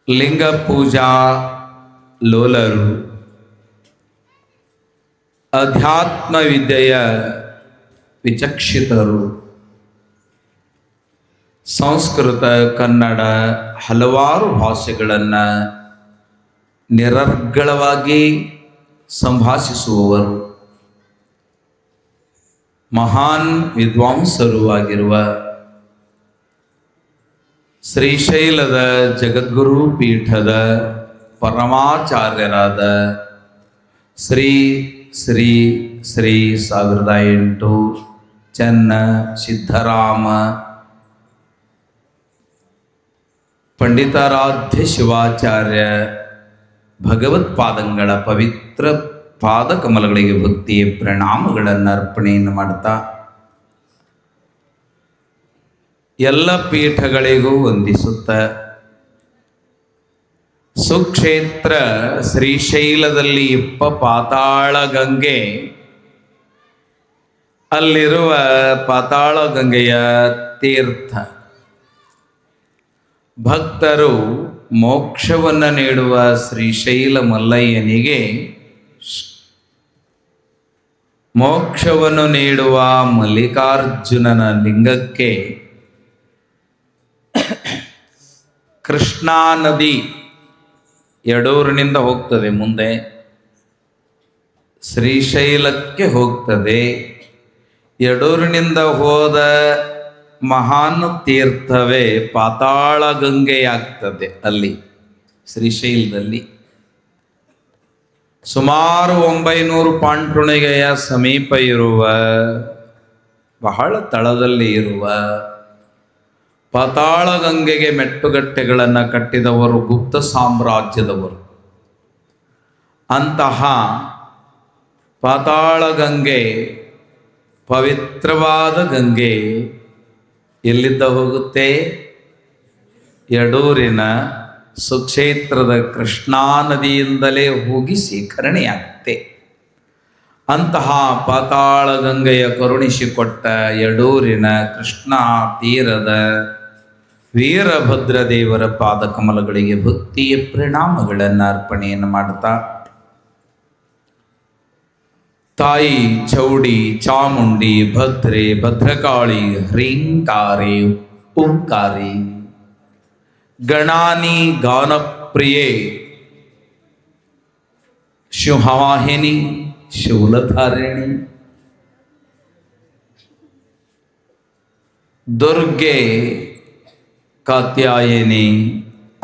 ಲಿಂಗ ಪೂಜಾ ಲೋಲರು, ಅಧ್ಯಾತ್ಮ ವಿದ್ಯೆಯ ವಿಚಕ್ಷಿತರು, ಸಂಸ್ಕೃತ ಕನ್ನಡ ಹಲವಾರು ಭಾಷೆಗಳನ್ನು ನಿರರ್ಗಳವಾಗಿ ಸಂಭಾಷಿಸುವವರು, ಮಹಾನ್ ವಿದ್ವಾಂಸರು ಆಗಿರುವ ಶ್ರೀಶೈಲದ ಜಗದ್ಗುರು ಪೀಠದ ಪರಮಾಚಾರ್ಯರಾದ ಶ್ರೀ ಶ್ರೀ ಶ್ರೀ 1008 ಚನ್ನ ಸಿದ್ಧರಾಮ ಪಂಡಿತಾರಾಧ್ಯ ಶಿವಾಚಾರ್ಯ ಭಗವತ್ಪಾದಂಗಳ ಪವಿತ್ರ ಪಾದಕಮಲಗಳಿಗೆ ಭಕ್ತಿಯ ಪ್ರಣಾಮಗಳನ್ನು ಅರ್ಪಣೆಯನ್ನು ಮಾಡ್ತಾ ಎಲ್ಲ ಪೀಠಗಳಿಗೂ ವಂದಿಸುತ್ತ ಸುಕ್ಷೇತ್ರ ಶ್ರೀಶೈಲದಲ್ಲಿ ಪಾತಾಳ ಗಂಗೆ, ಅಲ್ಲಿರುವ ಪಾತಾಳ ಗಂಗೆಯ ತೀರ್ಥ ಭಕ್ತರು ಮೋಕ್ಷವನ್ನು ನೀಡುವ ಶ್ರೀಶೈಲ ಮಲ್ಲಯ್ಯನಿಗೆ, ಮೋಕ್ಷವನ್ನು ನೀಡುವ ಮಲ್ಲಿಕಾರ್ಜುನನ ಲಿಂಗಕ್ಕೆ ಕೃಷ್ಣಾ ನದಿ ಯಡೂರಿನಿಂದ ಹೋಗ್ತದೆ, ಮುಂದೆ ಶ್ರೀಶೈಲಕ್ಕೆ ಹೋಗ್ತದೆ. ಯಡೂರಿನಿಂದ ಹೋದ ಮಹಾನ್ ತೀರ್ಥವೇ ಪಾತಾಳ ಗಂಗೆಯಾಗ್ತದೆ. ಅಲ್ಲಿ ಶ್ರೀಶೈಲದಲ್ಲಿ ಸುಮಾರು 900 ಪಾಂಡುಣಿಗೆಯ ಸಮೀಪ ಇರುವ, ಬಹಳ ತಳದಲ್ಲಿ ಇರುವ ಪಾತಾಳ ಗಂಗೆಗೆ ಮೆಟ್ಟುಗಟ್ಟೆಗಳನ್ನು ಕಟ್ಟಿದವರು ಗುಪ್ತ ಸಾಮ್ರಾಜ್ಯದವರು. ಅಂತಹ ಪಾತಾಳ ಗಂಗೆ, ಪವಿತ್ರವಾದ ಗಂಗೆ ಎಲ್ಲಿದ್ದ ಹೋಗುತ್ತೆ? ಯಡೂರಿನ ಸುಕ್ಷೇತ್ರದ ಕೃಷ್ಣಾ ನದಿಯಿಂದಲೇ ಹೋಗಿ ಶೇಖರಣೆಯಾಗುತ್ತೆ. ಅಂತಹ ಪಾತಾಳ ಗಂಗೆಯ ಕರುಣಿಸಿಕೊಟ್ಟ ಯಡೂರಿನ ಕೃಷ್ಣಾ ತೀರದ ವೀರಭದ್ರ ದೇವರ ಪಾದಕಮಲಗಳಿಗೆ ಭಕ್ತಿಯ ಪ್ರಣಾಮಗಳನ್ನು ಅರ್ಪಣೆಯನ್ನು ಮಾಡುತ್ತಾ, ತಾಯಿ ಚೌಡಿ, ಚಾಮುಂಡಿ, ಭದ್ರೆ, ಭದ್ರಕಾಳಿ, ಹ್ರೀಂಕಾರಿ, ಓಂಕಾರಿ, ಗಣಾನಿ, ಗಾನಪ್ರಿಯೆ, ಶಿವವಾಹಿನಿ, ಶೂಲಧಾರಿಣಿ, ದುರ್ಗೆ, ಕಾತ್ಯಾಯನಿ,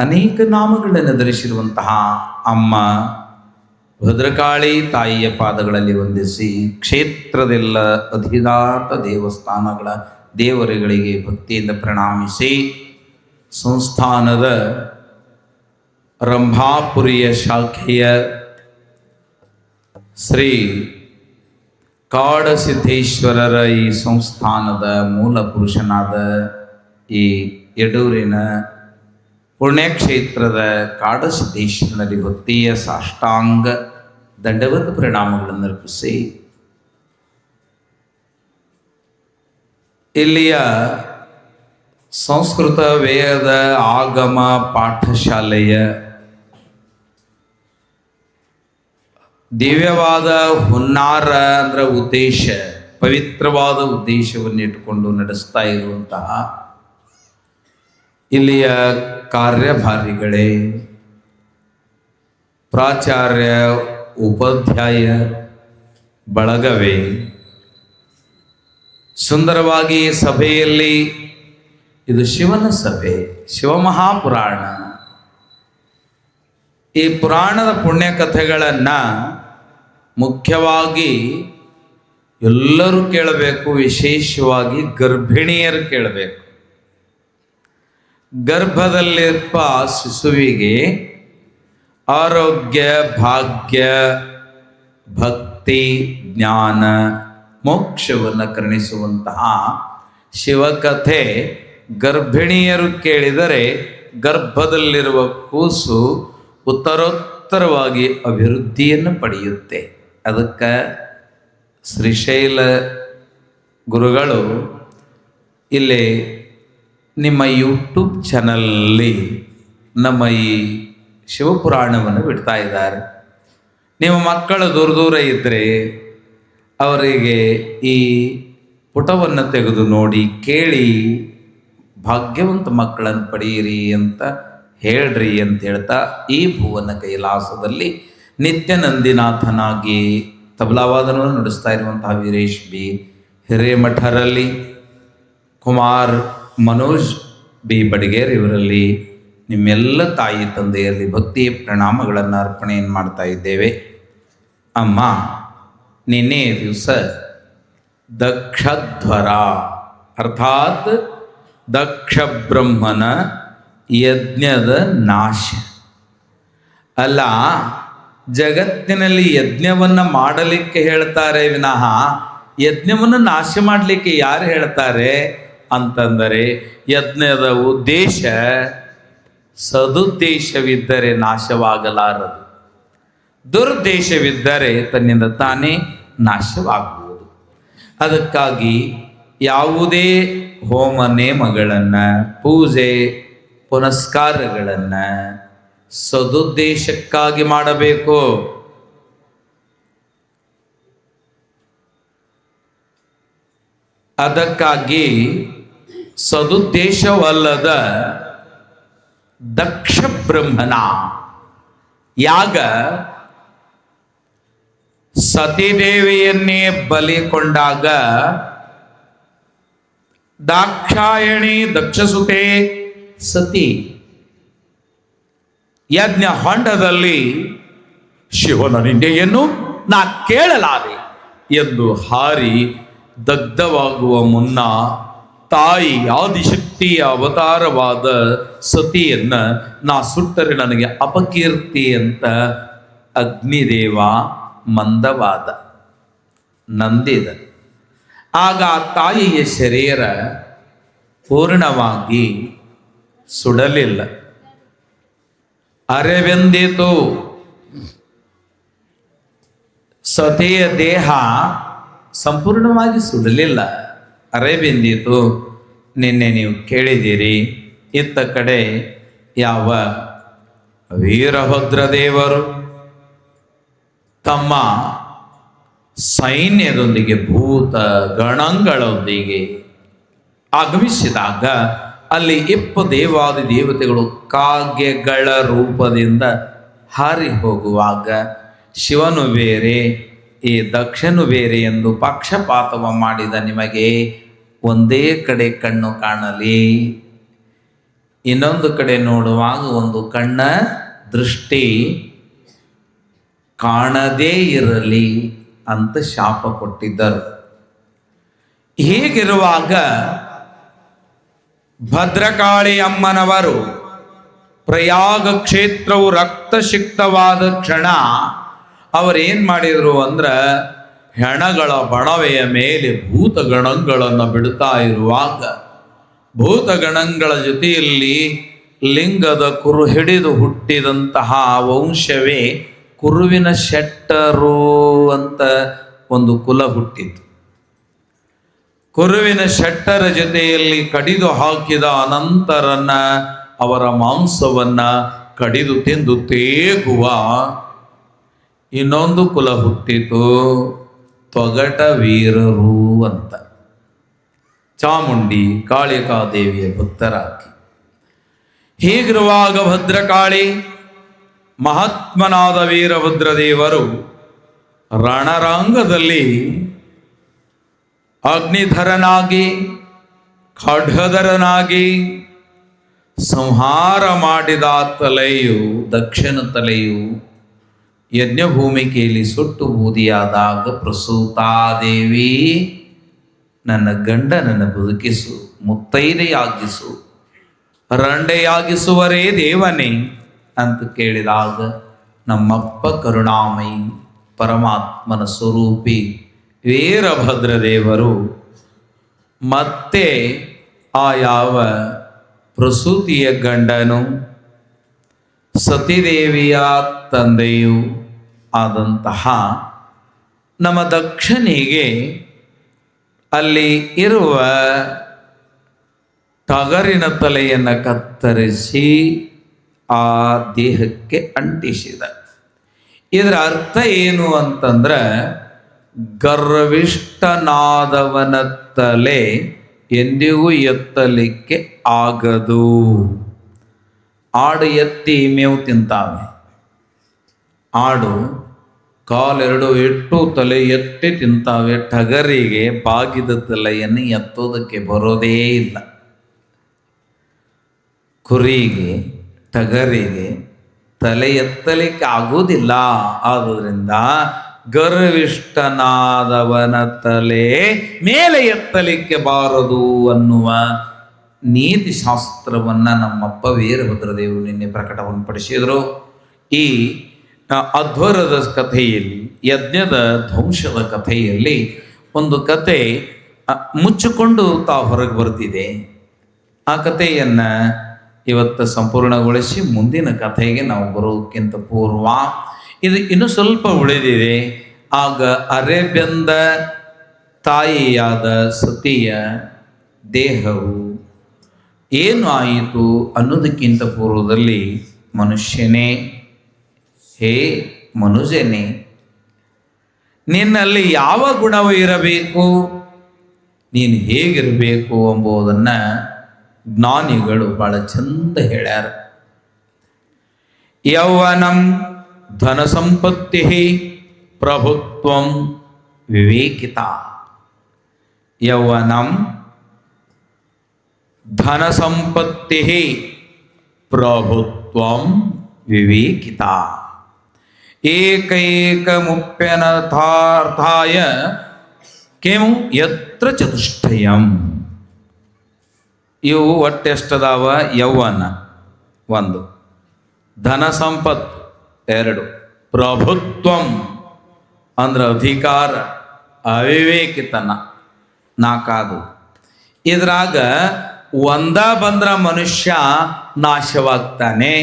ಅನೇಕ ನಾಮಗಳನ್ನು ಧರಿಸಿರುವಂತಹ ಅಮ್ಮ ಭದ್ರಕಾಳಿ ತಾಯಿಯ ಪಾದಗಳಲ್ಲಿ ವಂದಿಸಿ, ಕ್ಷೇತ್ರದೆಲ್ಲ ಅಧಿದಾತ ದೇವಸ್ಥಾನಗಳ ದೇವರುಗಳಿಗೆ ಭಕ್ತಿಯಿಂದ ಪ್ರಣಾಮಿಸಿ, ಸಂಸ್ಥಾನದ ರಂಭಾಪುರಿಯ ಶಾಖೆಯ ಶ್ರೀ ಕಾಡಸಿದ್ದೇಶ್ವರರ ಈ ಸಂಸ್ಥಾನದ ಮೂಲ ಪುರುಷನಾದ ಈ ಯಡೂರಿನ ಪುಣ್ಯಕ್ಷೇತ್ರದ ಕಾಡಸಿದ್ದೇಶ್ವರನಲ್ಲಿ ಭಕ್ತಿಯ ಸಾಷ್ಟಾಂಗ ದಂಡವತ್ ಪ್ರಣಾಮಗಳನ್ನು ಅರ್ಪಿಸಿ, ಇಲ್ಲಿಯ ಸಂಸ್ಕೃತ ವೇದ ಆಗಮ ಪಾಠಶಾಲೆಯ ದಿವ್ಯವಾದ ಹುನ್ನಾರ ಅಂದರೆ ಉದ್ದೇಶ, ಪವಿತ್ರವಾದ ಉದ್ದೇಶವನ್ನು ಇಟ್ಟುಕೊಂಡು ನಡೆಸ್ತಾ ಇರುವಂತಹ ಇಲ್ಲಿಯ ಕಾರ್ಯಭಾರಿಗಳೇ, ಪ್ರಾಚಾರ್ಯ ಉಪಾಧ್ಯಾಯ ಬಳಗವೇ, ಸುಂದರವಾಗಿ ಸಭೆಯಲ್ಲಿ ಇದು ಶಿವನ ಸಭೆ, ಶಿವಮಹಾಪುರಾಣ. ಈ ಪುರಾಣದ ಪುಣ್ಯಕಥೆಗಳನ್ನು ಮುಖ್ಯವಾಗಿ ಎಲ್ಲರೂ ಕೇಳಬೇಕು, ವಿಶೇಷವಾಗಿ ಗರ್ಭಿಣಿಯರು ಕೇಳಬೇಕು. ಗರ್ಭದಲ್ಲಿರುವ ಶಿಶುವಿಗೆ ಆರೋಗ್ಯ, ಭಾಗ್ಯ, ಭಕ್ತಿ, ಜ್ಞಾನ, ಮೋಕ್ಷವನ್ನು ಕರುಣಿಸುವಂತಹ ಶಿವಕಥೆ ಗರ್ಭಿಣಿಯರು ಕೇಳಿದರೆ ಗರ್ಭದಲ್ಲಿರುವ ಕೂಸು ಉತ್ತರೋತ್ತರವಾಗಿ ಅಭಿವೃದ್ಧಿಯನ್ನು ಪಡೆಯುತ್ತೆ. ಅದಕ್ಕೆ ಶ್ರೀಶೈಲ ಗುರುಗಳು ಇಲ್ಲಿ ನಿಮ್ಮ ಯೂಟ್ಯೂಬ್ ಚಾನಲಲ್ಲಿ ನಮ್ಮ ಈ ಶಿವಪುರಾಣವನ್ನು ಬಿಡ್ತಾ ಇದ್ದಾರೆ. ನಿಮ್ಮ ಮಕ್ಕಳು ದೂರ ದೂರ ಇದ್ದರೆ ಅವರಿಗೆ ಈ ಪುಟವನ್ನು ತೆಗೆದು ನೋಡಿ, ಕೇಳಿ, ಭಾಗ್ಯವಂತ ಮಕ್ಕಳನ್ನು ಪಡೆಯಿರಿ ಅಂತ ಹೇಳ್ರಿ ಅಂತ ಹೇಳ್ತಾ ಈ ಭುವನ ಕೈಲಾಸದಲ್ಲಿ ನಿತ್ಯ ನಂದಿನಾಥನಾಗಿ ತಬಲಾವಾದನವನ್ನು ನುಡಿಸ್ತಾ ಇರುವಂತಹ ವೀರೇಶ್ ಬಿ ಹಿರೇಮಠರಲ್ಲಿ, ಕುಮಾರ್ ಮನೋಜ್ ಬಿ ಬಡಿಗೇರ್ ಇವರಲ್ಲಿ ನಿಮ್ಮೆಲ್ಲ ತಾಯಿ ತಂದೆಯಲ್ಲಿ ಭಕ್ತಿಯ ಪ್ರಣಾಮಗಳನ್ನು ಅರ್ಪಣೆಯನ್ನು ಮಾಡ್ತಾ ಇದ್ದೇವೆ. ಅಮ್ಮ, ನಿನ್ನೆ ದಿವಸ ದಕ್ಷಧ್ವರ ಅರ್ಥಾತ್ ದಕ್ಷ ಬ್ರಹ್ಮನ ಯಜ್ಞದ ನಾಶ ಅಲ್ಲ. ಜಗತ್ತಿನಲ್ಲಿ ಯಜ್ಞವನ್ನು ಮಾಡಲಿಕ್ಕೆ ಹೇಳ್ತಾರೆ ವಿನಃ ಯಜ್ಞವನ್ನು ನಾಶ ಮಾಡಲಿಕ್ಕೆ ಯಾರು ಹೇಳ್ತಾರೆ ಅಂತಂದರೆ, ಯಜ್ಞದ ಉದ್ದೇಶ ಸದುದ್ದೇಶವಿದ್ದರೆ ನಾಶವಾಗಲಾರದು, ದುರುದ್ದೇಶವಿದ್ದರೆ ತನ್ನಿಂದ ತಾನೇ ನಾಶವಾಗುವುದು. ಅದಕ್ಕಾಗಿ ಯಾವುದೇ ಹೋಮ ನೇಮಗಳನ್ನು, ಪೂಜೆ ಪುನಸ್ಕಾರಗಳನ್ನು ಸದುದ್ದೇಶಕ್ಕಾಗಿ ಮಾಡಬೇಕು. ಅದಕ್ಕಾಗಿ ಸದುದ್ದೇಶವಲ್ಲದ ದಕ್ಷ ಬ್ರಹ್ಮನ ಯಾಗ ಸತೀದೇವಿಯನ್ನೇ ಬಲಿಕೊಂಡಾಗ ದಾಕ್ಷಾಯಣಿ ದಕ್ಷಸುತೆ ಸತಿ ಯಜ್ಞ ಹೊಂಡದಲ್ಲಿ ಶಿವನ ನಿಂದೆಯನ್ನು ನಾ ಕೇಳಲಾರೆ ಎಂದು ಹಾರಿ ದಗ್ಧವಾಗುವ ಮುನ್ನ ತಾಯಿ ಆದಿಶಕ್ತಿಯ ಅವತಾರವಾದ ಸತಿಯನ್ನ ನಾ ಸುಟ್ಟರೆ ನನಗೆ ಅಪಕೀರ್ತಿ ಅಂತ ಅಗ್ನಿದೇವ ಮಂದವಾದ ನಂದಿದ. ಆಗ ತಾಯಿಯ ಶರೀರ ಪೂರ್ಣವಾಗಿ ಸುಡಲಿಲ್ಲ, ಅರೆವೆಂದಿತು. ಸತಿಯ ದೇಹ ಸಂಪೂರ್ಣವಾಗಿ ಸುಡಲಿಲ್ಲ, ಅರೆಬೆಂದಿತು. ನಿನ್ನೆ ನೀವು ಕೇಳಿದ್ದೀರಿ. ಇತ್ತ ಕಡೆ ಯಾವ ವೀರಭದ್ರದೇವರು ತಮ್ಮ ಸೈನ್ಯದೊಂದಿಗೆ ಭೂತ ಗಣಗಳೊಂದಿಗೆ ಆಗಮಿಸಿದಾಗ ಅಲ್ಲಿ 20 ದೇವಾದಿ ದೇವತೆಗಳು ಕಾಗೆಗಳ ರೂಪದಿಂದ ಹಾರಿ ಹೋಗುವಾಗ ಶಿವನು ಬೇರೆ ಈ ದಕ್ಷನು ಬೇರೆ ಎಂದು ಪಕ್ಷಪಾತವ ಮಾಡಿದ ನಿಮಗೆ ಒಂದೇ ಕಡೆ ಕಣ್ಣು ಕಾಣಲಿ, ಇನ್ನೊಂದು ಕಡೆ ನೋಡುವಾಗ ಒಂದು ಕಣ್ಣ ದೃಷ್ಟಿ ಕಾಣದೇ ಇರಲಿ ಅಂತ ಶಾಪ ಕೊಟ್ಟಿದ್ದರು. ಹೀಗಿರುವಾಗ ಭದ್ರಕಾಳಿ ಅಮ್ಮನವರು ಪ್ರಯಾಗ ಕ್ಷೇತ್ರವು ರಕ್ತಸಿಕ್ತವಾದ ಕ್ಷಣ ಅವರೇನು ಮಾಡಿದರು ಅಂದ್ರೆ, ಹೆಣಗಳ ಬಣವೆಯ ಮೇಲೆ ಭೂತಗಣಗಳನ್ನು ಬಿಡುತ್ತಾ ಇರುವಾಗ ಭೂತಗಣಗಳ ಜೊತೆಯಲ್ಲಿ ಲಿಂಗದ ಕುರು ಹಿಡಿದು ಹುಟ್ಟಿದಂತಹ ವಂಶವೇ ಕುರುವಿನ ಶೆಟ್ಟರು ಅಂತ ಒಂದು ಕುಲ ಹುಟ್ಟಿತು. ಕುರುವಿನ ಶೆಟ್ಟರ ಜೊತೆಯಲ್ಲಿ ಕಡಿದು ಹಾಕಿದ ಅನಂತರನ್ನ ಅವರ ಮಾಂಸವನ್ನ ಕಡಿದು ತಿಂದು ತೇಗುವ ಇನ್ನೊಂದು ಕುಲ ಹುಟ್ಟಿತು, ತೊಗಟ ವೀರರು ಅಂತ. ಚಾಮುಂಡಿ ಕಾಳಿಕಾದೇವಿಯ ಭಕ್ತರಾಗಿ. ಹೀಗಿರುವಾಗ ಭದ್ರಕಾಳಿ ಮಹಾತ್ಮನಾದ ವೀರಭದ್ರದೇವರು ರಣರಂಗದಲ್ಲಿ ಅಗ್ನಿಧರನಾಗಿ ಖಡ್ಗಧರನಾಗಿ ಸಂಹಾರ ಮಾಡಿದ ತಲೆಯು ದಕ್ಷಿಣ ತಲೆಯು ಯಜ್ಞಭೂಮಿಕೆಯಲ್ಲಿ ಸುಟ್ಟು ಬೂದಿಯಾದಾಗ ಪ್ರಸೂತಾದೇವಿ ನನ್ನ ಗಂಡನನ್ನು ಬದುಕಿಸು, ಮುತ್ತೈದೆಯಾಗಿಸು, ರಂಡೆಯಾಗಿಸುವರೇ ದೇವನೇ ಅಂತ ಕೇಳಿದಾಗ ನಮ್ಮಪ್ಪ ಕರುಣಾಮಯಿ ಪರಮಾತ್ಮನ ಸ್ವರೂಪಿ ವೀರಭದ್ರದೇವರು ಮತ್ತೆ ಆ ಯಾವ ಪ್ರಸೂತಿಯ ಗಂಡನು ಸತಿದೇವಿಯ ತಂದೆಯು ಆದಂತಹ ನಮ್ಮ ದಕ್ಷನಿಗೆ ಅಲ್ಲಿ ಇರುವ ಟಗರಿನ ತಲೆಯನ್ನು ಕತ್ತರಿಸಿ ಆ ದೇಹಕ್ಕೆ ಅಂಟಿಸಿದ. ಇದರ ಅರ್ಥ ಏನು ಅಂತಂದ್ರೆ, ಗರ್ವಿಷ್ಠನಾದವನ ತಲೆ ಎಂದಿಗೂ ಎತ್ತಲಿಕ್ಕೆ ಆಗದು. ಆಡು ಎತ್ತಿ ಮೇವು ತಿಂತಾವೆ. ಆಡು ಕಾಲೆರಡು ಇಟ್ಟು ತಲೆ ಎತ್ತಿ ತಿಂತಾವೆ. ಟಗರಿಗೆ ಬಾಗಿದ ತಲೆಯನ್ನು ಎತ್ತೋದಕ್ಕೆ ಬರೋದೇ ಇಲ್ಲ. ಕುರಿಗೆ, ಟಗರಿಗೆ ತಲೆ ಎತ್ತಲಿಕ್ಕೆ ಆಗುವುದಿಲ್ಲ. ಆದುದರಿಂದ ಗರ್ವಿಷ್ಠನಾದವನ ತಲೆ ಮೇಲೆ ಎತ್ತಲಿಕ್ಕೆ ಬಾರದು ಅನ್ನುವ ನೀತಿ ಶಾಸ್ತ್ರವನ್ನು ನಮ್ಮಪ್ಪ ವೀರಭದ್ರದೇವರು ನಿನ್ನೆ ಪ್ರಕಟವನ್ನು ಪಡಿಸಿದರು. ಈ ಅಧ್ವರದ ಕಥೆಯಲ್ಲಿ, ಯಜ್ಞದ ಧ್ವಂಸದ ಕಥೆಯಲ್ಲಿ ಒಂದು ಕತೆ ಮುಚ್ಚಿಕೊಂಡು ಹೊರಗೆ ಬರ್ತಿದೆ. ಆ ಕಥೆಯನ್ನು ಇವತ್ತು ಸಂಪೂರ್ಣಗೊಳಿಸಿ ಮುಂದಿನ ಕಥೆಗೆ ನಾವು ಬರೋದಕ್ಕಿಂತ ಪೂರ್ವ ಇದು ಇನ್ನೂ ಸ್ವಲ್ಪ ಉಳಿದಿದೆ. ಆಗ ಅರೆಬೆಂದ ತಾಯಿಯಾದ ಸತಿಯ ದೇಹವು ಏನು ಆಯಿತು ಅನ್ನೋದಕ್ಕಿಂತ ಪೂರ್ವದಲ್ಲಿ, ಮನುಷ್ಯನೇ, ಹೇ ಮನುಜನೇ, ನಿನ್ನಲ್ಲಿ ಯಾವ ಗುಣವು ಇರಬೇಕು, ನೀನು ಹೇಗಿರಬೇಕು ಎಂಬುದನ್ನು ಜ್ಞಾನಿಗಳು ಬಹಳ ಚಂದ ಹೇಳ್ಯಾರ. ಯೌವನಂ ಧನ ಸಂಪತ್ತಿ ಪ್ರಭುತ್ವಂ ವಿವೇಕಿತ. ಯೌವನಂ ಧನ ಸಂಪತ್ತಿ ಪ್ರಭುತ್ವಂ ವಿವೇಕಿತ. ಏಕೈಕ ಮುಪ್ಯನರ್ಥಾಯ ಕಿಂ ಯತ್ರ ಚತುಷ್ಟಯಂ. ಇವು ಒಟ್ಟೆಷ್ಟದಾವ? ಯೌವನ ಒಂದು, ಧನ ಸಂಪತ್ತು ಎರಡು, ಪ್ರಭುತ್ವಂ ಅಂದ್ರೆ ಅಧಿಕಾರ, ಅವಿವೇಕಿತನ ನಾಲ್ಕಾದು. ಇದ್ರಾಗ ಒಂದ ಬಂದ್ರ ಮನುಷ್ಯ ನಾಶವಾಗ್ತಾನೆ.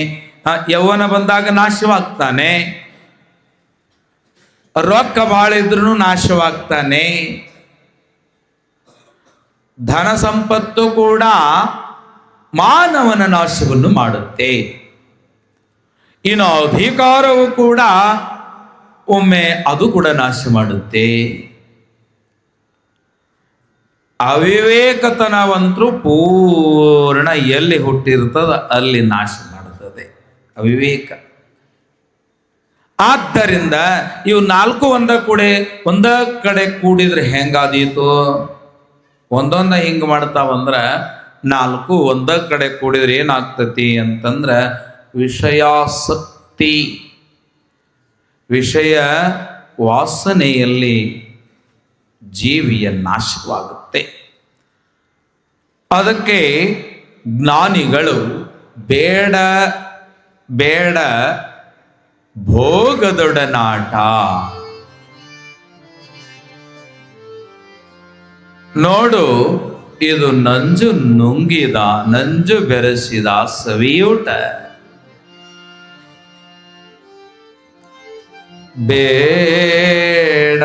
ಯೌವನ ಬಂದಾಗ ನಾಶವಾಗ್ತಾನೆ. ರೊಕ್ಕ ಭಾಳ ಇದ್ರೂ ನಾಶವಾಗ್ತಾನೆ. ಧನ ಸಂಪತ್ತು ಕೂಡ ಮಾನವನ ನಾಶವನ್ನು ಮಾಡುತ್ತೆ. ಇನ್ನು ಅಧಿಕಾರವು ಕೂಡ ಒಮ್ಮೆ ಅದು ಕೂಡ ನಾಶ ಮಾಡುತ್ತೆ. ಅವಿವೇಕತನವಂತರೂ ಪೂರ್ಣ ಎಲ್ಲಿ ಹುಟ್ಟಿರ್ತದ ಅಲ್ಲಿ ನಾಶ ಮಾಡುತ್ತದೆ ಅವಿವೇಕ. ಆದ್ದರಿಂದ ಇವು ನಾಲ್ಕು ಒಂದ ಕಡೆ ಕೂಡಿದ್ರೆ ಹೆಂಗಾದೀತು? ಒಂದೊಂದ ಹಿಂಗೆ ಮಾಡ್ತಾವಂದ್ರ ನಾಲ್ಕು ಒಂದ ಕಡೆ ಕೂಡಿದ್ರೆ ಏನಾಗ್ತತಿ ಅಂತಂದ್ರೆ ವಿಷಯಾಸಕ್ತಿ, ವಿಷಯ ವಾಸನೆಯಲ್ಲಿ ಜೀವಿಯ ನಾಶವಾಗುತ್ತೆ. ಅದಕ್ಕೆ ಜ್ಞಾನಿಗಳು ಬೇಡ ಬೇಡ ಭೋಗದೊಡನಾಟ, ನೋಡು ಇದು ನಂಜು ನುಂಗಿದ ನಂಜು ಬೆರೆಸಿದ ಸವಿಯೂಟ. ಬೇಡ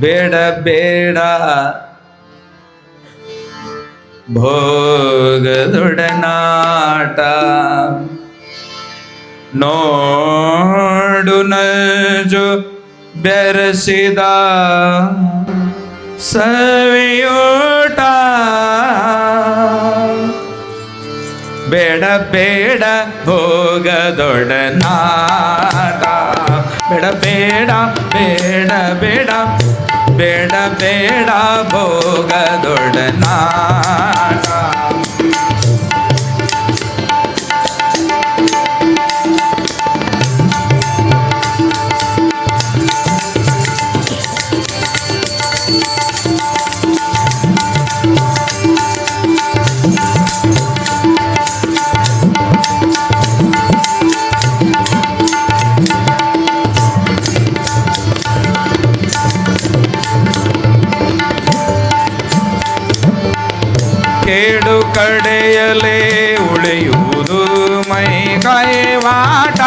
ಬೇಡ ಬೇಡ ಭೋಗದೊಡನಾಟ, ನೋಡು ನಜು ಬೆರೆಸಿದ ಸವಿಯೂಟ. ಬೇಡ ಬೇಡ ಭೋಗದೊಡನಾಟ, ಬೇಡ ಬೇಡ ಬೇಡ ಬೇಡ ಬೇಡ ಬೇಡ ಭೋಗದೊಡನಾಟ. ಕೇಡು ಕಡೆಯಲೇ ಉಳಿಯುವುದು ಮೈಕೈವಾಟ,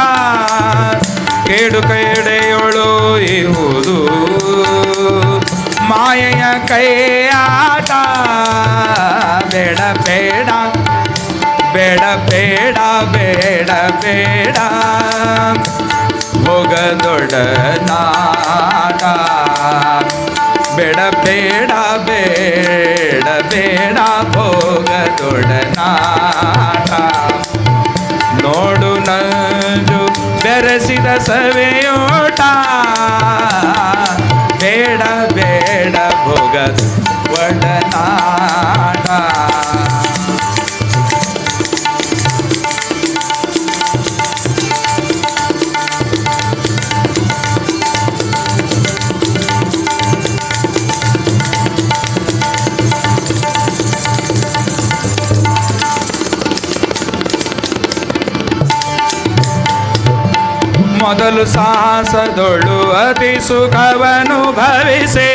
ಕೇಡು ಕಡೆಯೊಳು ಇರುವುದು ಮಾಯೆಯ ಕೈಯಾಟ ಬೇಡ ಬೇಡ ಬೇಡ ಬೇಡ ಬೇಡ ಬೇಡ ಭೋಗದೊಡನಾಟ ಬೇಡ ಬೇಡ ಬೇಡ ಬೇಡ ಭೋಗದೊಡನಾಟ ನೋಡು ನಂಜು ಬೆರೆಸಿದ ಸವೆಯೋಟ ಬೇಡ ಬೇಡ ಭೋಗದ ಒಡನಾಟ ಮೊದಲು ಸಾಹಸದೊಳು ಅತಿ ಸುಖವನು ಭವಿಸೆ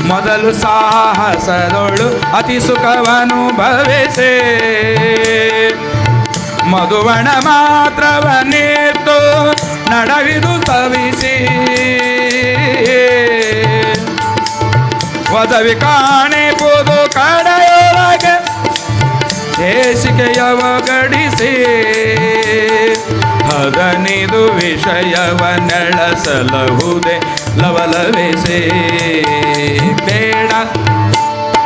ಮೊದಲು ಸಾಹಸದೊಳು ಅತಿ ಸುಖವನು ಭವಿಸೆ ಮಧುವಣ ಮಾತ್ರವನ್ನಿತ್ತು ನಡವಿದು ತವಿಸಿ ಒದವಿ ಕಾಣಿಪುದು ಕಡೆಯೊಳಗೆ ದೇಶಿಕೆಯವ ಗಡಿಸಿ ಹದನಿದು ವಿಷಯವ ನೆಳಸಲಹುದೆ ಲವಲವಿಸಿ ಬೇಡ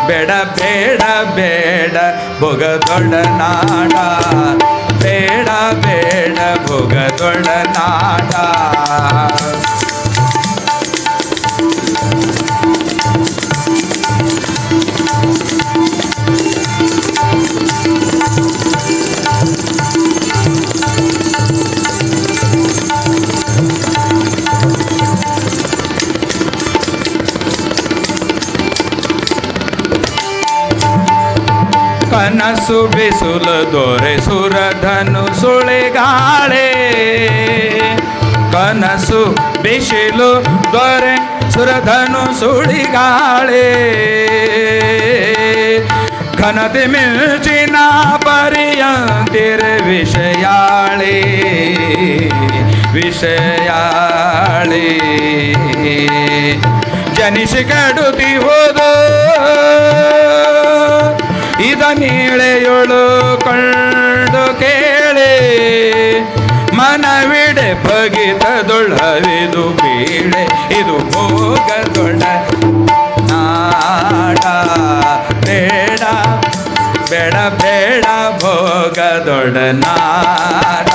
ಬೇಡ ಬೇಡ ಬೇಡ ಭೋಗದೊಡನಾಟ ಬೇಡ ಬೇಡ ಭೋಗದೊಡನಾಟ ಕನಸು ಬಿಸುಲು ದೊರೆ ಸುರಧನು ಸುಳಿಗಾಳೆ ಕನಸು ಬಿಸಿಲು ದೊರೆ ಸುರಧನು ಸುಳಿಗಾಳೆ ಘನತೆ ಮಿಂಚಿನ ಪರಿಯಂತಿರ ವಿಷಯಾಳೆ ವಿಷಯಾಳೆ ಜನಿಸಿ ಕೆಡುತ್ತಿ ಹೋದೋ ಇದ ನೀಳೆಯೊಳು ಕಂಡು ಕೇಳೆ ಮನವಿಡೆ ಬಗಿತದೊಳವಿದು ಬೀಳೆ ಇದು ಭೋಗದೊಡ ನಾಟ ಬೇಡ ಬೇಡ ಬೇಡ ಭೋಗದೊಡ ನಾಟ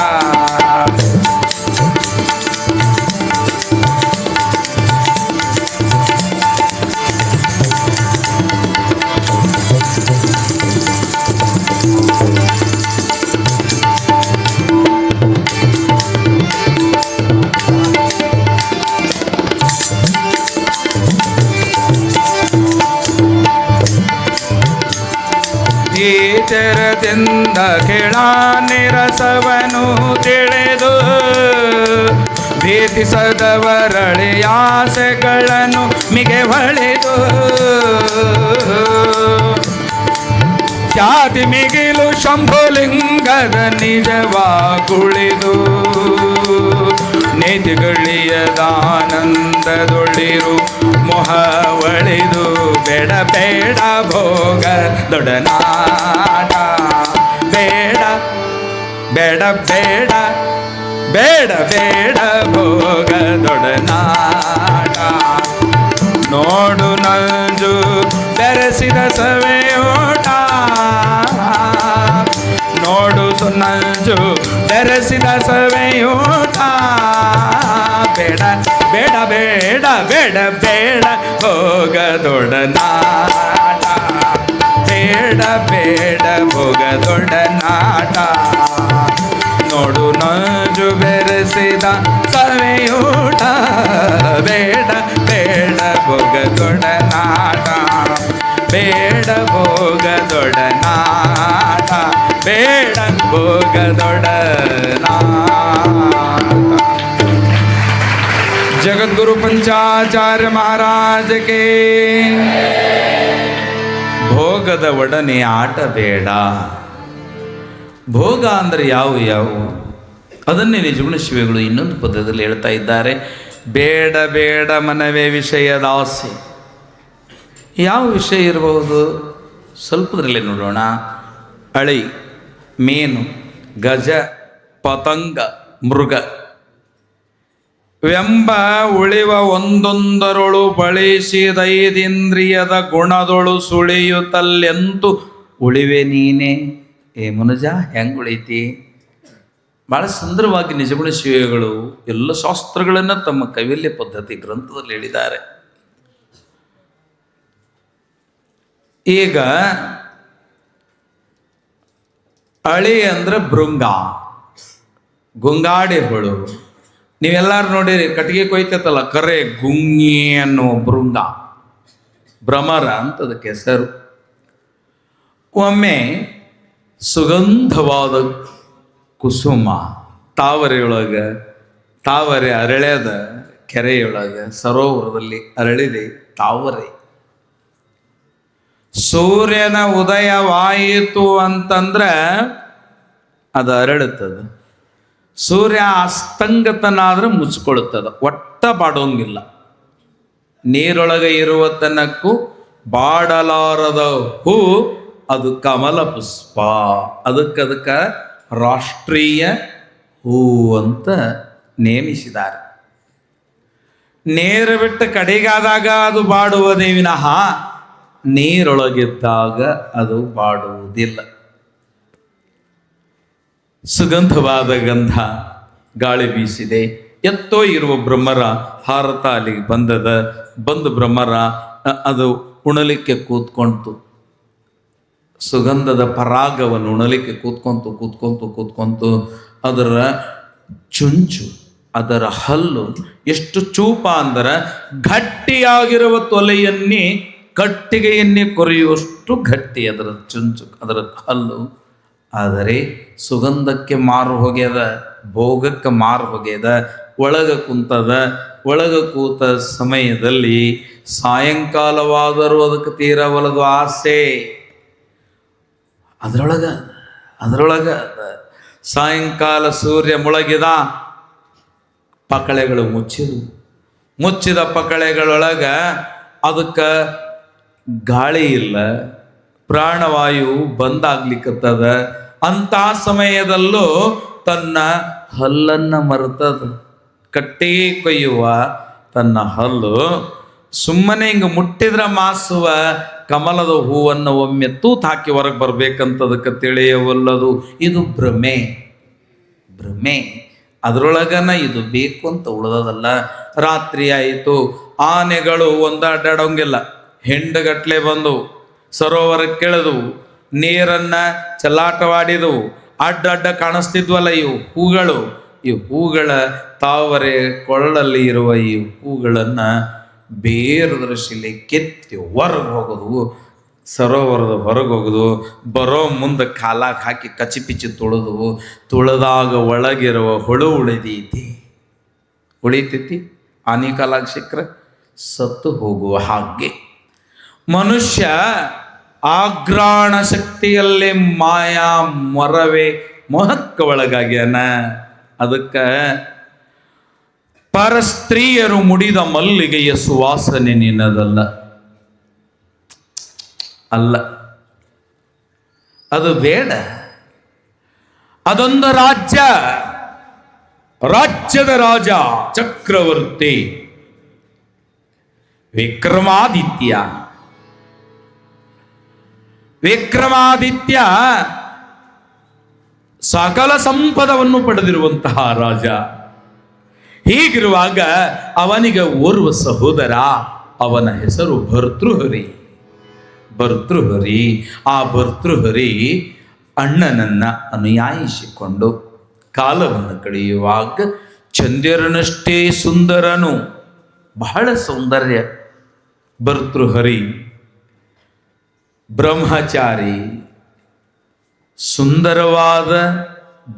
ಚರದಿಂದ ಕೆಳ ನಿರಸವನು ತಿಳಿದು ಭೀತಿಸದವರಳಿ ಆಸೆಗಳನ್ನು ಮಿಗೆ ಹೊಳೆದು ಖ್ಯಾತಿ ಮಿಗಿಲು ಶಂಭುಲಿಂಗದ ನಿಜವಾಗುಳಿದು ನೀತಿಗಳಿಯದಾನಂದದೊಳಿರು ಮೊಹವಳಿದು ಬೇಡ ಬೇಡ ಭೋಗ ದೊಡನಾಟ ಬೇಡ ಬೇಡ ಬೇಡ ಬೇಡ ಬೇಡ ಭೋಗ ದೊಡನಾಟ ನೋಡು ನಂಜು ಬೆರೆಸಿದ ಸವೆಯೋಟ ನೋಡು ಸುನಂಜು ಬೆರೆಸಿದ ಸವೆಯೋಟ ಬೇಡ ಬೇಡ ಬೇಡ ಬೇಡ ಬೇಡ ಭೋಗದೊಡನಾಟ ಬೇಡ ಬೇಡ ಭೋಗದೊಡನಾಟ ನೋಡು ನಂಜು ಬೆರೆಸಿದ ಸವೆಯೂಟ ಬೇಡ ಬೇಡ ಭೋಗದೊಡನಾಟ ಬೇಡ ಭೋಗದೊಡನಾಟ ಬೇಡ ಭೋಗದೊಡನಾಟ ಜಗದ್ಗುರು ಪಂಚಾಚಾರ್ಯ महाराज के ಭೋಗದ ಒಡನೆ ಆಟ ಬೇಡ. ಭೋಗ ಅಂದರೆ ಯಾವುವು ಅದನ್ನೇ ನಿಜಗುಣ ಶಿವಗಳು ಇನ್ನೊಂದು ಪದದಲ್ಲಿ ಹೇಳ್ತಾ ಇದ್ದಾರೆ. ಬೇಡ ಬೇಡ ಮನವೇ ವಿಷಯದ ಆಸೆ. ಯಾವ ವಿಷಯ ಇರಬಹುದು? ಸ್ವಲ್ಪದ್ರಲ್ಲಿ ನೋಡೋಣ. ಅಳಿ, ಮೀನು, ಗಜ, ಪತಂಗ, ಮೃಗ ವೆಂಬ ಉಳಿವ ಒಂದೊಂದರೊಳು ಬಳಸಿದೈದಿಂದ್ರಿಯದ ಗುಣದೊಳು ಸುಳಿಯುತ್ತಲ್ಲೆಂತು ಉಳಿವೆ ನೀನೇ. ಏ ಮನುಜ, ಹೆಂಗೆ ಉಳಿತಿ? ಭಾಳ ಸುಂದರವಾಗಿ ನಿಜಗುಣ ಶಿವಗಳು ಎಲ್ಲ ಶಾಸ್ತ್ರಗಳನ್ನು ತಮ್ಮ ಕೈವಲ್ಯ ಪದ್ಧತಿ ಗ್ರಂಥದಲ್ಲಿ ಹೇಳಿದ್ದಾರೆ. ಈಗ ಅಳಿ ಅಂದ್ರೆ ಭೃಂಗ, ಗುಂಗಾಡಿ ಹುಳು. ನೀವೆಲ್ಲರೂ ನೋಡಿರಿ, ಕಟ್ಟಿಗೆ ಕೊಯ್ತೈತಲ್ಲ, ಕರೆ ಗುಂಗಿ ಅನ್ನುವ ಭೃಂಗ, ಭ್ರಮರ ಅಂತ ಅದಕ್ಕೆ ಹೆಸರು. ಒಮ್ಮೆ ಸುಗಂಧವಾದ ಕುಸುಮ ತಾವರೆಯೊಳಗೆ, ತಾವರೆ ಅರಳ್ಯದ ಕೆರೆಯೊಳಗೆ ಸರೋವರದಲ್ಲಿ ಅರಳಿದೆ ತಾವರೆ. ಸೂರ್ಯನ ಉದಯವಾಯಿತು ಅಂತಂದ್ರೆ ಅದು ಅರಳುತ್ತದೆ. ಸೂರ್ಯ ಅಸ್ತಂಗತನಾದ್ರೆ ಮುಚ್ಚಿಕೊಳ್ಳುತ್ತದೆ, ಒಟ್ಟ ಬಾಡೋಂಗಿಲ್ಲ. ನೀರೊಳಗೆ ಇರುವ ತನಕ್ಕೂ ಬಾಡಲಾರದ ಹೂ ಅದು ಕಮಲ ಪುಷ್ಪ. ಅದಕ್ಕೆ ರಾಷ್ಟ್ರೀಯ ಹೂ ಅಂತ ನೇಮಿಸಿದ್ದಾರೆ. ನೇರ ಬಿಟ್ಟು ಕಡೆಗಾದಾಗ ಅದು ಬಾಡುವುದೇ ವಿನಃ ನೀರೊಳಗಿದ್ದಾಗ ಅದು ಬಾಡುವುದಿಲ್ಲ. ಸುಗಂಧವಾದ ಗಂಧ ಗಾಳಿ ಬೀಸಿದೆ. ಎತ್ತೋ ಇರುವ ಬ್ರಹ್ಮರ ಹಾರತ ಅಲ್ಲಿಗೆ ಬಂದು ಬ್ರಹ್ಮರ ಅದು ಉಣಲಿಕ್ಕೆ ಕೂತ್ಕೊಂತು. ಸುಗಂಧದ ಪರಾಗವನ್ನು ಉಣಲಿಕ್ಕೆ ಕೂತ್ಕೊಂತು ಅದರ ಚುಂಚು, ಅದರ ಹಲ್ಲು ಎಷ್ಟು ಚೂಪ ಅಂದರೆ ಗಟ್ಟಿಯಾಗಿರುವ ತೊಲೆಯನ್ನೇ ಕಟ್ಟಿಗೆಯನ್ನೇ ಕೊರೆಯುವಷ್ಟು ಗಟ್ಟಿ ಅದರ ಚುಂಚು, ಅದರ ಹಲ್ಲು. ಆದರೆ ಸುಗಂಧಕ್ಕೆ ಮಾರು ಹೋಗ್ಯದ, ಭೋಗಕ್ಕೆ ಮಾರು ಹೋಗ್ಯದ. ಒಳಗ ಕೂತ ಸಮಯದಲ್ಲಿ ಸಾಯಂಕಾಲವಾದರೂ ಅದಕ್ಕೆ ತೀರವಲದು ಆಸೆ. ಅದರೊಳಗ ಸಾಯಂಕಾಲ ಸೂರ್ಯ ಮುಳಗಿದ, ಪಕಳೆಗಳು ಮುಚ್ಚಿದ ಪಕಳೆಗಳೊಳಗ ಅದಕ್ಕೆ ಗಾಳಿ ಇಲ್ಲ, ಪ್ರಾಣವಾಯು ಬಂದಾಗ್ಲಿಕ್ಕತ್ತದ. ಅಂಥ ಸಮಯದಲ್ಲೂ ತನ್ನ ಹಲ್ಲನ್ನು ಮರೆತದ. ಕಟ್ಟಿ ಕೊಯ್ಯುವ ತನ್ನ ಹಲ್ಲು ಸುಮ್ಮನೆ ಹಿಂಗೆ ಮುಟ್ಟಿದ್ರೆ ಮಾಸುವ ಕಮಲದ ಹೂವನ್ನು ಒಮ್ಮೆ ತೂತು ಹಾಕಿ ಹೊರಗೆ ಬರ್ಬೇಕಂತದಕ್ಕೆ ತಿಳಿಯವಲ್ಲದು. ಇದು ಭ್ರಮೆ. ಅದರೊಳಗನ ಇದು ಬೇಕು ಅಂತ ಉಳಿದದಲ್ಲ. ರಾತ್ರಿ ಆಯಿತು, ಆನೆಗಳು ಒಂದಾಡೋಂಗಿಲ್ಲ, ಹೆಂಡಗಟ್ಲೆ ಬಂದು ಸರೋವರಕ್ಕೆ ಕೆಳೆದವು, ನೀರನ್ನ ಚಲಾಟವಾಡಿದವು. ಅಡ್ಡ ಕಾಣಿಸ್ತಿದ್ವಲ್ಲ ಇವು ಹೂಗಳ ತಾವರೆ ಕೊಳ್ಳಲ್ಲಿ ಇರುವ ಈ ಹೂಗಳನ್ನು ಬೇರದ್ರ ಶಿಲೆ ಕೆತ್ತಿ ಹೊರಗೆ ಹೋಗೋದು, ಸರೋವರದ ಹೊರಗೆ ಹೋಗೋದು. ಬರೋ ಮುಂದೆ ಕಾಲಾಗ ಹಾಕಿ ಕಚಿಪಿಚಿ ತುಳಿದಾಗ ಒಳಗಿರುವ ಹುಳು ಉಳಿತೈತಿ. ಆನೆ ಕಾಲಾಗ ಸಿಕ್ಕರೆ ಸತ್ತು ಹೋಗುವ ಹಾಗೆ ಮನುಷ್ಯ ಆಘ್ರಾಣ ಶಕ್ತಿಯಲ್ಲೇ ಮಾಯಾ ಮೊರವೆ ಮೋಹಕ್ಕೆ ಒಳಗಾಗ್ಯಾನ. ಅದಕ್ಕೆ ಪರಸ್ತ್ರೀಯರು ಮುಡಿದ ಮಲ್ಲಿಗೆಯ ಸುವಾಸನೆ ನಿನ್ನದಲ್ಲ, ಅಲ್ಲ, ಅದು ಬೇಡ. ಅದೊಂದು ರಾಜ್ಯದ ರಾಜ ಚಕ್ರವರ್ತಿ ವಿಕ್ರಮಾದಿತ್ಯ ಸಕಲ ಸಂಪದವನ್ನು ಪಡೆದಿರುವಂತಹ ರಾಜ. ಹೀಗಿರುವಾಗ ಅವನಿಗೆ ಓರ್ವ ಸಹೋದರ, ಅವನ ಹೆಸರು ಭರ್ತೃಹರಿ. ಆ ಭರ್ತೃಹರಿ ಅಣ್ಣನನ್ನ ಅನುಯಾಯಿಸಿಕೊಂಡು ಕಾಲವನ್ನು ಕಳೆಯುವಾಗ ಚಂದ್ರನಷ್ಟೇ ಸುಂದರನು, ಬಹಳ ಸೌಂದರ್ಯ ಭರ್ತೃಹರಿ. ಬ್ರಹ್ಮಚಾರಿ, ಸುಂದರವಾದ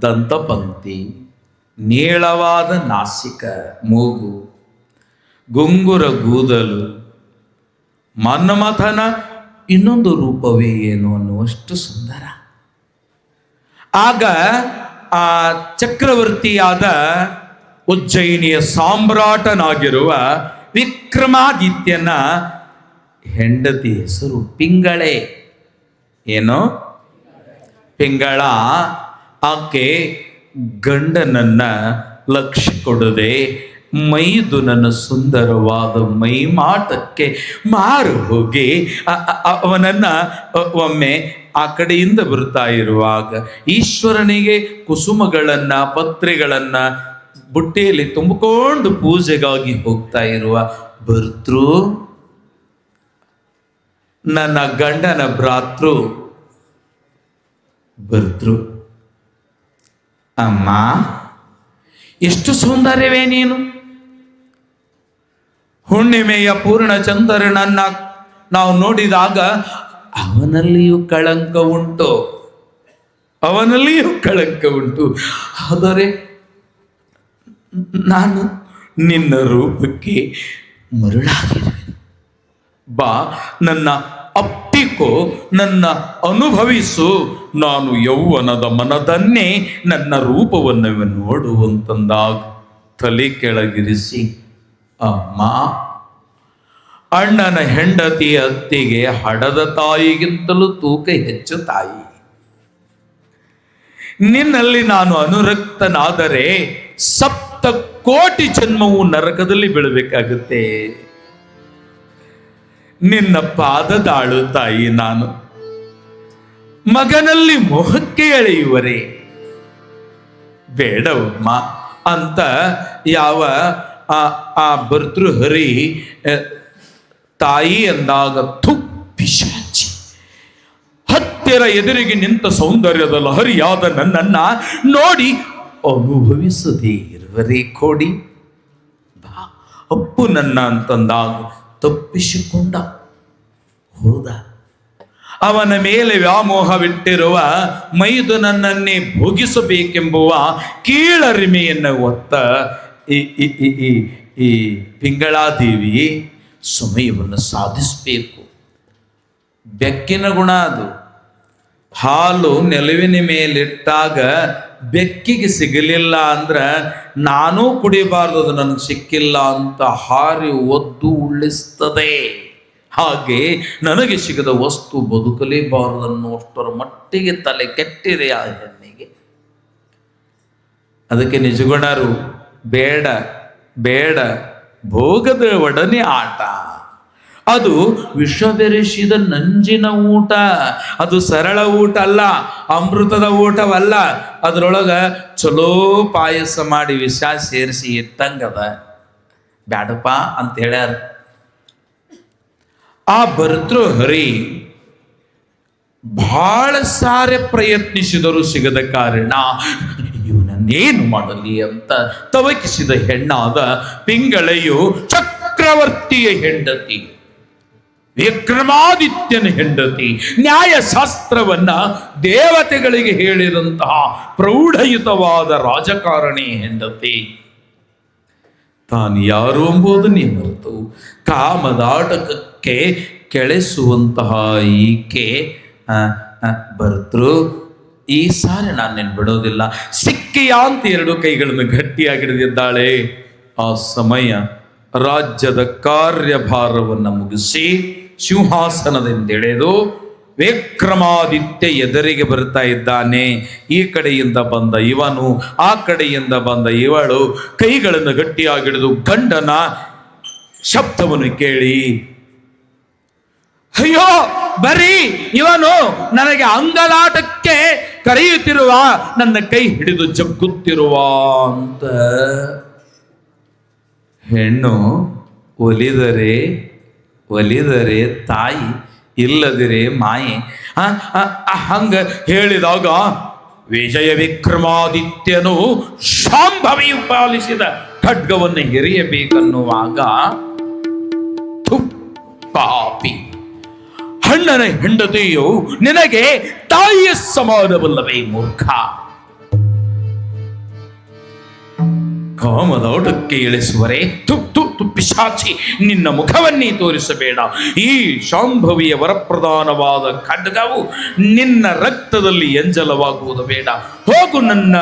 ದಂತಪಂಕ್ತಿ, ನೀಳವಾದ ನಾಸಿಕ ಮೂಗು, ಗುಂಗುರ ಕೂದಲು, ಮನ್ಮಥನ ಇನ್ನೊಂದು ರೂಪವೇ ಏನು ಅನ್ನುವಷ್ಟು ಸುಂದರ. ಆಗ ಆ ಚಕ್ರವರ್ತಿಯಾದ ಉಜ್ಜಯಿನಿಯ ಸಾಮ್ರಾಟನಾಗಿರುವ ವಿಕ್ರಮಾದಿತ್ಯನ ಹೆಂಡತಿ ಹೆಸರು ಪಿಂಗಳೆ. ಏನು? ಪಿಂಗಳ. ಆಕೆ ಗಂಡನನ್ನ ಲಕ್ಷ್ಯ ಕೊಡದೆ ಮೈದುನನ ಸುಂದರವಾದ ಮೈಮಾಟಕ್ಕೆ ಮಾರು ಹೋಗಿ ಅವನನ್ನ ಒಮ್ಮೆ ಆ ಕಡೆಯಿಂದ ಬರ್ತಾ ಇರುವಾಗ ಈಶ್ವರನಿಗೆ ಕುಸುಮಗಳನ್ನ ಪತ್ರೆಗಳನ್ನ ಬುಟ್ಟಿಯಲ್ಲಿ ತುಂಬಿಕೊಂಡು ಪೂಜೆಗಾಗಿ ಹೋಗ್ತಾ ಇರುವ ಭರ್ತೃ, ನನ್ನ ಗಂಡನ ಭ್ರಾತೃ ಭರ್ತೃ, ಅಮ್ಮ ಎಷ್ಟು ಸೌಂದರ್ಯವೇ ನೀನು. ಹುಣ್ಣಿಮೆಯ ಪೂರ್ಣ ಚಂದ್ರನನ್ನ ನಾವು ನೋಡಿದಾಗ ಅವನಲ್ಲಿಯೂ ಕಳಂಕ ಉಂಟು, ಅವನಲ್ಲಿಯೂ ಕಳಂಕ ಉಂಟು. ಆದರೆ ನಾನು ನಿನ್ನ ರೂಪಕ್ಕೆ ಮರುಳಾಗಿರುವೆ. ಬಾ, ನನ್ನ ಅಪ್ಪಿಕೋ, ನನ್ನ ಅನುಭವಿಸು. ನಾನು ಯೌವನದ ಮನದನ್ನೇ ನನ್ನ ರೂಪವನ್ನು ನೋಡುವಂತಂದಾಗ ತಲೆ ಕೆಳಗಿರಿಸಿ, ಅಮ್ಮ, ಅಣ್ಣನ ಹೆಂಡತಿ ಅತ್ತಿಗೆ ಹಡದ ತಾಯಿಗಿಂತಲೂ ತೂಕ ಹೆಚ್ಚು ತಾಯಿ. ನಿನ್ನಲ್ಲಿ ನಾನು ಅನುರಕ್ತನಾದರೆ 7 ಕೋಟಿ ಜನ್ಮವು ನರಕದಲ್ಲಿ ಬೀಳಬೇಕಾಗುತ್ತೆ. ನಿನ್ನ ಪಾದದಾಳು ತಾಯಿ ನಾನು. ಮಗನಲ್ಲಿ ಮೋಹಕ್ಕೆ ಎಳೆಯುವರೆ ಬೇಡವಮ್ಮ ಅಂತ ಯಾವ ಆ ಭರ್ತೃಹರಿ ತಾಯಿ ಎಂದಾಗ ಪಿಶಾಚಿ ಹತ್ತಿರ ಎದುರಿಗೆ ನಿಂತ ಸೌಂದರ್ಯದ ಲಹರಿಯಾದ ನನ್ನನ್ನ ನೋಡಿ ಅನುಭವಿಸದೇ ಇರುವರೇ ಕೋಡಿ. ಬಾ, ಅಪ್ಪು ನನ್ನ ಅಂತಂದಾಗ ತಪ್ಪಿಸಿಕೊಂಡ ಹೋದ. ಅವನ ಮೇಲೆ ವ್ಯಾಮೋಹವಿಟ್ಟಿರುವ ಮೈದುನನ್ನೇ ಭೋಗಿಸಬೇಕೆಂಬುವ ಕೀಳರಿಮೆಯನ್ನು ಹೊತ್ತ ಈ ಪಿಂಗಳಾದೇವಿ ಸಮಯವನ್ನು ಸಾಧಿಸಬೇಕು. ಬೆಕ್ಕಿನ ಗುಣ ಅದು. ಹಾಲು ನೆಲುವಿನ ಮೇಲಿಟ್ಟಾಗ ಬೆಕ್ಕಿಗೆ ಸಿಗಲಿಲ್ಲ ಅಂದ್ರೆ ನಾನೂ ಕುಡಿಬಾರ್ದು, ಅದು ನನಗೆ ಸಿಕ್ಕಿಲ್ಲ ಅಂತ ಹಾರಿ ಒದ್ದು ಉಳಿಸ್ತದೆ. ಹಾಗೆ ನನಗೆ ಸಿಗದ ವಸ್ತು ಬದುಕಲೇಬಾರದನ್ನುವಷ್ಟರ ಮಟ್ಟಿಗೆ ತಲೆ ಕೆಟ್ಟಿದೆ ಆ ಹೆಣ್ಣಿಗೆ. ಅದಕ್ಕೆ ನಿಜಗುಣರು ಬೇಡ ಬೇಡ, ಭೋಗದ ಒಡನೆ ಆಟ. ಅದು ವಿಷ ಬೆರೆಸಿದ ನಂಜಿನ ಊಟ. ಅದು ಸರಳ ಊಟ ಅಲ್ಲ, ಅಮೃತದ ಊಟವಲ್ಲ. ಅದರೊಳಗ ಚಲೋ ಪಾಯಸ ಮಾಡಿ ವಿಷ ಸೇರಿಸಿ ಇಟ್ಟಂಗದ. ಬ್ಯಾಡಪ್ಪ ಅಂತ ಹೇಳ್ಯಾರ. ಆ ಭರ್ತೃಹರಿ ಬಹಳ ಸಾರೆ ಪ್ರಯತ್ನಿಸಿದರೂ ಸಿಗದ ಕಾರಣ ಇವನನ್ನೇನು ಮಾಡಲಿ ಅಂತ ತವಕಿಸಿದ ಹೆಣ್ಣಾದ ಪಿಂಗಳೆಯು ಚಕ್ರವರ್ತಿಯ ಹೆಂಡತಿ, ವಿಕ್ರಮಾದಿತ್ಯನ ಹೆಂಡತಿ, ನ್ಯಾಯಶಾಸ್ತ್ರವನ್ನ ದೇವತೆಗಳಿಗೆ ಹೇಳಿದಂತಹ ಪ್ರೌಢಯುತವಾದ ರಾಜಕಾರಣಿ ಹೆಂಡತಿ. ತಾನು ಯಾರು ಎಂಬುದನ್ನೇ ಮರೆತು ಕಾಮದಾಟಕಕ್ಕೆ ಕೆಳೆಸುವಂತಹ ಈಕೆ ಭರ್ತೃ, ಈ ಸಾರಿ ನಾನು ನಿನ್ನ ಬಿಡೋದಿಲ್ಲ, ಸಿಕ್ಕಿಯ ಅಂತ 2 ಕೈಗಳನ್ನು ಗಟ್ಟಿಯಾಗಿಡಿದಿದ್ದಾಳೆ. ಆ ಸಮಯ ರಾಜ್ಯದ ಕಾರ್ಯಭಾರವನ್ನು ಮುಗಿಸಿ ಸಿಂಹಾಸನದಿಂದೆಳೆದು ವಿಕ್ರಮಾದಿತ್ಯ ಎದುರಿಗೆ ಬರ್ತಾ ಇದ್ದಾನೆ. ಈ ಕಡೆಯಿಂದ ಬಂದ ಇವನು, ಆ ಕಡೆಯಿಂದ ಬಂದ ಇವಳು ಕೈಗಳನ್ನು ಗಟ್ಟಿಯಾಗಿಡಿದು ಗಂಡನ ಶಬ್ದವನ್ನು ಕೇಳಿ, ಅಯ್ಯೋ ಬರೀ ಇವನು ನನಗೆ ಅಂಗಲಾಟಕ್ಕೆ ಕರೆಯುತ್ತಿರುವ, ನನ್ನ ಕೈ ಹಿಡಿದು ಜಗ್ಗುತ್ತಿರುವ ಅಂತ ಹೆಣ್ಣು ಒಲಿದರೆ ಒಲಿದರೆ ತಾಯಿ, ಇಲ್ಲದಿರೆ ಮಾಯೆ. ಹಂಗ ಹೇಳಿದಾಗ ವಿಜಯ ವಿಕ್ರಮಾದಿತ್ಯನು ಶಾಂಭವಿಯು ಪಾಲಿಸಿದ ಖಡ್ಗವನ್ನು ಎರಿಯಬೇಕನ್ನುವಾಗ ಪಾಪಿ, ಅಣ್ಣನ ಹೆಂಡತಿಯು ನಿನಗೆ ತಾಯಿಯ ಸಮಾನವಲ್ಲವೇ ಮೂರ್ಖ, ಕಾಮದೋಟಕ್ಕೆ ಇಳಿಸುವರೆ ಪಿಶಾಚಿ, ನಿನ್ನ ಮುಖವನ್ನೇ ತೋರಿಸಬೇಡ. ಈ ಶಾಂಭವಿಯ ವರಪ್ರಧಾನವಾದ ಖಡ್ಗವು ನಿನ್ನ ರಕ್ತದಲ್ಲಿ ಎಂಜಲವಾಗುವುದು ಬೇಡ. ಹೋಗು, ನನ್ನ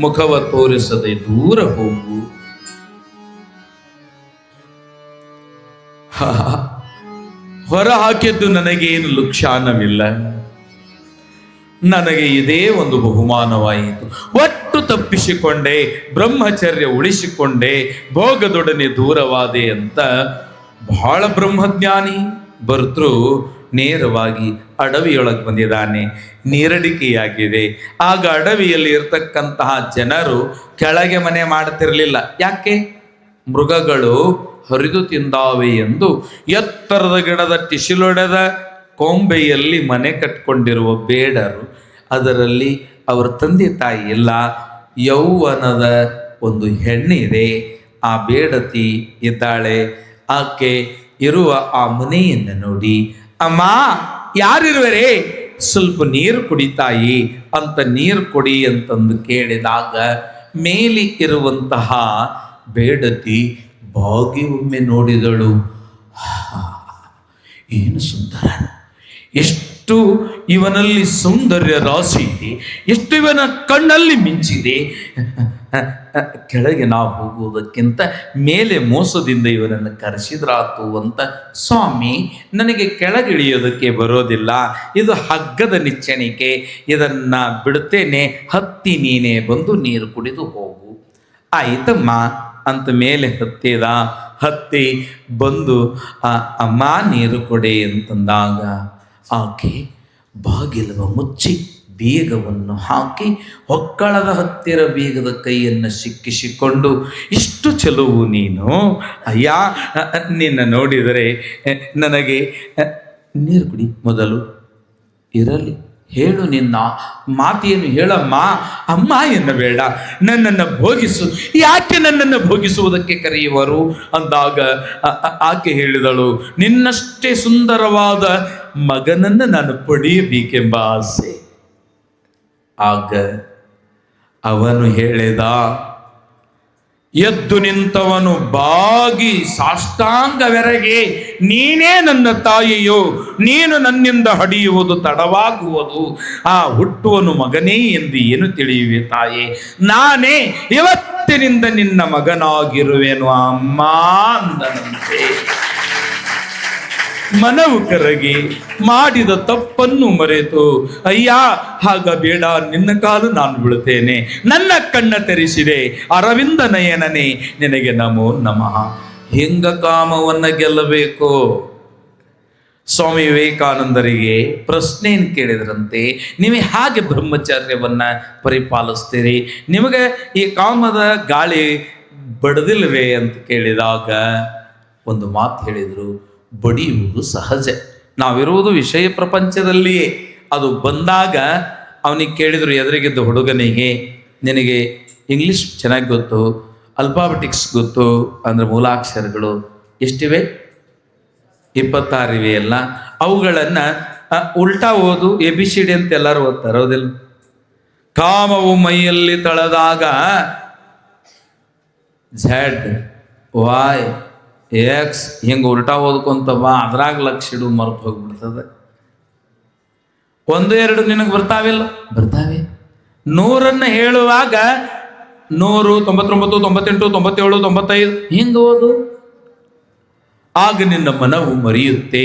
ಮುಖವ ತೋರಿಸದೆ ದೂರ ಹೋಗು ಹೊರ ಹಾಕಿದ್ದು ನನಗೇನು ಲುಕ್ಷಾನವಿಲ್ಲ, ನನಗೆ ಇದೇ ಒಂದು ಬಹುಮಾನವಾಯಿತು. ಒಟ್ಟು ತಪ್ಪಿಸಿಕೊಂಡೆ, ಬ್ರಹ್ಮಚರ್ಯ ಉಳಿಸಿಕೊಂಡೆ, ಭೋಗದೊಡನೆ ದೂರವಾದೆ ಅಂತ ಬಹಳ ಬ್ರಹ್ಮಜ್ಞಾನಿ ಭರ್ತೃ ನೇರವಾಗಿ ಅಡವಿಯೊಳಗೆ ಬಂದಿದ್ದಾನೆ. ನೀರಡಿಕೆಯಾಗಿದೆ. ಆಗ ಅಡವಿಯಲ್ಲಿ ಇರ್ತಕ್ಕಂತಹ ಜನರು ಕೆಳಗೆ ಮನೆ ಮಾಡ್ತಿರ್ಲಿಲ್ಲ. ಯಾಕೆ? ಮೃಗಗಳು ಹರಿದು ತಿಂದಾವೆ ಎಂದು ಎತ್ತರದ ಗಿಡದ ಟಿಸಿಲೊಡೆದ ಕೊಂಬೆಯಲ್ಲಿ ಮನೆ ಕಟ್ಕೊಂಡಿರುವ ಬೇಡರು. ಅದರಲ್ಲಿ ಅವರ ತಂದೆ ತಾಯಿ ಇಲ್ಲ. ಯೌವನದ ಒಂದು ಹೆಣ್ಣಿದೆ, ಆ ಬೇಡತಿ ಇದ್ದಾಳೆ. ಆಕೆ ಇರುವ ಆ ಮನೆಯನ್ನು ನೋಡಿ, ಅಮ್ಮ ಯಾರಿರುವರೇ, ಸ್ವಲ್ಪ ನೀರು ಕುಡಿತಾಯಿ ಅಂತ ನೀರು ಕೊಡಿ ಅಂತಂದು ಕೇಳಿದಾಗ ಮೇಲಿ ಇರುವಂತಹ ಬೇಡತಿ ಬಾಗಿ ಒಮ್ಮೆ ನೋಡಿದಳು. ಏನು ಸುಂದರ, ಎಷ್ಟು ಇವನಲ್ಲಿ ಸೌಂದರ್ಯ ರಾಶಿ ಇದೆ, ಎಷ್ಟು ಇವನ ಕಣ್ಣಲ್ಲಿ ಮಿಂಚಿದೆ. ಕೆಳಗೆ ನಾವು ಹೋಗುವುದಕ್ಕಿಂತ ಮೇಲೆ ಮೋಸದಿಂದ ಇವನನ್ನು ಕರೆಸಿದ್ರಾತು ಅಂತ. ಸ್ವಾಮಿ, ನನಗೆ ಕೆಳಗಿಳಿಯೋದಕ್ಕೆ ಬರೋದಿಲ್ಲ, ಇದು ಹಗ್ಗದ ನಿಚ್ಚಣಿಕೆ, ಇದನ್ನ ಬಿಡುತ್ತೇನೆ, ಹತ್ತಿ ನೀನೇ ಬಂದು ನೀರು ಕುಡಿದು ಹೋಗು. ಆಯ್ತಮ್ಮ ಅಂತ ಮೇಲೆ ಹತ್ತಿ ಬಂದು ಅಮ್ಮ ನೀರು ಕೊಡೆ ಅಂತಂದಾಗ ಆಕೆ ಬಾಗಿಲನ್ನು ಮುಚ್ಚಿ ಬೀಗವನ್ನು ಹಾಕಿ ಹೊಕ್ಕಳದ ಹತ್ತಿರ ಬೀಗದ ಕೈಯನ್ನು ಸಿಕ್ಕಿಸಿಕೊಂಡು, ಇಷ್ಟು ಚೆಲುವು ನೀನು ಅಯ್ಯ, ನಿನ್ನ ನೋಡಿದರೆ ನನಗೆ ನೀರು ಕುಡಿ ಮೊದಲು. ಇರಲಿ, ಹೇಳು, ನಿನ್ನ ಮಾತೆಯನ್ನು ಹೇಳಮ್ಮ. ಅಮ್ಮ ಎನ್ನಬೇಡ, ನನ್ನನ್ನು ಭೋಗಿಸು. ಯಾಕೆ ನನ್ನನ್ನು ಭೋಗಿಸುವುದಕ್ಕೆ ಕರೆಯುವರು ಅಂದಾಗ ಆಕೆ ಹೇಳಿದಳು, ನಿನ್ನಷ್ಟೇ ಸುಂದರವಾದ ಮಗನನ್ನು ನಾನು ಪಡೆಯಬೇಕೆಂಬ ಆಸೆ. ಆಗ ಅವನು ಹೇಳಿದ, ಎದ್ದು ನಿಂತವನು ಬಾಗಿ ಸಾಷ್ಟಾಂಗವೆರಗೆ, ನೀನೇ ನನ್ನ ತಾಯಿಯೋ, ನೀನು ನನ್ನಿಂದ ಹಡಿಯುವುದು ತಡವಾಗುವುದು. ಆ ಹುಟ್ಟುವನು ಮಗನೇ ಎಂದು ಏನು ತಿಳಿಯುವೆ ತಾಯೇ? ನಾನೇ ಇವತ್ತಿನಿಂದ ನಿನ್ನ ಮಗನಾಗಿರುವೆನು ಅಮ್ಮ ಅಂದನಂತೆ. ಮನವು ಕರಗಿ ಮಾಡಿದ ತಪ್ಪನ್ನು ಮರೆತು, ಅಯ್ಯ ಹಾಗ ಬೇಡ, ನಿನ್ನ ಕಾಲು ನಾನು ಬಿಡುತ್ತೇನೆ, ನನ್ನ ಕಣ್ಣ ತೆರೆಸಿದೆ, ಅರವಿಂದ ನಯನನೇ ನಿನಗೆ ನಮೋ ನಮಃ. ಹಿಂಗ ಕಾಮವನ್ನ ಗೆಲ್ಲಬೇಕು. ಸ್ವಾಮಿ ವಿವೇಕಾನಂದರಿಗೆ ಪ್ರಶ್ನೆಯನ್ನು ಕೇಳಿದ್ರಂತೆ, ನೀವು ಹಾಗೆ ಬ್ರಹ್ಮಚರ್ಯವನ್ನ ಪರಿಪಾಲಿಸ್ತೀರಿ, ನಿಮಗೆ ಈ ಕಾಮದ ಗಾಳಿ ಬಡದಿಲ್ವೇ ಅಂತ ಕೇಳಿದಾಗ ಒಂದು ಮಾತು ಹೇಳಿದರು, ಬಡಿಯುವುದು ಸಹಜ, ನಾವಿರುವುದು ವಿಷಯ ಪ್ರಪಂಚದಲ್ಲಿಯೇ. ಅದು ಬಂದಾಗ ಅವನಿಗೆ ಕೇಳಿದರು, ಎದುರಿಗಿದ್ದ ಹುಡುಗನಿಗೆ, ನಿನಗೆ ಇಂಗ್ಲೀಷ್ ಚೆನ್ನಾಗಿ ಗೊತ್ತು, ಅಲ್ಫಾಬೆಟಿಕ್ಸ್ ಗೊತ್ತು ಅಂದರೆ ಮೂಲಾಕ್ಷರಗಳು ಎಷ್ಟಿವೆ? 26 ಇವೆ ಅಲ್ಲ, ಅವುಗಳನ್ನು ಉಲ್ಟಾ ಓದು, ABCD ಅಂತ ಎಲ್ಲರೂ ಓದ್ತಾರೆ, ಹೌದಿಲ್ಲ? ಕಾಮವು ಮೈಯಲ್ಲಿ ತಳೆದಾಗ ZY X ಹಿಂಗೆ ಉಲ್ಟಾ ಓದ್ಕೊಂತ ಬಾ, ಅದ್ರಾಗ ಲಕ್ಷ ಇಡು, ಮರೆತು ಹೋಗ್ಬಿಡ್ತದೆ. 1 2 ನಿನಗೆ ಬರ್ತಾವಿಲ್ಲ? ಬರ್ತಾವೆ. 100 ಹೇಳುವಾಗ 100 99 98 97 95 ಹಿಂಗೆ ಓದು. ಆಗ ನಿನ್ನ ಮನವು ಮರೆಯುತ್ತೆ,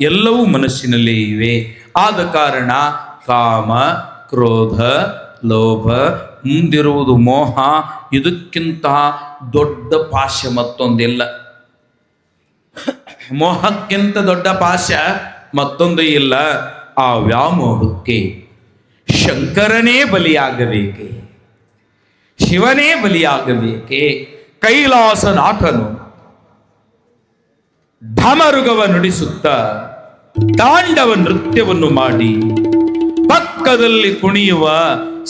ಎಲ್ಲವೂ ಮನಸ್ಸಿನಲ್ಲೇ ಇವೆ. ಆದ ಕಾರಣ ಕಾಮ, ಕ್ರೋಧ, ಲೋಭ, ಮುಂದಿರುವುದು ಮೋಹ, ಇದಕ್ಕಿಂತ ದೊಡ್ಡ ಪಾಶ ಮತ್ತೊಂದಿಲ್ಲ. ಮೋಹಕ್ಕಿಂತ ದೊಡ್ಡ ಪಾಶ ಮತ್ತೊಂದು ಇಲ್ಲ. ಆ ವ್ಯಾಮೋಹಕ್ಕೆ ಶಂಕರನೇ ಬಲಿಯಾಗಬೇಕೆ, ಶಿವನೇ ಬಲಿಯಾಗಬೇಕೆ? ಕೈಲಾಸನಾಥನು ಢಮರುಗವ ನುಡಿಸುತ್ತ ತಾಂಡವ ನೃತ್ಯವನ್ನು ಮಾಡಿ ಪಕ್ಕದಲ್ಲಿ ಕುಣಿಯುವ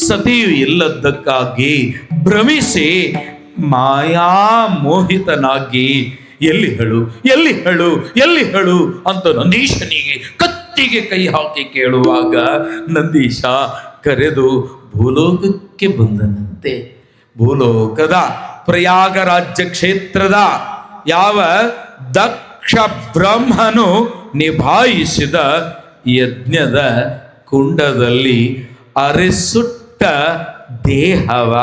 ಸತಿಯು ಇಲ್ಲದ್ದಕ್ಕಾಗಿ ಭ್ರಮಿಸಿ ಮಾಯಾ ಮೋಹಿತನಾಗಿ ಎಲ್ಲಿ ಹೇಳು ಎಲ್ಲಿ ಹೇಳು ಎಲ್ಲಿ ಹೇಳು ಅಂತ ನಂದೀಶನಿಗೆ ಕತ್ತಿಗೆ ಕೈ ಹಾಕಿ ಕೇಳುವಾಗ ನಂದೀಶ ಕರೆದು ಭೂಲೋಕಕ್ಕೆ ಬಂದನಂತೆ. ಭೂಲೋಕದ ಪ್ರಯಾಗ ರಾಜ್ಯ ಕ್ಷೇತ್ರದ ಯಾವ ದಕ್ಷ ಬ್ರಹ್ಮನು ನಿಭಾಯಿಸಿದ ಯಜ್ಞದ ಕುಂಡದಲ್ಲಿ ಅರೆಸುಟ್ಟ ದೇಹವ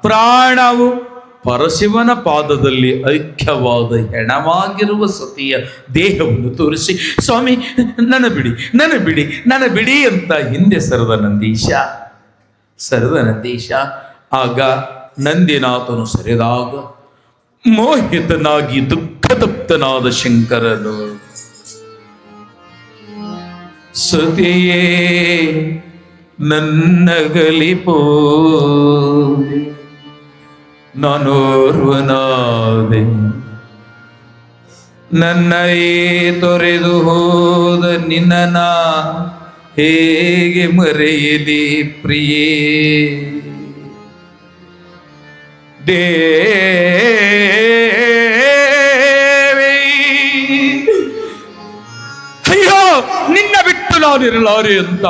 ಪ್ರಾಣವು ಪರಶಿವನ ಪಾದದಲ್ಲಿ ಐಕ್ಯವಾದ ಹೆಣವಾಗಿರುವ ಸತಿಯ ದೇಹವನ್ನು ತೋರಿಸಿ, ಸ್ವಾಮಿ ನನ್ನ ಬಿಡಿ ಅಂತ ಹಿಂದೆ ಸರದ ನಂದೀಶ. ಆಗ ನಂದಿನಾಥನು ಸರಿದಾಗ ಮೋಹಿತನಾಗಿ ದುಃಖತಪ್ತನಾದ ಶಂಕರನು, ಸತಿಯೇ ನನ್ನಗಲಿಪೋದೆ, ನಾನೋರ್ವನಾದೆ, ನನ್ನಯೇ ತೊರೆದು ಹೋದ ನಿನ್ನ ಹೇಗೆ ಮರೆಯಲಿ ಪ್ರಿಯೇ. ಅಯ್ಯೋ ನಿನ್ನ ಬಿಟ್ಟು ನಾನಿರಲಾರೆ ಅಂತ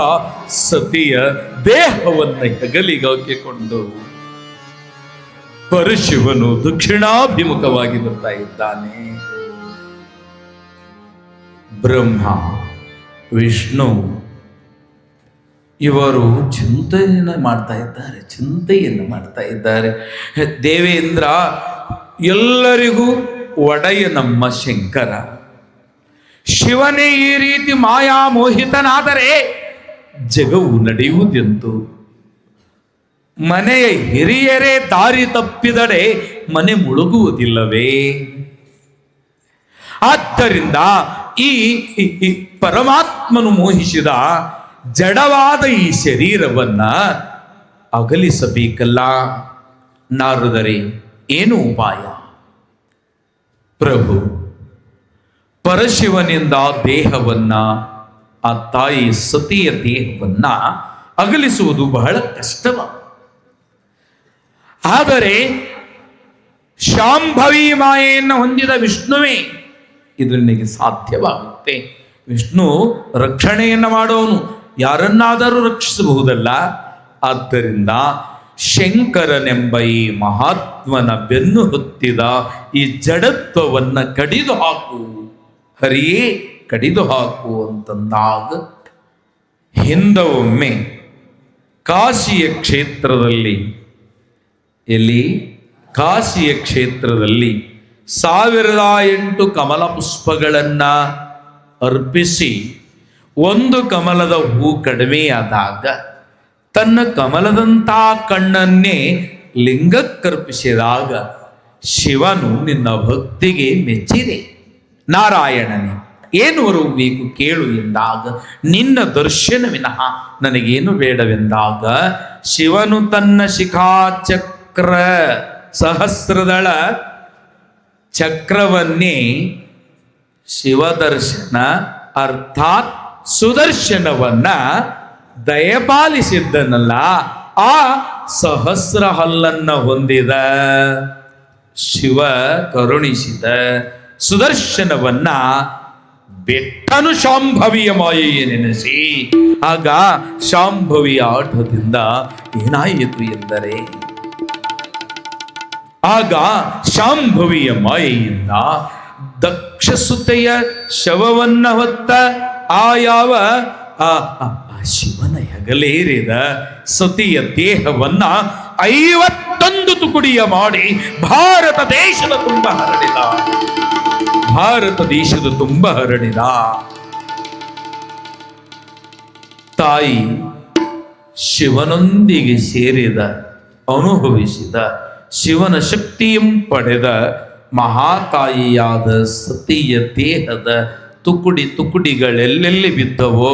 ಸತಿಯ ದೇಹವನ್ನ ಹೆಗಲಿಗೆ ಹಾಕಿಕೊಂಡು ಪರಶಿವನು ದಕ್ಷಿಣಾಭಿಮುಖವಾಗಿ ಬರ್ತಾ ಇದ್ದಾನೆ. ಬ್ರಹ್ಮ ವಿಷ್ಣು ಇವರು ಚಿಂತೆಯನ್ನು ಮಾಡ್ತಾ ಇದ್ದಾರೆ. ದೇವೇಂದ್ರ ಎಲ್ಲರಿಗೂ ಒಡೆಯ ನಮ್ಮ ಶಂಕರ, ಶಿವನೇ ಈ ರೀತಿ ಮಾಯಾಮೋಹಿತನಾದರೆ ಜಗವು ನಡೆಯುವುದೆಂತು? ಮನೆಯ ಹಿರಿಯರೇ ದಾರಿ ತಪ್ಪಿದಡೆ ಮನೆ ಮುಳುಗುವುದಿಲ್ಲವೇ? ಆದ್ದರಿಂದ ಈ ಪರಮಾತ್ಮನು ಮೋಹಿಸಿದ ಜಡವಾದ ಈ ಶರೀರವನ್ನ ಅಗಲಿಸಬೇಕಲ್ಲ. ನಾರದರೆ ಏನು ಉಪಾಯ? ಪ್ರಭು ಪರಶಿವನಿಂದ ದೇಹವನ್ನ, ಆ ತಾಯಿ ಸತಿಯ ದೇಹವನ್ನ ಅಗಲಿಸುವುದು ಬಹಳ ಕಷ್ಟವ. ಆದರೆ ಶಾಂಭವಿ ಮಾಯೆಯನ್ನು ಹೊಂದಿದ ವಿಷ್ಣುವೇ ಇದು ನಿನಗೆ ಸಾಧ್ಯವಾಗುತ್ತೆ. ವಿಷ್ಣು ರಕ್ಷಣೆಯನ್ನು ಮಾಡೋನು, ಯಾರನ್ನಾದರೂ ರಕ್ಷಿಸಬಹುದಲ್ಲ. ಆದ್ದರಿಂದ ಶಂಕರನೆಂಬ ಈ ಮಹಾತ್ಮನ ಬೆನ್ನು ಹೊತ್ತಿದ ಈ ಜಡತ್ವವನ್ನ ಕಡಿದು ಹಾಕು, ಹರಿಯೇ ಕಡಿದು ಹಾಕು ಅಂತಂದಾಗ ಹಿಂದೊಮ್ಮೆ ಕಾಶಿಯ ಕ್ಷೇತ್ರದಲ್ಲಿ, ಕಾಶಿಯ ಕ್ಷೇತ್ರದಲ್ಲಿ 1008 ಕಮಲ ಪುಷ್ಪಗಳನ್ನ ಅರ್ಪಿಸಿ ಒಂದು ಕಮಲದ ಹೂ ಕಡಿಮೆಯಾದಾಗ ತನ್ನ ಕಮಲದಂಥ ಕಣ್ಣನ್ನೇ ಲಿಂಗಕ್ಕರ್ಪಿಸಿದಾಗ ಶಿವನು ನಿನ್ನ ಭಕ್ತಿಗೆ ಮೆಚ್ಚಿದೆ. ನಾರಾಯಣನೇ ಏನು ಬೇಕು ಕೇಳು ಎಂದಾಗ, ನಿನ್ನ ದರ್ಶನ ವಿನಃ ನನಗೇನು ಬೇಡವೆಂದಾಗ ಶಿವನು ತನ್ನ ಶಿಖಾಚಕ್ರ ಸಹಸ್ರದಳ ಚಕ್ರವನ್ನೇ ಶಿವದರ್ಶನ ಅರ್ಥಾತ್ ಸುದರ್ಶನವನ್ನ ದಯಪಾಲಿಸಿದ್ದನಲ್ಲ, ಆ ಸಹಸ್ರ ಹಲ್ಲನ್ನ ಹೊಂದಿದ ಶಿವ ಕರುಣಿಸಿದ ಸುದರ್ಶನವನ್ನ ಬೆಟ್ಟನು ಶಾಂಭವಿಯ ಮಾಯೆಯೇ ನೆನೆಸಿ. ಆಗ ಶಾಂಭವಿಯ ಆಟದಿಂದ ಏನಾಯಿತು ಎಂದರೆ, ಆಗ ಶಾಂಭವಿಯ ಮಾಯೆಯಿಂದ ದಕ್ಷಸುತೆಯ ಶವವನ್ನ ಹೊತ್ತ ಆ ಯಾವ ಶಿವನ ಹೆಗಲೇರಿದ ಸತಿಯ ದೇಹವನ್ನ 51 ತುಕುಡಿಯ ಮಾಡಿ ಭಾರತ ದೇಶದ ತುಂಬ ಹರಡಿದ. ತಾಯಿ ಶಿವನೊಂದಿಗೆ ಸೇರಿದ, ಅನುಭವಿಸಿದ, ಶಿವನ ಶಕ್ತಿಯಂ ಪಡೆದ ಮಹಾತಾಯಿಯಾದ ಸತಿಯ ದೇಹದ ತುಕುಡಿಗಳೆಲ್ಲೆಲ್ಲಿ ಬಿದ್ದವೋ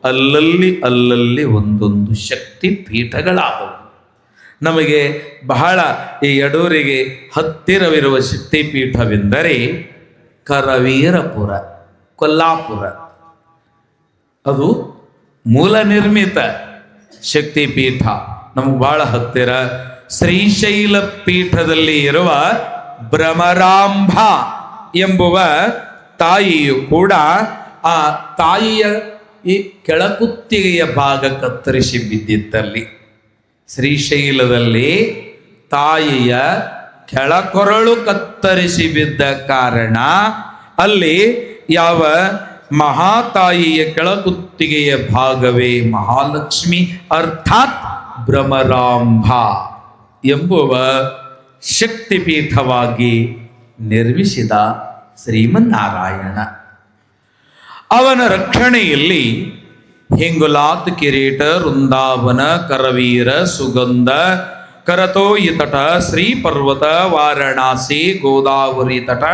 ಅಲ್ಲಲ್ಲಿ ಒಂದೊಂದು ಶಕ್ತಿ ಪೀಠಗಳಾದವು. ನಮಗೆ ಬಹಳ ಈ ಯಡೂರಿಗೆ ಹತ್ತಿರವಿರುವ ಶಕ್ತಿ ಪೀಠವೆಂದರೆ ಕರವೀರಪುರ, ಕೊಲ್ಲಾಪುರ. ಅದು ಮೂಲ ನಿರ್ಮಿತ ಶಕ್ತಿ ಪೀಠ, ನಮಗೆ ಬಹಳ ಹತ್ತಿರ. ಶ್ರೀಶೈಲ ಪೀಠದಲ್ಲಿ ಇರುವ ಭ್ರಮರಾಂಬ ಎಂಬುವ ತಾಯಿಯು ಕೂಡ ಆ ತಾಯಿಯ ಈ ಕೆಳಕುತ್ತಿಗೆಯ ಭಾಗ ಕತ್ತರಿಸಿ ಬಿದ್ದಿದ್ದಲ್ಲಿ, ಶ್ರೀಶೈಲದಲ್ಲಿ ತಾಯಿಯ ಕೆಳಕೊರಳು ಕತ್ತರಿಸಿ ಬಿದ್ದ ಕಾರಣ ಅಲ್ಲಿ ಯಾವ ಮಹಾತಾಯಿಯ ಕೆಳಕುತ್ತಿಗೆಯ ಭಾಗವೇ ಮಹಾಲಕ್ಷ್ಮಿ ಅರ್ಥಾತ್ ಭ್ರಮರಾಂಬ ಎಂಬುವ ಶಕ್ತಿಪೀಠವಾಗಿ ನಿರ್ಮಿಸಿದ ಶ್ರೀಮನ್ನಾರಾಯಣ. ಅವನ ರಕ್ಷಣೆಯಲ್ಲಿ ಹಿಂಗುಲಾತ್ ಕಿರೀಟ, ವೃಂದಾವನ, ಕರವೀರ, ಸುಗಂಧ, ಕರತೋಯಿ ತಟ, ಶ್ರೀ ಪರ್ವತ, ವಾರಣಾಸಿ, ಗೋದಾವರಿ ತಟ,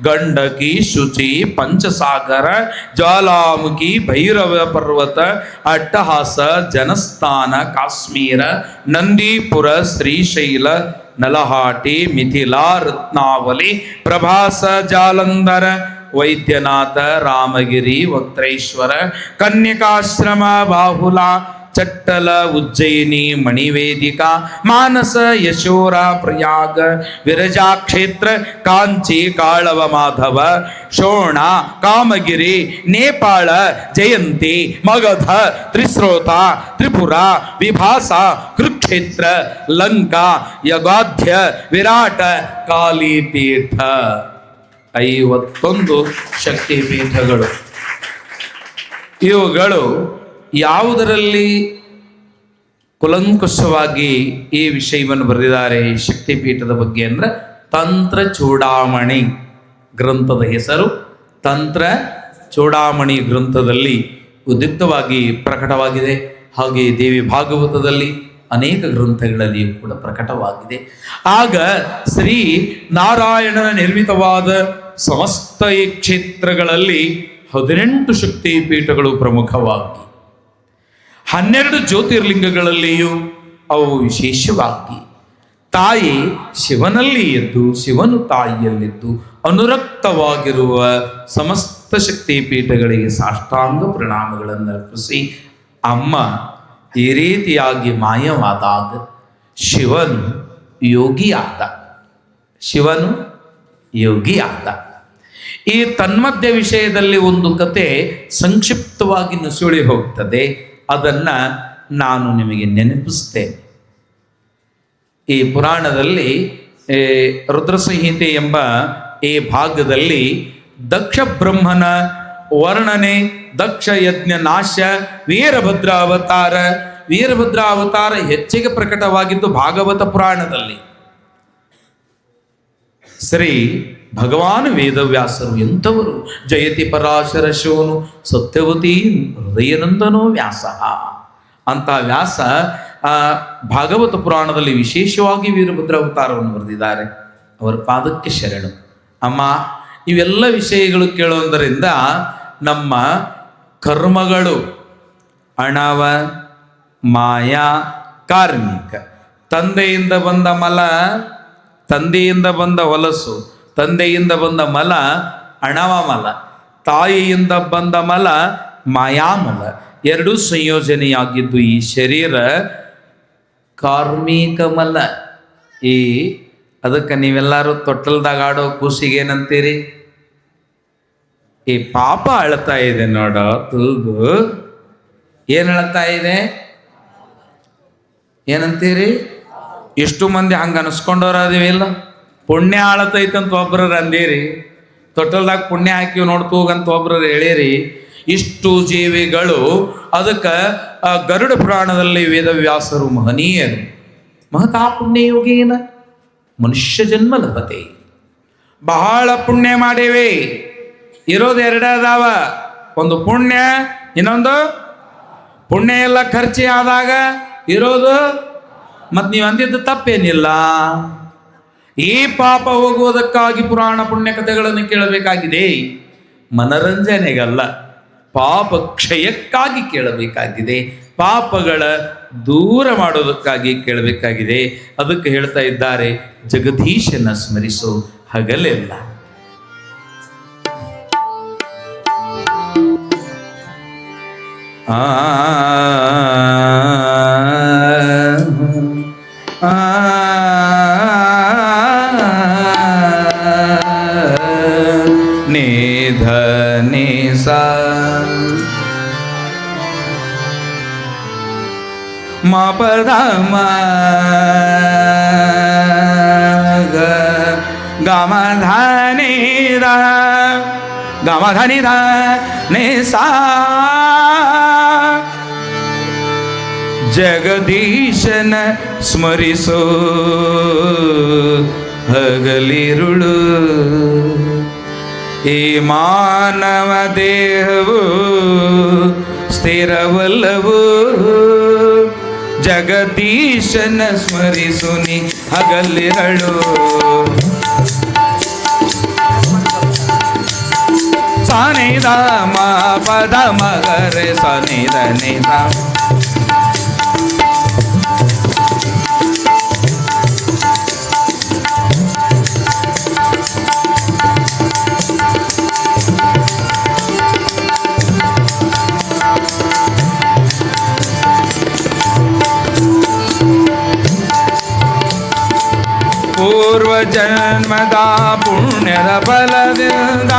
ಗಂಡಕಿ, ಶುಚಿ, ಪಂಚಸಾಗರ, ಜ್ವಾಲಾಮುಖಿ, ಭೈರವ ಪರ್ವತ, ಅಟ್ಟಹಾಸ, ಜನಸ್ಥಾನ, ಕಾಶ್ಮೀರ, ನಂದೀಪುರ, ಶ್ರೀಶೈಲ, ನಲಹಾಟಿ, ಮಿಥಿಲಾ, ರತ್ನಾವಲಿ, ಪ್ರಭಾಸ, ಜಾಲಂಧರ, ವೈದ್ಯನಾಥ, ರಾಮಗಿರಿ, ವಕ್ರೇಶ್ವರ, ಕನ್ಯಕಾಶ್ರಮ, ಬಾಹುಲ, ಚಟ್ಟಲ, ಉಜ್ಜಯಿನಿ, ಮಣಿವೇದಿಕಾ, ಮಾನಸ, ಯಶೋರ, ಪ್ರಯಾಗ, ವಿರಜಾಕ್ಷೇತ್ರ, ಕಾಂಚಿ, ಕಾಳವ, ಮಾಧವ, ಶೋಣ, ಕಾಮಗಿರಿ, ನೇಪಾಳ, ಜಯಂತಿ, ಮಗಧ, ತ್ರಿಸ್ರೋತ, ತ್ರಿಪುರ, ವಿಭಾಸ, ಕುರುಕ್ಷೇತ್ರ, ಲಂಕಾ, ಯಗಾಧ್ಯ, ವಿರಾಟ, ಕಾಲಿಪೀಠ. 51 ಶಕ್ತಿಪೀಠಗಳು. ಇವುಗಳು ಯಾವುದರಲ್ಲಿ ಕುಲಂಕುಷವಾಗಿ ಈ ವಿಷಯವನ್ನು ಬರೆದಿದ್ದಾರೆ ಶಕ್ತಿಪೀಠದ ಬಗ್ಗೆ ಅಂದರೆ ತಂತ್ರ ಚೂಡಾಮಣಿ ಗ್ರಂಥದ ಹೆಸರು ತಂತ್ರ ಚೂಡಾಮಣಿ ಗ್ರಂಥದಲ್ಲಿ ಉದ್ಯುಕ್ತವಾಗಿ ಪ್ರಕಟವಾಗಿದೆ. ಹಾಗೆ ದೇವಿ ಭಾಗವತದಲ್ಲಿ ಅನೇಕ ಗ್ರಂಥಗಳಲ್ಲಿಯೂ ಕೂಡ ಪ್ರಕಟವಾಗಿದೆ. ಆಗ ಶ್ರೀ ನಾರಾಯಣನ ನಿರ್ಮಿತವಾದ ಸಮಸ್ತ ಈ ಕ್ಷೇತ್ರಗಳಲ್ಲಿ 18 ಶಕ್ತಿಪೀಠಗಳು ಪ್ರಮುಖವಾಗಿ, 12 ಜ್ಯೋತಿರ್ಲಿಂಗಗಳಲ್ಲಿಯೂ ಅವು ವಿಶೇಷವಾಗಿ ತಾಯಿ ಶಿವನಲ್ಲಿ ಎದ್ದು ಶಿವನು ತಾಯಿಯಲ್ಲಿದ್ದು ಅನುರಕ್ತವಾಗಿರುವ ಸಮಸ್ತ ಶಕ್ತಿಪೀಠಗಳಿಗೆ ಸಾಷ್ಟಾಂಗ ಪ್ರಣಾಮಗಳನ್ನು ಅರ್ಪಿಸಿ, ಅಮ್ಮ ಈ ರೀತಿಯಾಗಿ ಮಾಯವಾದಾಗ ಶಿವನು ಯೋಗಿಯಾದ. ಈ ತನ್ಮಧ್ಯ ವಿಷಯದಲ್ಲಿ ಒಂದು ಕತೆ ಸಂಕ್ಷಿಪ್ತವಾಗಿ ನುಸುಳಿ ಹೋಗ್ತದೆ. ಅದನ್ನು ನಾನು ನಿಮಗೆ ನೆನಪಿಸ್ತೇನೆ. ಈ ಪುರಾಣದಲ್ಲಿ ರುದ್ರಸಂಹಿತೆ ಎಂಬ ಈ ಭಾಗದಲ್ಲಿ ದಕ್ಷ ಬ್ರಹ್ಮನ ವರ್ಣನೆ, ದಕ್ಷ ಯಜ್ಞ ನಾಶ, ವೀರಭದ್ರಾವತಾರ ಹೆಚ್ಚಿಗೆ ಪ್ರಕಟವಾಗಿದ್ದು ಭಾಗವತ ಪುರಾಣದಲ್ಲಿ. ಶ್ರೀ ಭಗವಾನ್ ವೇದವ್ಯಾಸರು ಎಂಥವರು? ಜಯತಿ ಪರಾಶರ ಶೋನು ಸತ್ಯವತಿ ಹೃದಯನಂದನೋ ವ್ಯಾಸ ಅಂತ ವ್ಯಾಸ ಭಾಗವತ ಪುರಾಣದಲ್ಲಿ ವಿಶೇಷವಾಗಿ ವೀರಭದ್ರಾವತಾರವನ್ನು ಬರೆದಿದ್ದಾರೆ. ಅವರ ಪಾದಕ್ಕೆ ಶರಣು. ಅಮ್ಮ, ಇವೆಲ್ಲ ವಿಷಯಗಳು ಕೇಳೋದರಿಂದ ನಮ್ಮ ಕರ್ಮಗಳು ಅಣವ, ಮಾಯಾ, ಕಾರ್ಮಿಕ, ತಂದೆಯಿಂದ ಬಂದ ಮಲ, ತಂದೆಯಿಂದ ಬಂದ ಹೊಲಸು, ತಂದೆಯಿಂದ ಬಂದ ಮಲ ಅಣವ ಮಲ, ತಾಯಿಯಿಂದ ಬಂದ ಮಲ ಮಾಯಾಮಲ, ಎರಡೂ ಸಂಯೋಜನೆಯಾಗಿದ್ದು ಈ ಶರೀರ ಕಾರ್ಮಿಕ ಮಲ. ಅದಕ್ಕೆ ನೀವೆಲ್ಲರೂ ತೊಟ್ಟಲ್ದಾಗ ಆಡೋ ಕೂಸಿಗೆ ಏನಂತೀರಿ? ಈ ಪಾಪ ಅಳ್ತಾ ಇದೆ ನೋಡೋ ತೂಗು. ಏನು ಅಳ್ತಾ ಇದೆ ಏನಂತೀರಿ? ಎಷ್ಟು ಮಂದಿ ಹಂಗೆ ಅನಿಸ್ಕೊಂಡವ್ರ ಅದಿವಿಲ್ಲ. ಪುಣ್ಯ ಆಳತೈತಂತ ಒಬ್ರು ಅಂದೀರಿ, ತೊಟ್ಟಲ್ದಾಗ ಪುಣ್ಯ ಹಾಕಿವ್ ನೋಡ್ತೂಗಂತ ಒಬ್ರು ಹೇಳಿರಿ. ಇಷ್ಟು ಜೀವಿಗಳು ಅದಕ್ಕೆ ಗರುಡ ಪುರಾಣದಲ್ಲಿ ವೇದವ್ಯಾಸರು ಮಹನೀಯರು. ಮಹತಾ ಪುಣ್ಯ ಯೋಗೇನ ಮನುಷ್ಯ ಜನ್ಮ ಲಭತೆ. ಬಹಳ ಪುಣ್ಯ ಮಾಡೇವಿ. ಇರೋದು ಎರಡೇ ಅದಾವ, ಒಂದು ಪುಣ್ಯ, ಇನ್ನೊಂದು ಪುಣ್ಯ ಎಲ್ಲ ಖರ್ಚಿ ಆದಾಗ ಇರೋದು. ಮತ್ತು ನೀವು ಅಂದಿದ್ದು ತಪ್ಪೇನಿಲ್ಲ. ಈ ಪಾಪ ಹೋಗುವುದಕ್ಕಾಗಿ ಪುರಾಣ ಪುಣ್ಯ ಕಥೆಗಳನ್ನು ಕೇಳಬೇಕಾಗಿದೆ, ಮನರಂಜನೆಗಲ್ಲ, ಪಾಪ ಕ್ಷಯಕ್ಕಾಗಿ ಕೇಳಬೇಕಾಗಿದೆ, ಪಾಪಗಳ ದೂರ ಮಾಡೋದಕ್ಕಾಗಿ ಕೇಳಬೇಕಾಗಿದೆ. ಅದಕ್ಕೆ ಹೇಳ್ತಾ ಇದ್ದಾರೆ, ಜಗದೀಶನ ಸ್ಮರಿಸೋ ಹಗಲೆಲ್ಲ. ನಿಧನಿ ಸ ಮಪದ ಗಮಧನಿ ದ ನಿಸಾ ಜಗದೀಶನ ಸ್ಮರಿಸೋ ಹಗಲಿರುಳು. ಈ ಮಾನವ ದೇಹವು ಸ್ಥಿರವಲ್ಲವು, ಜಗದೀಶನ ಸ್ಮರಿಸುನಿ ಹಗಲಿರಳು. ಸನಿದ ಮ ಪದ ಮಗರೆ ಸನಿದ ನಿದ. ಪೂರ್ವ ಜನ್ಮದ ಪುಣ್ಯದ ಫಲದಿಂದ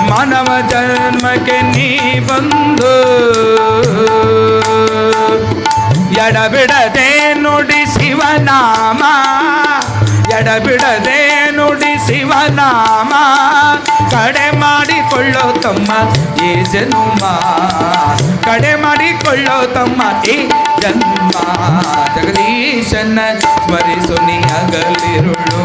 ಮಾನವ ಜನ್ಮಕ್ಕೆ ನೀ ಬಂದು ಎಡಬಿಡದೆ ನುಡಿ ಶಿವನಾಮ, ಎಡಬಿಡದೆ ನುಡಿ ಶಿವನಾಮ. ಕಡೆ ಮಾಡಿಕೊಳ್ಳೋ ತಮ್ಮ ಈ ಜನ್ಮ, ಕಡೆ ಮಾಡಿಕೊಳ್ಳೋ ತಮ್ಮ ಈ ಜನ್ಮ. ಜಗದೀಶನ ಸ್ಮರಿಸು ನೀ ಹಗಲಿರುಳು.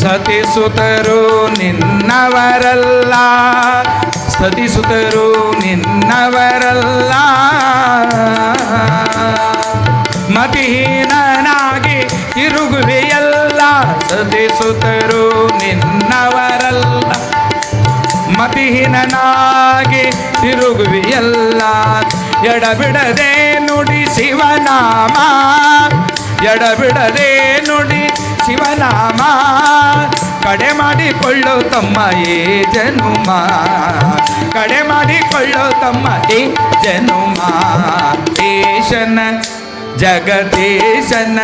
ಸತಿಸುತರು ನಿನ್ನವರಲ್ಲ, ಸತಿಸುತರು ನಿನ್ನವರಲ್ಲ. ಮತಿಹೀನನಾಗಿ ತಿರುಗುವೆಯಲ್ಲ, ಸತಿಸುತರು ನಿನ್ನವರಲ್ಲ. ಮತಿಹೀನನಾಗಿ ತಿರುಗುವೆಯಲ್ಲ. ಎಡಬಿಡದೆ ನುಡಿ ಶಿವನಾಮ, ಎಡಬಿಡದೆ ನುಡಿ ಶಿವನಾಮ. ಕಡೆ ಮಾಡಿಕೊಳ್ಳೋ ತಮ್ಮ ಏ ಜನುಮ, ಕಡೆ ಮಾಡಿಕೊಳ್ಳೋ ತಮ್ಮ ಏ ಜನುಮ. ಏಶನ ಜಗದೀಶನ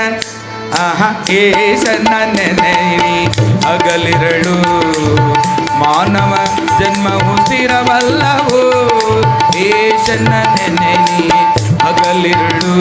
ಏಶನ ನೆನೆಯಿರಿ ಹಗಲಿರಳು. ಮಾನವ ಜನ್ಮವು ಸ್ಥಿರವಲ್ಲವು, ಏಶನ ನೆನೆಯಿರಿ ಹಗಲಿರಳು.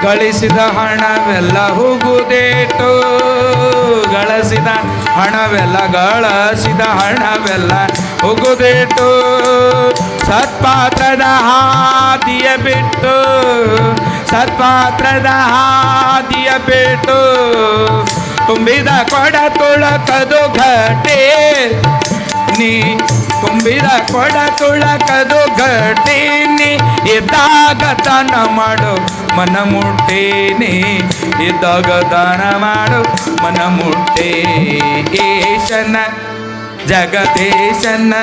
ಗಳಿಸಿದ ಹಣವೆಲ್ಲ ಹೋಗುವುದೇಟು, ಗಳಿಸಿದ ಹಣವೆಲ್ಲ, ಗಳಿಸಿದ ಹಣವೆಲ್ಲ ಹೋಗುವುದೇಟು. ಸತ್ಪಾತ್ರದ ಹಾದಿಯ ಬಿಟ್ಟು, ಸತ್ಪಾತ್ರದ ಹಾದಿಯ ಬಿಟ್ಟು. ತುಂಬಿದ ಕೊಡ ತುಳಕದು ಘಟೆ ನೀ, ತುಂಬಿದ ಕೊಡ ತುಳಕದು ಘಟೆ ನೀ. ಇದ್ದಾಗ ದಾನ ಮಾಡು ಮನ ಮುಟ್ಟೇನೆ, ಇದ್ದಾಗ ದಾನ ಮಾಡು ಮನ ಮುಟ್ಟೆ. ಏಶನ ಜಗದೀಶನ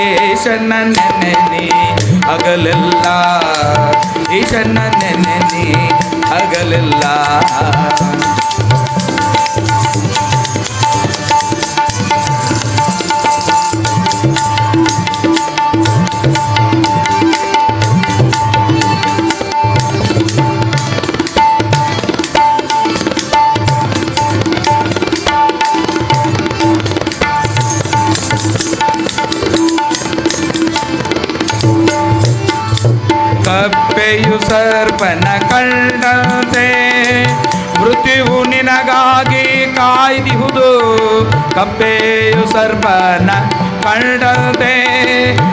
ಏಶನ ನೆನೆನಿ ಹಗಲೆಲ್ಲ, ಈಶನ ನೆನೆನಿ ಹಗಲೆಲ್ಲ. ಕಪ್ಪೆಯು ಸರ್ಪನ ಕಂಡಂತೆ ಮೃತ್ಯುವು ನಿನಗಾಗಿ ಕಾಯ್ದಿಹುದು. ಕಪ್ಪೆಯು ಸರ್ಪನ ಕಂಡಂತೆ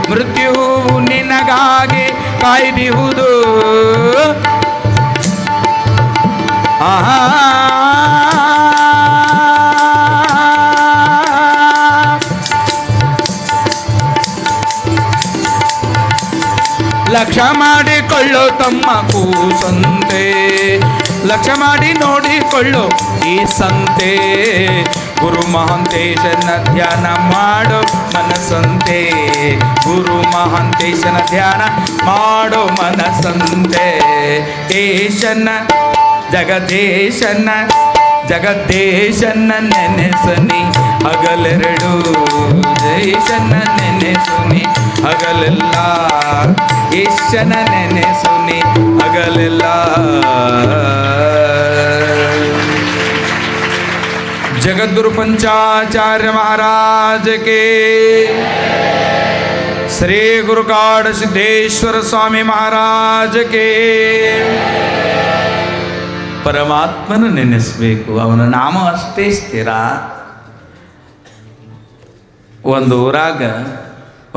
ಮೃತ್ಯುವು ನಿನಗಾಗಿ ಕಾಯ್ದಿಹುದು. ಆಹಾ ಲಕ್ಷ್ಯ ಮಾಡಿಕೊಳ್ಳೋ ತಮ್ಮ ಕೂಸಂತೆ, ಲಕ್ಷ್ಯ ಮಾಡಿ ನೋಡಿಕೊಳ್ಳೋ ಈ ಸಂತೆ. ಗುರು ಮಹಾಂತೇಶನ ಧ್ಯಾನ ಮಾಡೋ ಮನಸ್ಸಂತೆ, ಗುರು ಮಹಾಂತೇಶನ ಧ್ಯಾನ ಮಾಡೋ ಮನಸ್ಸಂತೆ. ಏಶನ ಜಗದೇಶನ ಜಗದೇಶನ ನೆನೆಸನಿ ಹಗಲೆರಡು, ದೇಶನ ನೆನೆಸುನಿ ಹಗಲೆಲ್ಲ, ಈಶನ ನೆನೆಸುನಿ ಹಗಲೆಲ್ಲ. जगद्गुरु पंचाचार्य महाराज के, श्री गुरुकाड़ सिद्धेश्वर स्वामी महाराज के. ಪರಮಾತ್ಮನ ನೆನೆಸಬೇಕು, ಅವನ ನಾಮ ಅಷ್ಟೇ ಸ್ಥಿರ. ಒಂದು ಊರಾಗ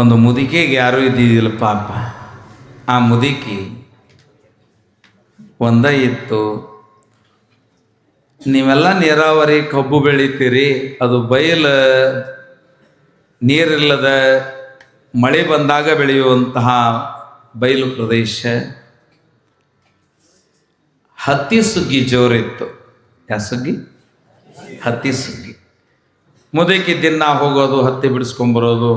ಒಂದು ಮುದುಕಿಗೆ ಯಾರೂ ಇದ್ದಿದ್ದಿಲ್ಲ ಪಾಪ. ಆ ಮುದುಕಿ ಒಂದ ಇತ್ತು. ನೀವೆಲ್ಲ ನೀರಾವರಿ ಕಬ್ಬು ಬೆಳಿತೀರಿ, ಅದು ಬಯಲು ನೀರಿಲ್ಲದ ಮಳೆ ಬಂದಾಗ ಬೆಳೆಯುವಂತಹ ಬಯಲು ಪ್ರದೇಶ. ಹತ್ತಿ ಸುಗ್ಗಿ ಜೋರಿತ್ತು. ಯಾವ ಸುಗ್ಗಿ? ಹತ್ತಿ ಸುಗ್ಗಿ. ಮುದುಕಿ ದಿನ ಹೋಗೋದು, ಹತ್ತಿ ಬಿಡಿಸ್ಕೊಂಬರೋದು,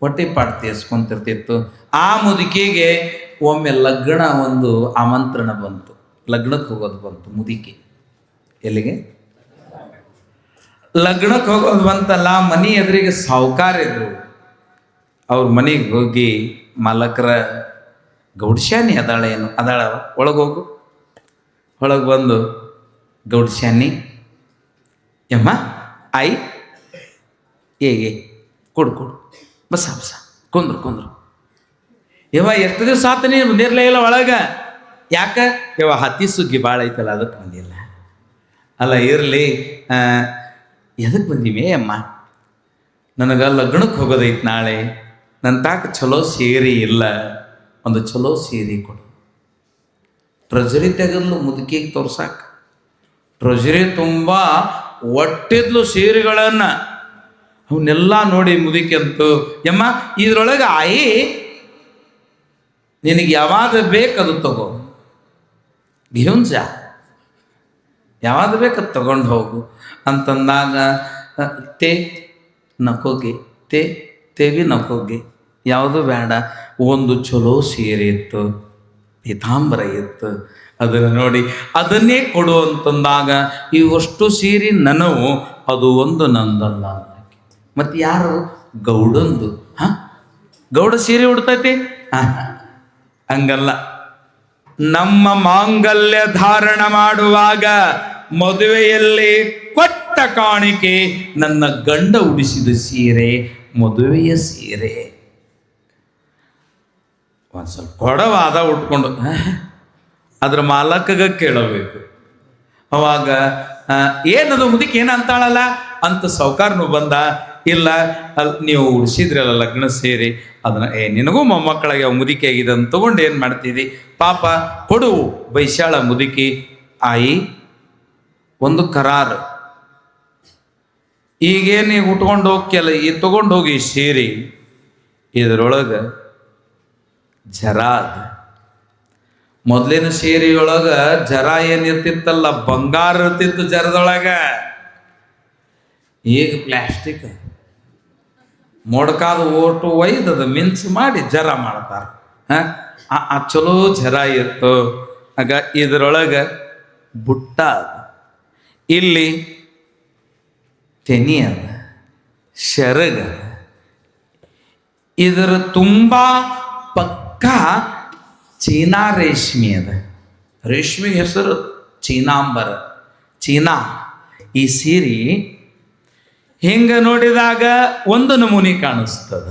ಹೊಟ್ಟೆ ಪಾಡು ತೀರ್ಸ್ಕೊಂತಿರ್ತಿತ್ತು. ಆ ಮುದುಕಿಗೆ ಒಮ್ಮೆ ಲಗ್ನ ಒಂದು ಆಮಂತ್ರಣ ಬಂತು, ಲಗ್ನಕ್ಕೆ ಹೋಗೋದು ಬಂತು. ಮುದುಕಿ ಎಲ್ಲಿಗೆ? ಲಗ್ನಕ್ಕೆ ಹೋಗೋದು ಬಂತಲ್ಲ. ಮನೆ ಎದುರಿಗೆ ಸಾಹುಕಾರ ಇದ್ರು. ಅವ್ರ ಮನೆಗೆ ಹೋಗಿ ಮಾಲಕರ ಗೌಡ್ಸ್ಯಾನಿ ಅದಾಳ, ಏನು ಅದಾಳ, ಒಳಗೋಗು. ಒಳಗೆ ಬಂದು ಗೌಡ್ಸ್ಯಾನಿ, ಯಮ್ಮ ಆಯಿ ಏಗೆ ಕೊಡು ಕೊಡು, ಬಸ ಬಸ, ಕುಂದ್ರು ಕುಂದ್ರು. ಯವ್ವ ಎಷ್ಟು ದಿವಸ ಆತ ನೀನು ಬಂದಿರಲೇ ಇಲ್ಲ ಒಳಗೆ? ಯಾಕೆ? ಯವ್ವ ಹತ್ತಿ ಸುಗ್ಗಿ ಭಾಳ ಐತಲ್ಲ ಅದಕ್ಕೆ ಬಂದಿಲ್ಲ. ಅಲ್ಲ ಇರಲಿ, ಎದಕ್ಕೆ ಬಂದೀವಿ ಅಮ್ಮ? ನನಗೆ ಲಗ್ನಕ್ಕೆ ಹೋಗೋದೈತೆ ನಾಳೆ, ನನ್ನ ತಾಕ ಚಲೋ ಸೀರೆ ಇಲ್ಲ, ಒಂದು ಚಲೋ ಸೀರೆ ಕೊಡು. ಟ್ರೆಜರಿ ತೆಗೆದ್ಲು ಮುದುಕಿಗೆ ತೋರ್ಸಾಕ. ಟ್ರೆಜರಿ ತುಂಬ ಒಟ್ಟಿದ್ಲು ಸೀರೆಗಳನ್ನು. ಅವನ್ನೆಲ್ಲ ನೋಡಿ ಮುದುಕಿ ಅಂತು, ಯಮ್ಮ ಇದ್ರೊಳಗೆ ಆಯಿ ನಿನಗೆ ಯಾವಾಗ ಬೇಕದು ತಗೋ, ಭಿಹುಂಜ ಯಾವಾಗ ಬೇಕದು ತಗೊಂಡು ಹೋಗು ಅಂತಂದಾಗ, ತೇ ನಕೋಗೆ, ತೇವಿ ನಕೋಗೆ, ಯಾವುದು ಬೇಡ. ಒಂದು ಚಲೋ ಸೀರೆ ಇತ್ತು, ಪೀತಾಂಬರ ಇತ್ತು. ಅದನ್ನು ನೋಡಿ ಅದನ್ನೇ ಕೊಡು ಅಂತಂದಾಗ, ಇವಷ್ಟು ಸೀರೆ ನನವು, ಅದು ಒಂದು ನಂದಲ್ಲ. ಮತ್ತು ಯಾರು? ಗೌಡಂದು. ಗೌಡ ಸೀರೆ ಉಡ್ತೈತಿ? ಹಂಗಲ್ಲ. ನಮ್ಮ ಮಾಂಗಲ್ಯ ಧಾರಣ ಮಾಡುವಾಗ ಮದುವೆಯಲ್ಲಿ ಕೊಟ್ಟ ಕಾಣಿಕೆ ನನ್ನ ಗಂಡ ಉಡಿಸಿದ ಸೀರೆ, ಮದುವೆಯ ಸೀರೆ. ಒಂದು ಸ್ವಲ್ಪ ಕೊಡವಾದ ಉಟ್ಕೊಂಡು ಅದ್ರ ಮಾಲಕಗ ಕೇಳಬೇಕು. ಅವಾಗ ಏನದು ಮುದುಕಿ ಏನ ಅಂತಾಳಲ್ಲ ಅಂತ ಸಾಹುಕಾರನು ಬಂದ. ಇಲ್ಲ ನೀವು ಉಡಿಸಿದ್ರಲ್ಲ ಲಗ್ನ ಸೇರಿ, ಅದನ್ನ ನಿನಗೂ ಮೊಮ್ಮಕ್ಕಳಿಗೆ ಮುದುಕಿ ಆಗಿದೆ ಅಂತ ತಗೊಂಡು ಏನು ಮಾಡ್ತಿದ್ದಿ? ಪಾಪ ಕೊಡು ಬೈಸಾಳ ಮುದುಕಿ. ಆಯಿ ಒಂದು ಕರಾರು, ಈಗೇನು ಉಟ್ಕೊಂಡು ಹೋಗ್ಯಲ್ಲ, ಈ ತಗೊಂಡು ಹೋಗಿ ಸೀರೆ, ಇದರೊಳಗೆ ಜರ ಅದ. ಮೊದಲಿನ ಸೀರೆಯೊಳಗೆ ಜರ ಏನಿರ್ತಿತ್ತಲ್ಲ, ಬಂಗಾರ ಇರ್ತಿತ್ತು ಜರದೊಳಗೆ. ಈಗ ಪ್ಲಾಸ್ಟಿಕ್ ಮೊಡ್ಕಾದ ಓಟು ಒಯ್ದದ ಮಿಂಚು ಮಾಡಿ ಜರ ಮಾಡ್ತಾರೆ. ಆ ಚಲೋ ಜರ ಇತ್ತು. ಆಗ ಇದರೊಳಗೆ ಬುಟ್ಟ ಅದ, ಇಲ್ಲಿ ತೆನಿ ಅದ, ಶರಗ. ಇದರ ತುಂಬ ಪಕ್ಕ ಚೀನಾ ರೇಷ್ಮೆ ಅದ. ರೇಷ್ಮೆ ಹೆಸರು ಚೀನಾಂಬರ, ಚೀನಾ. ಈ ಸೀರೆ ಹಿಂಗೆ ನೋಡಿದಾಗ ಒಂದು ನಮೂನಿ ಕಾಣಿಸ್ತದ,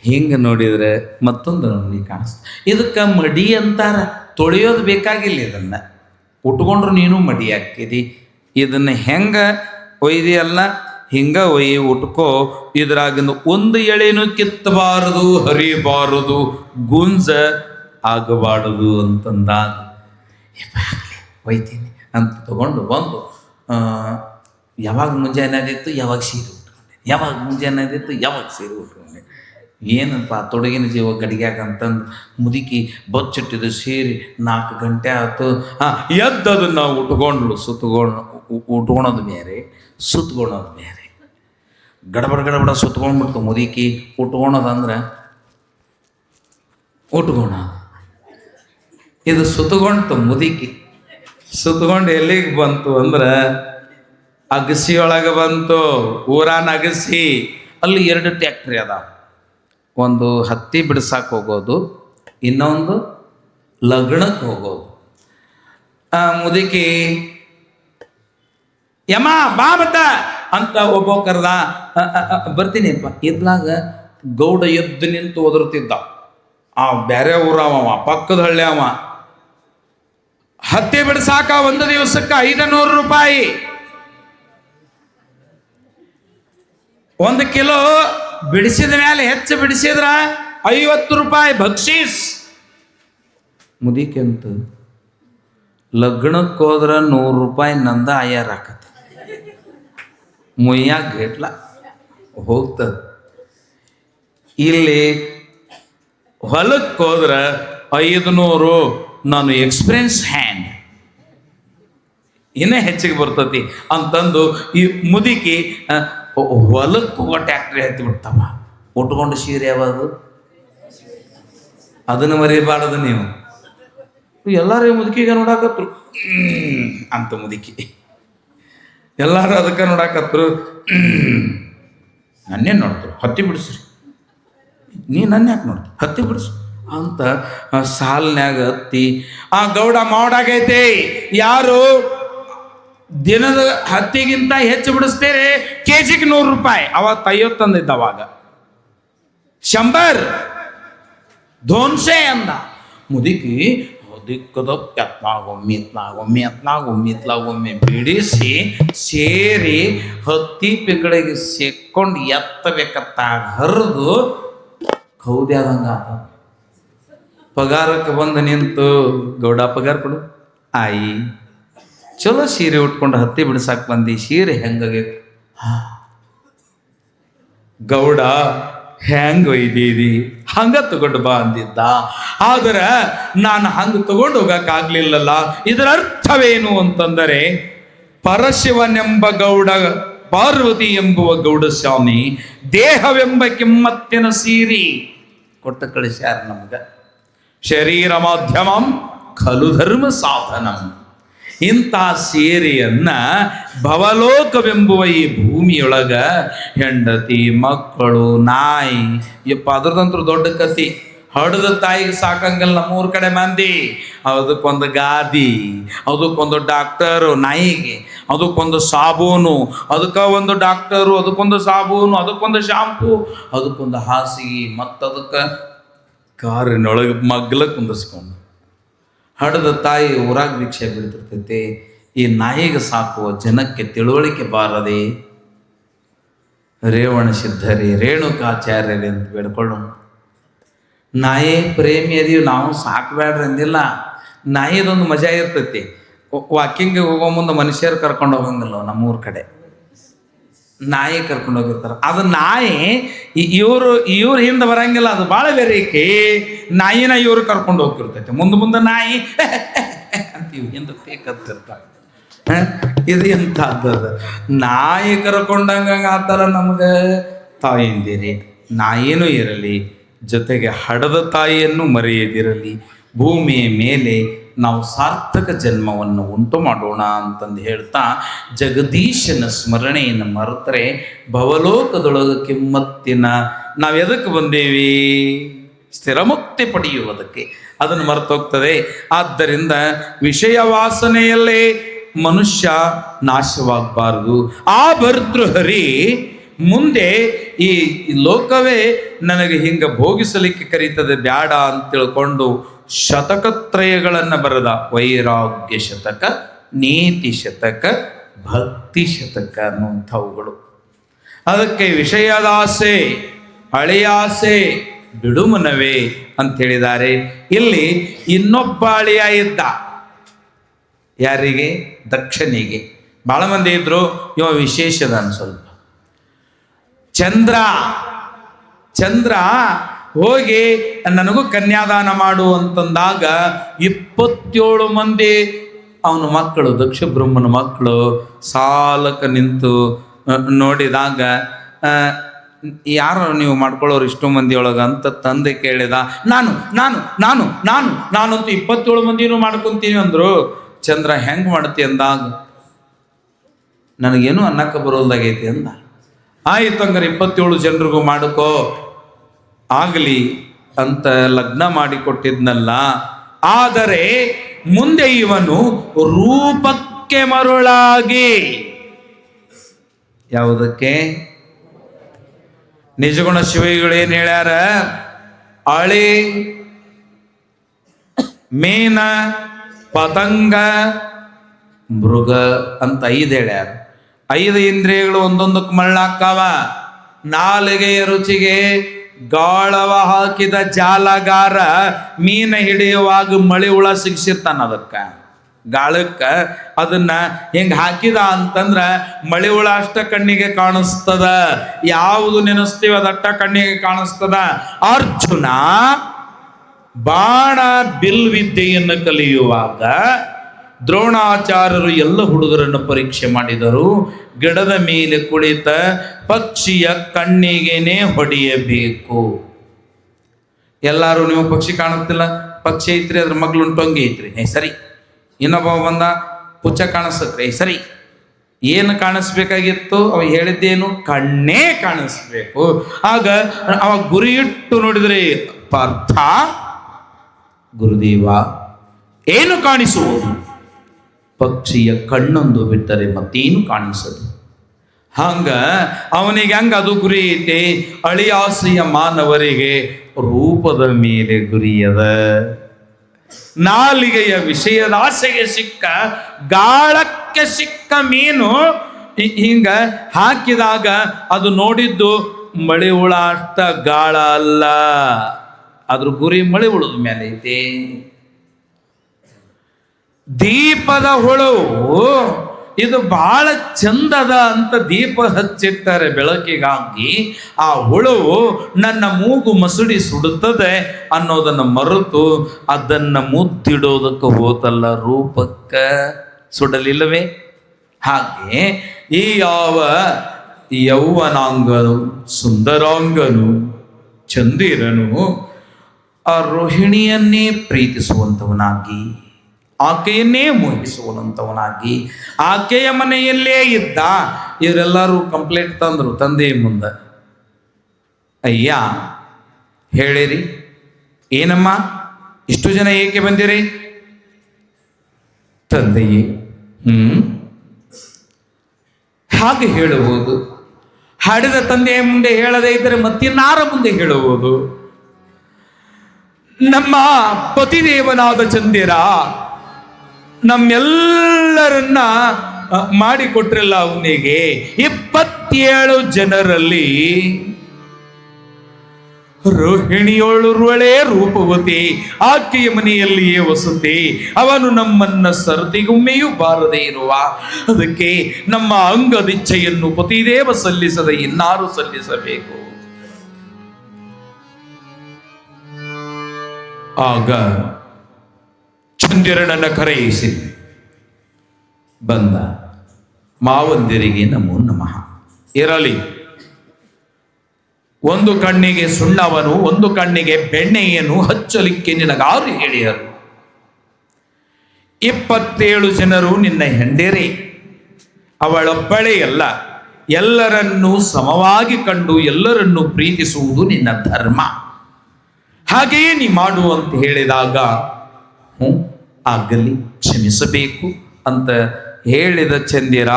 ಹಿಂಗೆ ನೋಡಿದರೆ ಮತ್ತೊಂದು ನಮೂನಿ ಕಾಣಿಸ್ತದೆ. ಇದಕ್ಕೆ ಮಡಿ ಅಂತಾರ. ತೊಳೆಯೋದು ಬೇಕಾಗಿಲ್ಲ, ಇದನ್ನು ಉಟ್ಕೊಂಡ್ರು ನೀನು ಮಡಿ ಹಾಕಿದಿ. ಇದನ್ನು ಹೆಂಗೆ ಒಯ್ದಿಯಲ್ಲ ಹಿಂಗೆ ಒಯ್ಯಿ ಉಟ್ಕೋ. ಇದ್ರಾಗಿಂದ ಒಂದು ಎಳೆನೂ ಕಿತ್ತಬಾರದು, ಹರಿಬಾರದು, ಗುಂಜ ಆಗಬಾರದು ಅಂತಂದಾಗ ಒಯ್ತೀನಿ ಅಂತ ತಗೊಂಡು ಬಂದು, ಯಾವಾಗ ಮುಂಜಾನೆ ಅದಿತ್ತು ಯಾವಾಗ ಸೀರೆ ಉಟ್ಕೊಂಡೆ, ಯಾವಾಗ ಮುಂಜಾನೆ ಅದಿತ್ತು ಯಾವಾಗ ಸೀರೆ ಉಟ್ಕೊಂಡೆ. ಏನಪ್ಪ ತೊಡಗಿನ ಜೀವ ಗಡಿಗ್ಯಾಗ ಅಂತಂದು ಮುದುಕಿ ಬಚ್ಚಿಟ್ಟಿದ್ದು ಸೇರಿ 4 ಗಂಟೆ ಆಯ್ತು. ಎದ್ದದನ್ನು ನಾವು ಉಟ್ಕೊಳೋದು ಬೇರೆ, ಸುತ್ಕೊಳೋದು ಬೇರೆ. ಗಡಬಡ ಸುತ್ಕೊಂಡ್ಬಿಡ್ತು ಮುದುಕಿ. ಉಟ್ಕೊಳೋದಂದ್ರೆ ಇದು ಸುತ್ಕೊಂಡ್ತು ಮುದುಕಿ. ಸುತ್ಕೊಂಡು ಎಲ್ಲಿಗೆ ಬಂತು ಅಂದ್ರೆ ಅಗಸಿಯೊಳಗೆ ಬಂತು. ಊರಾನ ಅಗಸಿ. ಅಲ್ಲಿ 2 ಟ್ಯಾಕ್ಟ್ರಿ ಅದಾವ. ಒಂದು ಹತ್ತಿ ಬಿಡ್ಸಕ್ಕೆ ಹೋಗೋದು, ಇನ್ನೊಂದು ಲಗ್ನಕ್ಕೆ ಹೋಗೋದು. ಮುದುಕಿ ಯಮ್ಮ ಬಾ ಬತ್ತ ಅಂತ ಒಬ್ಬ ಕರೆದ. ಬರ್ತೀನಿಪ್ಪ. ಇದ್ಲಾಗ ಗೌಡ ಎದ್ದು ನಿಂತು ಒದರ್ತಿದ್ದ. ಬೇರೆ ಊರವ, ಪಕ್ಕದ ಹಳ್ಳಿ ಅವ. ಹತ್ತಿ ಬಿಡ್ಸಾಕ ಒಂದು ದಿವಸಕ್ಕೆ 500 ರೂಪಾಯಿ. 1 ಕಿಲೋ ಬಿಡಿಸಿದ ಮೇಲೆ ಹೆಚ್ಚು ಬಿಡಿಸಿದ್ರ 50 ರೂಪಾಯಿ ಬಕ್ಷೀಸ್. ಮುದಿಕೆ ಅಂತ ಲಗ್ನಕ್ಕೆ ಹೋದ್ರೆ 100 ರೂಪಾಯಿ ನಂದ ಆಯಾರ ಹಾಕತ್ತೆ. ಮುಯ್ಯಾಗ ಗೇಟ್ಲ ಹೋಗ್ತದ. ಇಲ್ಲಿ ಹೊಲಕ್ಕೆ ಹೋದ್ರೆ 500. ನಾನು ಎಕ್ಸ್ಪೀರಿಯನ್ಸ್ ಹ್ಯಾಂಡ್, ಇನ್ನೇ ಹೆಚ್ಚಿಗೆ ಬರ್ತತಿ ಅಂತಂದು ಈ ಮುದುಕಿ ಹೊಲಕ್ಕೆ ಹೋಗೋ ಟ್ಯಾಕ್ಟ್ರಿ ಹತ್ತಿ ಬಿಡ್ತಾವ. ಉಟ್ಕೊಂಡು ಸೀರೆ ಯಾವುದು ಅದನ್ನು ಮರಿಬಾರ್ದು ನೀವು. ಎಲ್ಲರೂ ಮುದುಕಿಗೆ ನೋಡಾಕತ್ರು ಅಂತ ಮುದುಕಿ. ಎಲ್ಲರೂ ಅದಕ್ಕೆ ನೋಡಾಕತ್ರು. ನನ್ನೇನು ನೋಡ್ತಾರೆ, ಹತ್ತಿ ಬಿಡಿಸ್ರಿ. ನೀ ನನ್ನ ಯಾಕೆ ನೋಡ್ತಿ, ಹತ್ತಿ ಬಿಡಿಸು ಅಂತ ಸಾಲಿನ್ಯಾಗ ಹತ್ತಿ. ಗೌಡ ಮಾಡಾಗೈತೆ. ಯಾರು ದಿನದ ಹತ್ತಿಗಿಂತ ಹೆಚ್ಚು ಬಿಡಿಸ್ತೇವೆ, ಕೆಜಿಗೆ 100 ರೂಪಾಯಿ. ಅವತ್ತು 50 ಅಂದಿದ್ದ, ಅವಾಗ 100 200 ಅಂದ. ಮುದುಕಿ ದಿಕ್ಕದ ಎತ್ಲಾಗೊಮ್ಮೆ ಬಿಡಿಸಿ ಸೇರಿ ಹತ್ತಿ ಪಿಕಡೆಗೆ ಸೆಕ್ಕೊಂಡು ಎತ್ತಬೇಕತ್ತ ಹರಿದು ಕೌದ್ಯಾದಂಗ. ಪಗಾರಕ್ಕೆ ಬಂದು ನಿಂತು, ಗೌಡ ಪಗಾರ ಕೊಡು. ಆಯಿ ಚಲೋ ಸೀರೆ ಉಟ್ಕೊಂಡು ಹತ್ತಿ ಬಿಡಿಸಾಕ್ ಬಂದಿ, ಸೀರೆ ಹೆಂಗಾಗೈತಿ? ಗೌಡ ಹೆಂಗ ಒಯ್ದೀದಿ, ಹಂಗ ತಗೊಂಡು ಬಾ ಅಂದಿದ್ದ. ಆದ್ರೆ ನಾನು ಹಂಗ ತಗೊಂಡು ಹೋಗಕ್ಕಾಗ್ಲಿಲ್ಲಲ್ಲ. ಇದರ ಅರ್ಥವೇನು ಅಂತಂದರೆ, ಪರಶಿವನೆಂಬ ಗೌಡ, ಪಾರ್ವತಿ ಎಂಬುವ ಗೌಡಸ್ವಾಮಿ ದೇಹವೆಂಬ ಕಿಮ್ಮತ್ತಿನ ಸೀರಿ ಕೊಟ್ಟ ಕಳಿಸ್ಯಾರ ನಮ್ಗ. ಶರೀರ ಮಾಧ್ಯಮಂ ಖಲು ಧರ್ಮ ಸಾಧನಂ. ಇಂಥ ಸೀರೆಯನ್ನ ಭವಲೋಕವೆಂಬುವ ಈ ಭೂಮಿಯೊಳಗ ಹೆಂಡತಿ, ಮಕ್ಕಳು, ನಾಯಿ, ಅದ್ರದಂತೂ ದೊಡ್ಡ ಕತಿ. ಹಡದ ತಾಯಿಗೆ ಸಾಕಂಗಿಲ್ಲ ನಮ್ಮೂರ ಕಡೆ ಮಂದಿ. ಅದಕ್ಕೊಂದು ಗಾದಿ, ಅದಕ್ಕೊಂದು ಡಾಕ್ಟರು ನಾಯಿಗೆ, ಅದಕ್ಕೊಂದು ಸಾಬೂನು, ಅದಕ್ಕೆ ಒಂದು ಡಾಕ್ಟರು, ಅದಕ್ಕೊಂದು ಸಾಬೂನು, ಅದಕ್ಕೊಂದು ಶಾಂಪೂ, ಅದಕ್ಕೊಂದು ಹಾಸಿಗೆ, ಮತ್ತದಕ್ಕೆ ಕಾರಿನೊಳಗೆ ಮಗ್ಲ ಕುಂದಿಸ್ಕೊಂಡು. ಹಡದ ತಾಯಿ ಊರಾಗ ಭಿಕ್ಷೆ ಬಿಡ್ತಿರ್ತೈತೆ. ಈ ನಾಯಿಗೆ ಸಾಕುವ ಜನಕ್ಕೆ ತಿಳುವಳಿಕೆ ಬಾರದೆ ರೇವಣ ಸಿದ್ಧರೇ, ರೇಣುಕಾಚಾರ್ಯರೇ ಅಂತ ಬೇಡ್ಕೊಳ್ಳೋಣ. ನಾಯಿ ಪ್ರೇಮಿ ಅದೀವಿ ನಾವು, ಸಾಕಬೇಡ್ರಿ ಅಂದಿಲ್ಲ. ನಾಯಿದೊಂದು ಮಜಾ ಇರ್ತೈತಿ. ವಾಕಿಂಗ್ ಹೋಗೋ ಮುಂದೆ ಮನುಷ್ಯರು ಕರ್ಕೊಂಡು ಹೋಗಂಗಿಲ್ಲ ನಮ್ಮೂರ ಕಡೆ, ನಾಯಿ ಕರ್ಕೊಂಡು ಹೋಗಿರ್ತಾರೆ. ಅದು ನಾಯಿ ಇವ್ರ ಹಿಂದೆ ಬರಂಗಿಲ್ಲ, ಅದು ಭಾಳ ಬೇರೆಕಿ. ನಾಯಿನ ಇವ್ರು ಕರ್ಕೊಂಡು ಹೋಗಿರ್ತೈತೆ. ಮುಂದೆ ನಾಯಿ ಅಂತೀವಿ, ಹಿಂದೆ ಬೇಕಂತಿರ್ತಾರೆ. ಇದು ಎಂಥದ್ದು? ನಾಯಿ ಕರ್ಕೊಂಡಂಗ ಆತರ ನಮ್ಗೆ ತಾಯಿಂದಿರಿ. ನಾಯಿನೂ ಇರಲಿ, ಜೊತೆಗೆ ಹಡದ ತಾಯಿಯನ್ನು ಮರೆಯದಿರಲಿ. ಭೂಮಿಯ ಮೇಲೆ ನಾವು ಸಾರ್ಥಕ ಜನ್ಮವನ್ನು ಉಂಟು ಮಾಡೋಣ ಅಂತಂದು ಹೇಳ್ತಾ, ಜಗದೀಶನ ಸ್ಮರಣೆಯನ್ನು ಮರೆತರೆ ಭವಲೋಕದೊಳಗೆ ಕಿಮ್ಮತ್ತಿನ ನಾವು ಎದಕ್ಕೆ ಬಂದೇವಿ? ಸ್ಥಿರಮುಕ್ತಿ ಪಡೆಯುವುದಕ್ಕೆ. ಅದನ್ನು ಮರೆತೋಗ್ತದೆ. ಆದ್ದರಿಂದ ವಿಷಯ ವಾಸನೆಯಲ್ಲೇ ಮನುಷ್ಯ ನಾಶವಾಗಬಾರದು. ಆ ಭರ್ತೃಹರಿ ಮುಂದೆ ಈ ಲೋಕವೇ ನನಗೆ ಹಿಂಗೆ ಭೋಗಿಸಲಿಕ್ಕೆ ಕರೀತದೆ, ಬ್ಯಾಡ ಅಂತ ತಿಳ್ಕೊಂಡು ಶತಕತ್ರಯಗಳನ್ನು ಬರೆದ. ವೈರಾಗ್ಯ ಶತಕ, ನೀತಿ ಶತಕ, ಭಕ್ತಿ ಶತಕ ಅನ್ನುವಂಥವುಗಳು. ಅದಕ್ಕೆ ವಿಷಯದಾಸೆ, ಅಳಿಯಾಸೆ ಬಿಡುಮನವೇ ಅಂತ ಹೇಳಿದ್ದಾರೆ. ಇಲ್ಲಿ ಇನ್ನೊಬ್ಬ ಅಳಿಯ ಇದ್ದ. ಯಾರಿಗೆ? ದಕ್ಷನಿಗೆ. ಭಾಳ ಮಂದಿ ಇದ್ರು, ಇವ ವಿಶೇಷದ ಸ್ವಲ್ಪ. ಚಂದ್ರ ಹೋಗಿ ನನಗೂ ಕನ್ಯಾದಾನ ಮಾಡು ಅಂತಂದಾಗ 27 ಮಂದಿ ಅವನ ಮಕ್ಕಳು, ದಕ್ಷ ಬ್ರಹ್ಮನ ಮಕ್ಕಳು ಸಾಲಕ್ಕೆ ನಿಂತು ನೋಡಿದಾಗ, ಯಾರು ನೀವು ಮಾಡ್ಕೊಳ್ಳೋರು ಇಷ್ಟು ಮಂದಿ ಒಳಗೆ ಅಂತ ತಂದೆ ಕೇಳಿದ. ನಾನು ನಾನು ನಾನು ನಾನು ನಾನಂತೂ 27 ಮಂದಿನೂ ಮಾಡ್ಕೊತೀನಿ ಅಂದರು. ಚಂದ್ರ ಹೆಂಗೆ ಮಾಡ್ತಿ ಅಂದಾಗ, ನನಗೇನು ಅನ್ನಕ್ಕೆ ಬರೋಲ್ದಾಗೈತಿ ಅಂದ. ಆಯ್ತು ಹಂಗಾರೆ 27 ಜನರಿಗೂ ಮಾಡ್ಕೋ ಆಗಲಿ ಅಂತ ಲಗ್ನ ಮಾಡಿಕೊಟ್ಟಿದ್ನಲ್ಲ. ಆದರೆ ಮುಂದೆ ಇವನು ರೂಪಕ್ಕೆ ಮರುಳಾಗಿ, ಯಾವುದಕ್ಕೆ? ನಿಜಗುಣ ಶಿವಗಳೇನು ಹೇಳ್ಯಾರ? ಅಳಿ, ಮೀನ, ಪತಂಗ, ಮೃಗ ಅಂತ 5 ಹೇಳ್ಯಾರ. 5 ಇಂದ್ರಿಯಗಳು ಒಂದೊಂದಕ್ಕೆ ಮಳ್ಳಾಕಾವ. ನಾಲಿಗೆಯ ರುಚಿಗೆ ಗಾಳವ ಹಾಕಿದ ಜಾಲಗಾರ ಮೀನ ಹಿಡಿಯುವಾಗ ಮಳಿ ಹುಳ ಸಿಗಿಸಿರ್ತಾನ ಅದಕ್ಕೆ, ಗಾಳಕ್ಕೆ. ಅದನ್ನ ಹಿಂಗೆ ಹಾಕಿದ ಅಂತಂದ್ರ ಮಳಿ ಹುಳ ಅಷ್ಟ ಕಣ್ಣಿಗೆ ಕಾಣಿಸ್ತದ. ಯಾವುದು ನೆನೆಸ್ತೀವ ಅದಟ್ಟ ಕಣ್ಣಿಗೆ ಕಾಣಿಸ್ತದ. ಅರ್ಜುನ ಬಾಣ ಬಿಲ್ವಿದ್ಯೆಯನ್ನು ಕಲಿಯುವಾಗ ದ್ರೋಣಾಚಾರ್ಯರು ಎಲ್ಲ ಹುಡುಗರನ್ನು ಪರೀಕ್ಷೆ ಮಾಡಿದರು. ಗಿಡದ ಮೇಲೆ ಕುಳಿತ ಪಕ್ಷಿಯ ಕಣ್ಣಿಗೆನೆ ಹೊಡೆಯಬೇಕು. ಎಲ್ಲರೂ ನೀವು ಪಕ್ಷಿ ಕಾಣುತ್ತಿಲ್ಲ, ಪಕ್ಷಿ ಐತ್ರಿ, ಅದ್ರ ಮಗ್ಳು ಉಂಟೊಂಗಿ ಐತ್ರಿ, ಸರಿ. ಇನ್ನೊಬ್ಬ ಬಂದ, ಪುಚ್ಚ ಕಾಣಿಸ್ತತ್ರಿ, ಸರಿ. ಏನು ಕಾಣಿಸ್ಬೇಕಾಗಿತ್ತು? ಅವ ಹೇಳಿದ್ದೇನು? ಕಣ್ಣೇ ಕಾಣಿಸ್ಬೇಕು. ಆಗ ಅವ ಗುರಿ ಇಟ್ಟು ನೋಡಿದ್ರೆ, ಪಾರ್ಥ, ಗುರುದೇವ, ಏನು ಕಾಣಿಸುವುದು? ಪಕ್ಷಿಯ ಕಣ್ಣೊಂದು ಬಿಟ್ಟರೆ ಮತ್ತೇನು ಕಾಣಿಸದು. ಹಂಗ ಅವನಿಗೆ ಹಂಗ ಅದು ಗುರಿ ಐತೆ. ಅಳಿಯಾಸೆಯ ಮಾನವರಿಗೆ ರೂಪದ ಮೇಲೆ ಗುರಿಯದ. ನಾಲಿಗೆಯ ವಿಷಯದ ಆಸೆಗೆ ಸಿಕ್ಕ, ಗಾಳಕ್ಕೆ ಸಿಕ್ಕ ಮೀನು ಹಿಂಗ ಹಾಕಿದಾಗ ಅದು ನೋಡಿದ್ದು ಮಳೆ ಹುಳ ಅಷ್ಟ, ಗಾಳ ಅಲ್ಲ. ಅದ್ರ ಗುರಿ ಮಳೆ ಹುಳದ ಮೇಲೆ ಐತೆ. ದೀಪದ ಹುಳವು ಇದು ಬಹಳ ಚಂದದ ಅಂತ ದೀಪ ಹಚ್ಚಿರ್ತಾರೆ ಬೆಳಕಿಗಾಗಿ. ಆ ಹುಳವು ನನ್ನ ಮೂಗು ಮಸುಡಿ ಸುಡುತ್ತದೆ ಅನ್ನೋದನ್ನು ಮರೆತು ಅದನ್ನು ಮುದ್ದಿಡೋದಕ್ಕೆ ಹೋತಲ್ಲ, ರೂಪಕ್ಕೆ ಸುಡಲಿಲ್ಲವೇ? ಹಾಗೆ ಈ ಯಾವ ಯೌವನಾಂಗನು, ಸುಂದರಾಂಗನು, ಚಂದಿರನು ಆ ರೋಹಿಣಿಯನ್ನೇ ಪ್ರೀತಿಸುವಂಥವನಾಗಿ, ಆಕೆಯನ್ನೇ ಮೋಹಿಸುವಂಥವನಾಗಿ ಆಕೆಯ ಮನೆಯಲ್ಲೇ ಇದ್ದ. ಇವರೆಲ್ಲರೂ ಕಂಪ್ಲೇಂಟ್ ತಂದರು ತಂದೆಯ ಮುಂದೆ. ಅಯ್ಯ ಹೇಳಿರಿ, ಏನಮ್ಮ ಇಷ್ಟು ಜನ ಏಕೆ ಬಂದಿರಿ? ತಂದೆಯೇ, ಹಾಗೆ ಹೇಳುವುದು. ಹಾಡಿದ ತಂದೆಯ ಮುಂದೆ ಹೇಳದೇ ಇದ್ದರೆ ಮತ್ತಿನ್ನಾರ ಮುಂದೆ ಹೇಳುವುದು? ನಮ್ಮ ಪತಿದೇವನಾದ ಚಂದಿರ ನಮ್ಮೆಲ್ಲರನ್ನ ಮಾಡಿಕೊಟ್ರಲ್ಲ ಅವನಿಗೆ. 27 ಜನರಲ್ಲಿ ರೋಹಿಣಿಯೋಳುರುವಳೇ ರೂಪವತಿ, ಆಕೆಯ ಮನೆಯಲ್ಲಿಯೇ ವಸತಿ. ಅವನು ನಮ್ಮನ್ನ ಸರದಿಗೊಮ್ಮೆಯೂ ಬಾರದೇ ಇರುವ, ಅದಕ್ಕೆ ನಮ್ಮ ಅಂಗದಿಚ್ಛೆಯನ್ನು ಪತಿದೇವ ಸಲ್ಲಿಸದೆ ಇನ್ನಾರು ಸಲ್ಲಿಸಬೇಕು. ಆಗ ಚಂದಿರನನ್ನ ಕರೆಯಿಸಿ ಬಂದ. ಮಾವಂದಿರಿಗೆ ನಮೋ ನಮಃ. ಇರಲಿ, ಒಂದು ಕಣ್ಣಿಗೆ ಸುಣ್ಣವನು, ಒಂದು ಕಣ್ಣಿಗೆ ಬೆಣ್ಣೆಯನ್ನು ಹಚ್ಚಲಿಕ್ಕೆ ನಿನಗಾರು ಹೇಳಿಯರು. 27 ಜನರು ನಿನ್ನ ಹೆಂಡರೇ. ಅವಳೊಬ್ಬಳೇ ಅಲ್ಲ, ಎಲ್ಲರನ್ನೂ ಸಮವಾಗಿ ಕಂಡು ಎಲ್ಲರನ್ನೂ ಪ್ರೀತಿಸುವುದು ನಿನ್ನ ಧರ್ಮ. ಹಾಗೆಯೇ ನೀ ಮಾಡು ಅಂತ ಹೇಳಿದಾಗ, ಆಗಲಿ, ಕ್ಷಮಿಸಬೇಕು ಅಂತ ಹೇಳಿದ ಚಂದಿರ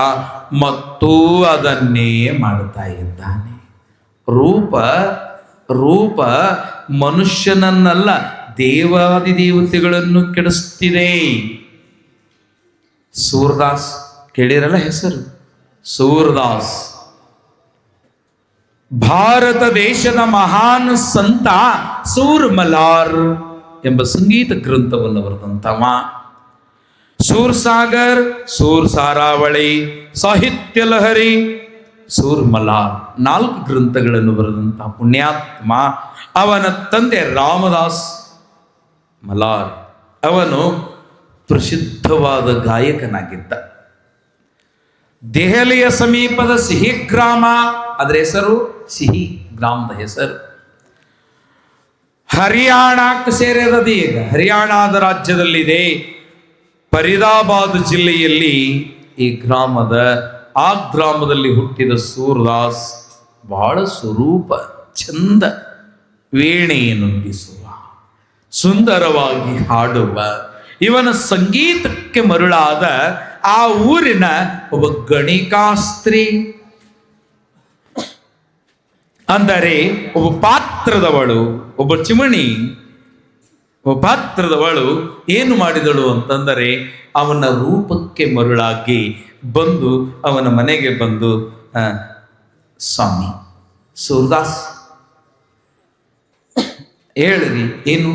ಮತ್ತೂ ಅದನ್ನೇ ಮಾಡ್ತಾ ಇದ್ದಾನೆ. ರೂಪ ಮನುಷ್ಯನನ್ನಲ್ಲ, ದೇವಾದಿ ದೇವತೆಗಳನ್ನು ಕೆಡಿಸ್ತಿದೆ. ಸೂರದಾಸ್ ಕೇಳಿರಲ್ಲ ಹೆಸರು? ಸೂರದಾಸ್ ಭಾರತ ದೇಶದ ಮಹಾನ್ ಸಂತ ಸೂರ್ಮಲಾರ್ ಎಂಬ ಸಂಗೀತ ಗ್ರಂಥವನ್ನು ಬರೆದಂತವ. ಸೂರ್ಸಾಗರ್, ಸೂರ್ ಸಾರಾವಳಿ, ಸಾಹಿತ್ಯ ಲಹರಿ, ಸೂರ್ಮಲಾರ್ 4 ಗ್ರಂಥಗಳನ್ನು ಬರೆದಂತಹ ಪುಣ್ಯಾತ್ಮ. ಅವನ ತಂದೆ ರಾಮದಾಸ್ ಮಲಾರ್. ಅವನು ಪ್ರಸಿದ್ಧವಾದ ಗಾಯಕನಾಗಿದ್ದ. ದೆಹಲಿಯ ಸಮೀಪದ ಸಿಹಿ ಗ್ರಾಮ, ಅದರ ಹೆಸರು ಸಿಹಿ, ಗ್ರಾಮದ ಹೆಸರು. ಹರಿಯಾಣಕ್ಕೆ ಸೇರಿರದು. ಈಗ ಹರಿಯಾಣದ ರಾಜ್ಯದಲ್ಲಿದೆ. ಫರೀದಾಬಾದ್ ಜಿಲ್ಲೆಯಲ್ಲಿ ಈ ಆ ಗ್ರಾಮದಲ್ಲಿ ಹುಟ್ಟಿದ ಸೂರದಾಸ್ ಬಹಳ ಸ್ವರೂಪ ಚಂದ, ವೀಣೆಯನ್ನು ನುಡಿಸುವ, ಸುಂದರವಾಗಿ ಹಾಡುವ, ಇವನ ಸಂಗೀತಕ್ಕೆ ಮರುಳಾದ ಆ ಊರಿನ ಒಬ್ಬ ಗಣಿಕಾಸ್ತ್ರೀ, ಅಂದರೆ ಒಬ್ಬ ಪಾತ್ರದವಳು, ಒಬ್ಬ ಚಿಮಣಿ, ಒಬ್ಬ ಪಾತ್ರದವಳು ಏನು ಮಾಡಿದಳು ಅಂತಂದರೆ, ಅವನ ರೂಪಕ್ಕೆ ಮರುಳಾಗಿ ಬಂದು ಅವನ ಮನೆಗೆ ಬಂದು, ಸ್ವಾಮಿ ಸೂರದಾಸ್ ಹೇಳ್ರಿ, ಏನು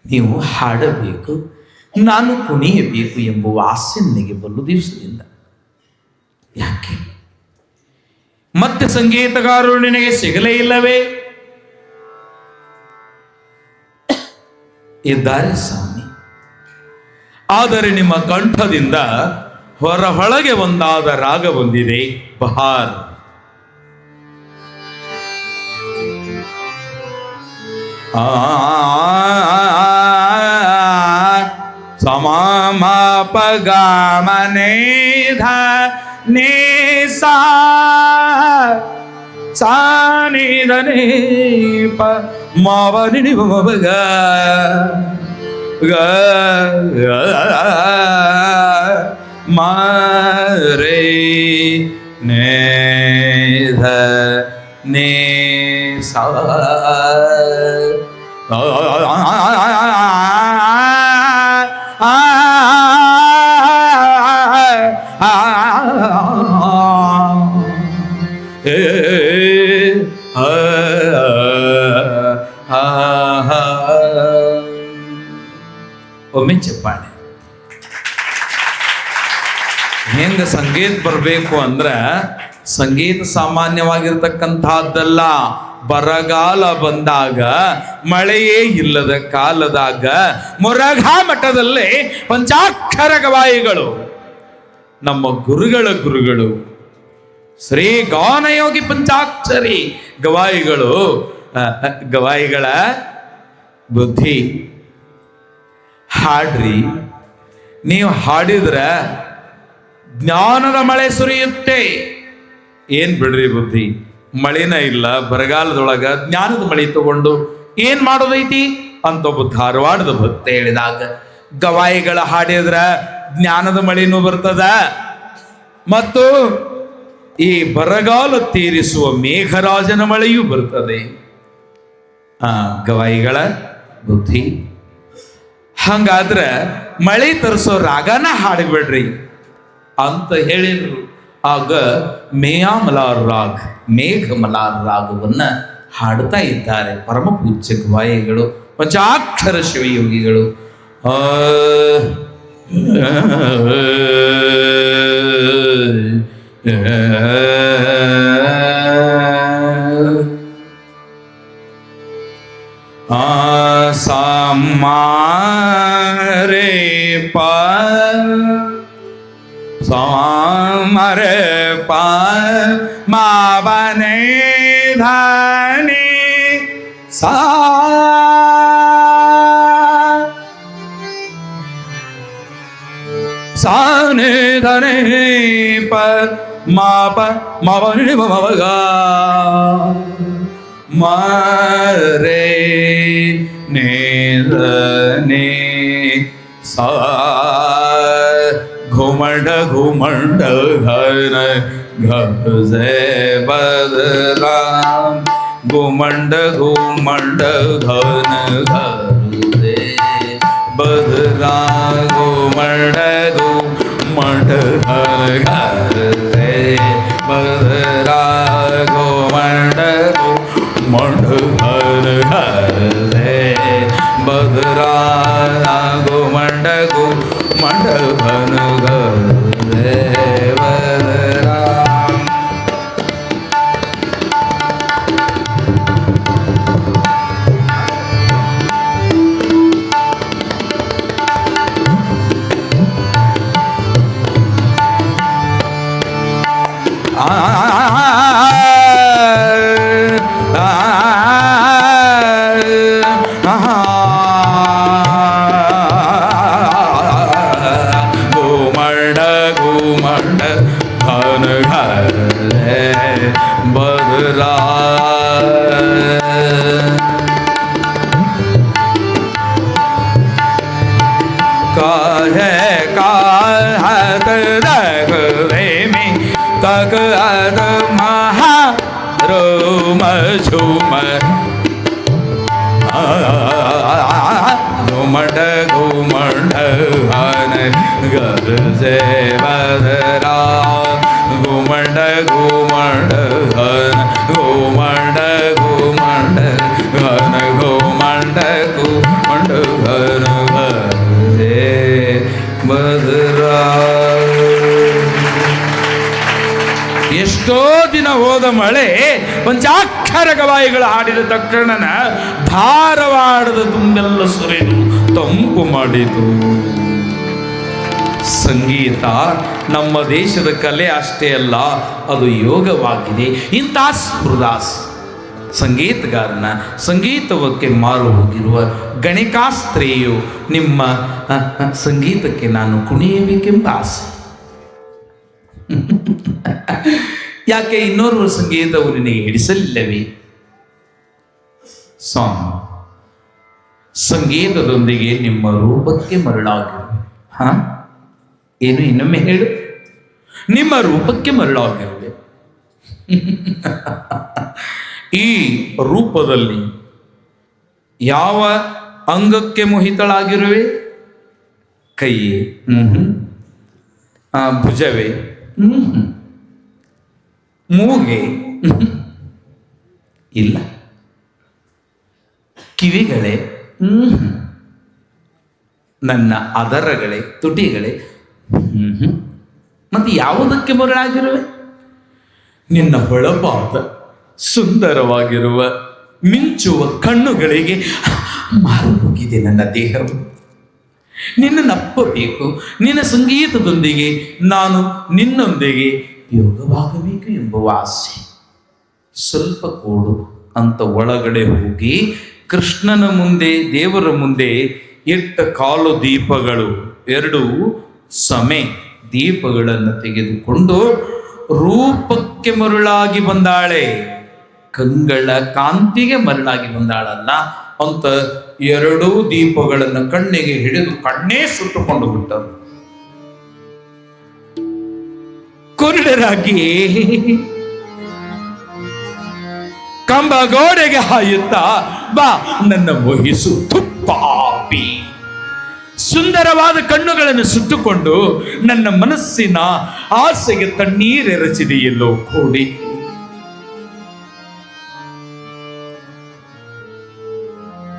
ನೀವು ಹಾಡಬೇಕು, ನಾನು ಕುಣಿಯಬೇಕು ಎಂಬ ಆಸೆ ನನಗೆ ಬಲು ದಿವಸದಿಂದ. ಯಾಕೆ ಮತ್ತೆ ಸಂಗೀತಗಾರರು ನಿನಗೆ ಸಿಗಲೇ ಇಲ್ಲವೇ? ಇದ್ದಾರೆ ಸ್ವಾಮಿ, ಆದರೆ ನಿಮ್ಮ ಕಂಠದಿಂದ ಹೊರಹೊಳಗೆ ಒಂದಾದ ರಾಗ ಬಂದಿದೆ, ಬಹಾರ್. ಸಮಮಪಗಮನೇಧ ನೇಸಾ ಸಾನಿಧನೆ ಪ ಮಾವನಿ ಮಗ ಮಾರೇ ನೇಧ ನೇ ಸಾ ಒಮ್ಮೆ ಚಪ್ಪಾಳೆ. ಹೆಂಗ ಸಂಗೀತ ಬರಬೇಕು ಅಂದ್ರ, ಸಂಗೀತ ಸಾಮಾನ್ಯವಾಗಿರ್ತಕ್ಕಂಥದ್ದಲ್ಲ. ಬರಗಾಲ ಬಂದಾಗ, ಮಳೆಯೇ ಇಲ್ಲದ ಕಾಲದಾಗ ಮುರಘಾ ಮಠದಲ್ಲೇ ಪಂಚಾಕ್ಷರ ಗವಾಯಿಗಳು, ನಮ್ಮ ಗುರುಗಳು ಶ್ರೀ ಗಾನಯೋಗಿ ಪಂಚಾಕ್ಷರಿ ಗವಾಯಿಗಳ ಬುದ್ಧಿ, ಹಾಡ್ರಿ, ನೀವು ಹಾಡಿದ್ರ ಜ್ಞಾನದ ಮಳೆ ಸುರಿಯುತ್ತೆ. ಏನ್ ಬಿಡ್ರಿ ಬುದ್ಧಿ, ಮಳೆನ ಇಲ್ಲ, ಬರಗಾಲದೊಳಗ ಜ್ಞಾನದ ಮಳೆ ತಗೊಂಡು ಏನ್ ಮಾಡೋದೈತಿ ಅಂತ ಒಬ್ಬ ಧಾರವಾಡದ ಭಕ್ತ ಹೇಳಿದಾಗ, ಗವಾಯಿಗಳ ಹಾಡಿದ್ರ ಜ್ಞಾನದ ಮಳೆನೂ ಬರ್ತದ, ಮತ್ತು ಈ ಬರಗಾಲ ತೀರಿಸುವ ಮೇಘರಾಜನ ಮಳೆಯೂ ಬರ್ತದೆ. ಗವಾಯಿಗಳ ಬುದ್ಧಿ. ಹಂಗಾದ್ರೆ ಮಳೆ ತರಿಸೋ ರಾಗನ ಹಾಡಿಬಿಡ್ರಿ ಅಂತ ಹೇಳಿದ್ರು. ಆಗ ಮೇಘಮಲಾರ್ ರಾಗವನ್ನ ಹಾಡ್ತಾ ಇದ್ದಾರೆ ಪರಮ ಪೂಜ್ಯ ಗವಾಯಿಗಳು, ಪಂಚಾಕ್ಷರ ಶಿವಯೋಗಿಗಳು. ಸಾಮಾರೆ ಪ ಸಾಮರೆ ಪ ಮಾವನೆ ಧನಿ ಸಾ ಸಾನೆ ಧನೆ ಪ ಮಾಪ ಮಾವನೆ ಮಗ ಮಾರೆ ನೇ ಸಾ घुमंड घुमंड घर घर से बदराम घुमंड घुमंड घन घर से बदरा घुमंड घुमंड घर घर से बदरा घुमंड घुमंड घर घर से बदरा घुमंड घुमंड घन घर से बदरा घुमंड घुमंड घन घरे बदरा काहे काहत रखवे में तक अद महा रोम झूम घुमंड घुमंड हन घर से बदरा घुमंड घुमंड हन घुमंड घुमंड हन घुमंड घुमंड हन घर से बदरा ಎಷ್ಟೋ ದಿನ ಹೋದ ಮಳೆ ಪಂಚಾಕ್ಷರ ಗವಾಯಿಗಳು ಹಾಡಿದ ತಕ್ಷಣನ ಧಾರವಾಡದ ತುಂಬೆಲ್ಲ ಸುರಿದು ತಂಪು ಮಾಡಿತು. ಸಂಗೀತ ನಮ್ಮ ದೇಶದ ಕಲೆ ಅಷ್ಟೇ ಅಲ್ಲ, ಅದು ಯೋಗವಾಗಿದೆ. ಇಂಥ ಸ್ಫುರದಾಸ್ ಸಂಗೀತಗಾರನ ಸಂಗೀತವಕ್ಕೆ ಮಾರು ಹೋಗಿರುವ ಗಣಿಕಾಸ್ತ್ರೀಯು ನಿಮ್ಮ ಸಂಗೀತಕ್ಕೆ ನಾನು ಕುಣಿಯಬೇಕೆಂಬ ಆಸೆ. ಯಾಕೆ ಇನ್ನೋರ್ವರ ಸಂಗೀತವು ನಿನಗೆ ಹಿಡಿಸಲಿಲ್ಲವೇ? ಸಾಂಗ್ ಸಂಗೀತದೊಂದಿಗೆ ನಿಮ್ಮ ರೂಪಕ್ಕೆ ಮರಳಾಗಿರುವೆ. ಏನು ಇನ್ನೊಮ್ಮೆ ಹೇಳು? ನಿಮ್ಮ ರೂಪಕ್ಕೆ ಮರಳಾಗಿರುವೆ. ಈ ರೂಪದಲ್ಲಿ ಯಾವ ಅಂಗಕ್ಕೆ ಮೋಹಿತಳಾಗಿರುವೆ? ಕೈಯೇ? ಭುಜವೇ? ಮೂಗೆ? ಇಲ್ಲ. ಕಿವಿಗಳೇ? ನನ್ನ ಅದರಗಳೇ? ತುಟಿಗಳೇ? ಮತ್ತೆ ಯಾವುದಕ್ಕೆ ಮರಳಾಗಿರುವೆ? ನಿನ್ನ ಹೊಳಪಾದ ಸುಂದರವಾಗಿರುವ ಮಿಂಚುವ ಕಣ್ಣುಗಳಿಗೆ ಮಾರು ಹೋಗಿದೆ ನನ್ನ ದೇಹವು. ನಿನ್ನ ನಪ್ಪಬೇಕು, ನಿನ್ನ ಸಂಗೀತದೊಂದಿಗೆ ನಾನು ನಿನ್ನೊಂದಿಗೆ ಯೋಗವಾಗಬೇಕು ಎಂಬ ಆಸೆ. ಸ್ವಲ್ಪ ಕೂಡು ಅಂತ ಒಳಗಡೆ ಹೋಗಿ ಕೃಷ್ಣನ ಮುಂದೆ, ದೇವರ ಮುಂದೆ ಇಟ್ಟ ಕಾಲು ದೀಪಗಳು, 2 ಸಮೆ ದೀಪಗಳನ್ನು ತೆಗೆದುಕೊಂಡು ರೂಪಕ್ಕೆ ಮರುಳಾಗಿ ಬಂದಾಳೆ. ಕಂಗಳ ಕಾಂತಿಗೆ ಮರಳಾಗಿ ಬಂದಾಳಲ್ಲ ಅಂತ 2 ದೀಪಗಳನ್ನು ಕಣ್ಣಿಗೆ ಹಿಡಿದು ಕಣ್ಣೇ ಸುಟ್ಟುಕೊಂಡು ಬಿಟ್ಟರು. ಕುರುಡರಾಗಿ ಕಂಬ ಗೋಡೆಗೆ ಹಾಯುತ್ತಾ ಬಾ ನನ್ನ ಮೋಹಿಸು ತುಪ್ಪಾಪಿ. ಸುಂದರವಾದ ಕಣ್ಣುಗಳನ್ನು ಸುಟ್ಟುಕೊಂಡು ನನ್ನ ಮನಸ್ಸಿನ ಆಸೆಗೆ ತಣ್ಣೀರೆರಚಿದೆಯಲ್ಲೋ ಕೋಡಿ.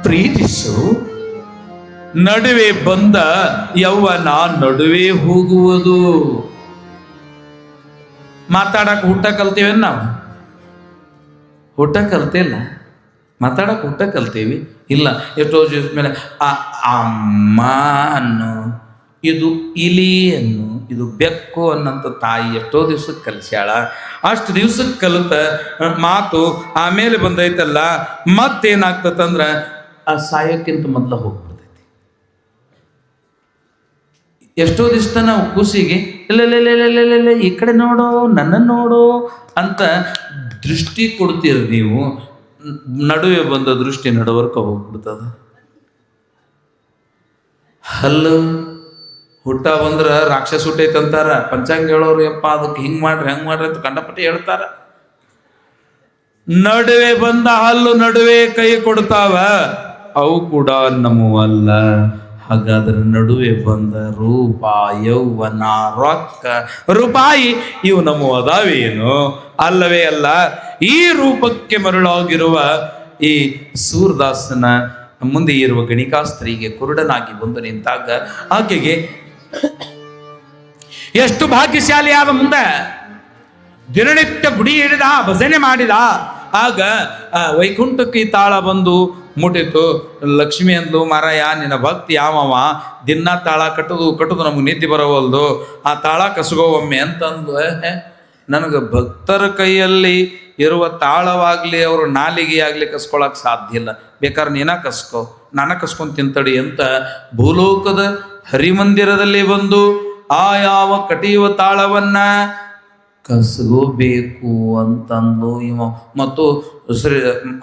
ಪ್ರೀತಿಸು. ನಡುವೆ ಬಂದ ಯೌವನ ನಡುವೆ ಹೋಗುವುದು. ಮಾತಾಡಕ್ಕೆ ಹುಟ್ಟ ಕಲ್ತೇವೆ ನಾವು? ಹುಟ್ಟ ಕಲ್ತಿಲ್ಲ. ಮಾತಾಡಕ್ಕೆ ಹುಟ್ಟ ಕಲ್ತೇವಿ ಇಲ್ಲ. ಎಷ್ಟೋ ದಿವಸ ಮೇಲೆ ಅಮ್ಮ ಅನ್ನು, ಇದು ಇಲಿ ಅನ್ನು, ಇದು ಬೆಕ್ಕು ಅನ್ನಂತ ತಾಯಿ ಎಷ್ಟೋ ದಿವ್ಸಕ್ಕೆ ಕಲಿಸ್ಯಾಳ. ಅಷ್ಟು ದಿವ್ಸಕ್ಕೆ ಕಲಿತ ಮಾತು ಆಮೇಲೆ ಬಂದೈತಲ್ಲ, ಮತ್ತೇನಾಗ್ತದಂದ್ರೆ ಆ ಸಾಯೋಕ್ಕಿಂತ ಮೊದಲು ಹೋಗ್ಬಿಡ್ತೈತಿ. ಎಷ್ಟೋ ದಿವಸ ನಾವು ಕೂಸಿಗೆ ಇಲ್ಲ ಈ ಕಡೆ ನೋಡು, ನನ್ನನ್ನು ನೋಡು ಅಂತ ದೃಷ್ಟಿ ಕೊಡ್ತೀರ ನೀವು. ನಡುವೆ ಬಂದ ದೃಷ್ಟಿ ನಡುವರ್ಕ ಹೋಗ್ಬಿಡ್ತದ. ಹಲ್ಲು ಹುಟ್ಟ ಬಂದ್ರ ರಾಕ್ಷಸ ಹುಟ್ಟೈತಂತಾರ. ಪಂಚಾಂಗ ಹೇಳೋರು ಯಪ್ಪ ಅದಕ್ಕೆ ಹಿಂಗ್ ಮಾಡ್ರಿ ಹಂಗ್ ಮಾಡ್ರಿ ಅಂತ ಕಂಡಪಟ್ಟಿ ಹೇಳ್ತಾರ. ನಡುವೆ ಬಂದ ಹಲ್ಲು ನಡುವೆ ಕೈ ಕೊಡ್ತಾವ, ಅವು ಕೂಡ ನಮ್ಮವಲ್ಲ. ಹಾಗಾದ್ರೆ ನಡುವೆ ಬಂದ ರೂಪ, ಯೌವನ, ರೊಕ್ಕ, ರೂಪಾಯಿ ಇವು ನಮ್ಮ ಅದಾವೇನು? ಅಲ್ಲವೇ ಅಲ್ಲ. ಈ ರೂಪಕ್ಕೆ ಮರಳಾಗಿರುವ ಈ ಸೂರದಾಸನ ಮುಂದೆ ಇರುವ ಗಣಿಕಾಸ್ತ್ರೀಗೆ ಕುರುಡನಾಗಿ ಬಂದು ನಿಂತಾಗ ಆಕೆಗೆ ಎಷ್ಟು ಭಾಗ್ಯಶಾಲಿಯಾದ. ಮುಂದೆ ದಿನನಿತ್ಯ ಗುಡಿ ಹಿಡಿದ, ಭಜನೆ ಮಾಡಿದ. ಆಗ ವೈಕುಂಠಕ್ಕೆ ತಾಳ ಬಂದು ಮುಟ್ಟಿತು. ಲಕ್ಷ್ಮಿ ಅಂದ್ಲು, ಮಾರಾಯ ನಿನ್ನ ಭಕ್ತಿ ಯಾವವ, ದಿನ ತಾಳ ಕಟ್ಟುದು ನಮಗೆ ನಿದ್ದೆ ಬರವಲ್ದು, ಆ ತಾಳ ಕಸಗೋವೊಮ್ಮೆ ಅಂತಂದು. ನನಗೆ ಭಕ್ತರ ಕೈಯಲ್ಲಿ ಇರುವ ತಾಳವಾಗಲಿ ಅವರು ನಾಲಿಗೆ ಆಗಲಿ ಕಸ್ಕೊಳಕ್ಕೆ ಸಾಧ್ಯ ಇಲ್ಲ. ಬೇಕಾದ್ರೆ ನೀನ ಕಸ್ಕೊ, ನಾನ ಕಸ್ಕೊಂಡು ತಿಂತಡಿ ಅಂತ ಭೂಲೋಕದ ಹರಿಮಂದಿರದಲ್ಲಿ ಬಂದು ಆ ಯಾವ ಕಟಿಯುವ ತಾಳವನ್ನ ಕಸ್ಗೋಬೇಕು ಅಂತಂದು ಇವ ಮತ್ತು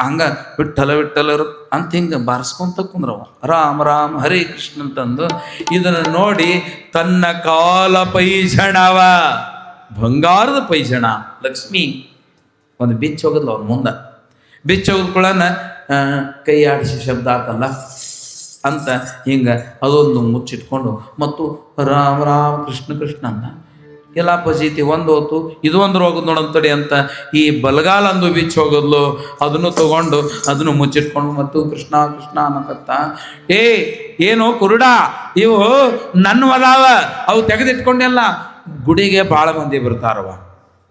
ಹಂಗ ವಿಠಲ ವಿಠಲರು ಅಂತ ಹಿಂಗೆ ಬಾರಿಸ್ಕೊಂತ ಕುಂದ್ರವ ರಾಮ ರಾಮ ಹರೇ ಕೃಷ್ಣ ಅಂತಂದು ಇದನ್ನು ನೋಡಿ ತನ್ನ ಕಾಲ ಪೈಜಣವ ಬಂಗಾರದ ಪೈಜಣ ಲಕ್ಷ್ಮಿ ಒಂದು ಬಿಚ್ಚ ಹೋಗದ್ಲ ಅವ್ನ ಮುಂದೆ. ಬಿಚ್ಚ ಹೋಗದ್ಕೊಳ್ಳನ ಕೈ ಆಡಿಸಿ ಶಬ್ದ ಆತಲ್ಲ ಅಂತ ಹಿಂಗೆ ಅದೊಂದು ಮುಚ್ಚಿಟ್ಕೊಂಡು ಮತ್ತು ರಾಮ ರಾಮ ಕೃಷ್ಣ ಕೃಷ್ಣ ಅಂತ ಎಲ್ಲ ಪಜೀತಿ ಒಂದು ಹೊತ್ತು ಇದು ಒಂದು ಹೋಗೋದು ನೋಡಂತಡಿ ಅಂತ ಈ ಬಲಗಾಲ ಅಂದು ಬಿಚ್ಚಿ ಹೋಗೋದ್ಲು. ಅದನ್ನು ತಗೊಂಡು ಅದನ್ನು ಮುಚ್ಚಿಟ್ಕೊಂಡು ಮತ್ತು ಕೃಷ್ಣ ಕೃಷ್ಣ ಅನ್ನಕತ್ತ. ಏನು ಕುರುಡ, ಇವು ನನ್ನ ಅದಾವ, ಅವು ತೆಗೆದಿಟ್ಕೊಂಡೆಲ್ಲ. ಗುಡಿಗೆ ಭಾಳ ಮಂದಿ ಬರ್ತಾರವ,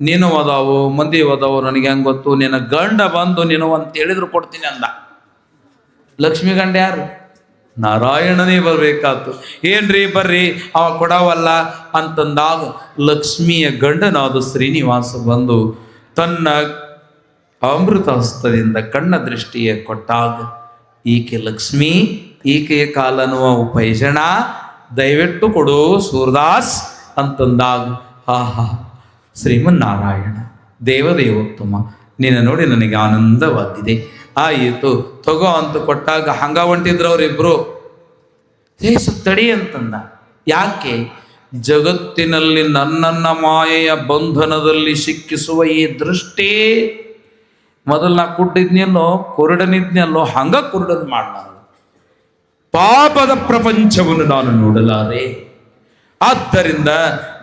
ನೀನು ಅದಾವು ಮಂದಿ ಅದಾವು, ನನಗೆ ಹೆಂಗೆ ಗೊತ್ತು, ನಿನ್ನ ಗಂಡ ಬಂದು ನೀನು ಅಂತ ಹೇಳಿದ್ರು ಕೊಡ್ತೀನಿ ಅಂದ. ಲಕ್ಷ್ಮೀ ಗಂಡ ಯಾರು? ನಾರಾಯಣನೇ ಬರಬೇಕಾತು. ಏನ್ರಿ ಬರ್ರಿ ಅವ ಕೊಡವಲ್ಲ ಅಂತಂದಾಗ ಲಕ್ಷ್ಮಿಯ ಗಂಡನಾದ ಶ್ರೀನಿವಾಸ ಬಂದು ತನ್ನ ಅಮೃತ ಹಸ್ತದಿಂದ ಕಣ್ಣ ದೃಷ್ಟಿಯ ಕೊಟ್ಟಾಗ ಈಕೆ ಲಕ್ಷ್ಮಿ, ಈಕೆಯ ಕಾಲನ್ನುವ ಪೈಜಣ ದಯವಿಟ್ಟು ಕೊಡು ಸೂರದಾಸ್ ಅಂತಂದಾಗ ಆಹಾ ಶ್ರೀಮನ್ನಾರಾಯಣ ದೇವದೇವೋತ್ತಮ ನಿನ್ನ ನೋಡಿ ನನಗೆ ಆನಂದವಾಗಿದೆ. ಆಯಿತು ತಗೋ ಅಂತ ಕೊಟ್ಟಾಗ ಹಂಗ ಹೊಂಟಿದ್ರು ಅವರಿಬ್ರು. ತಡಿ ಅಂತಂದ. ಯಾಕೆ? ಜಗತ್ತಿನಲ್ಲಿ ನನ್ನನ್ನ ಮಾಯೆಯ ಬಂಧನದಲ್ಲಿ ಸಿಕ್ಕಿಸುವ ಈ ದೃಷ್ಟಿ. ಮೊದಲು ನಾ ಕುಟ್ಟಿದ್ನೆಲ್ಲೋ ಕುರುಡನಿದ್ನೆಲ್ಲೋ ಹಂಗ ಕುರುಡನ್ ಮಾಡಲಾರ. ಪಾಪದ ಪ್ರಪಂಚವನ್ನು ನಾನು ನೋಡಲಾರೆ. ಆದ್ದರಿಂದ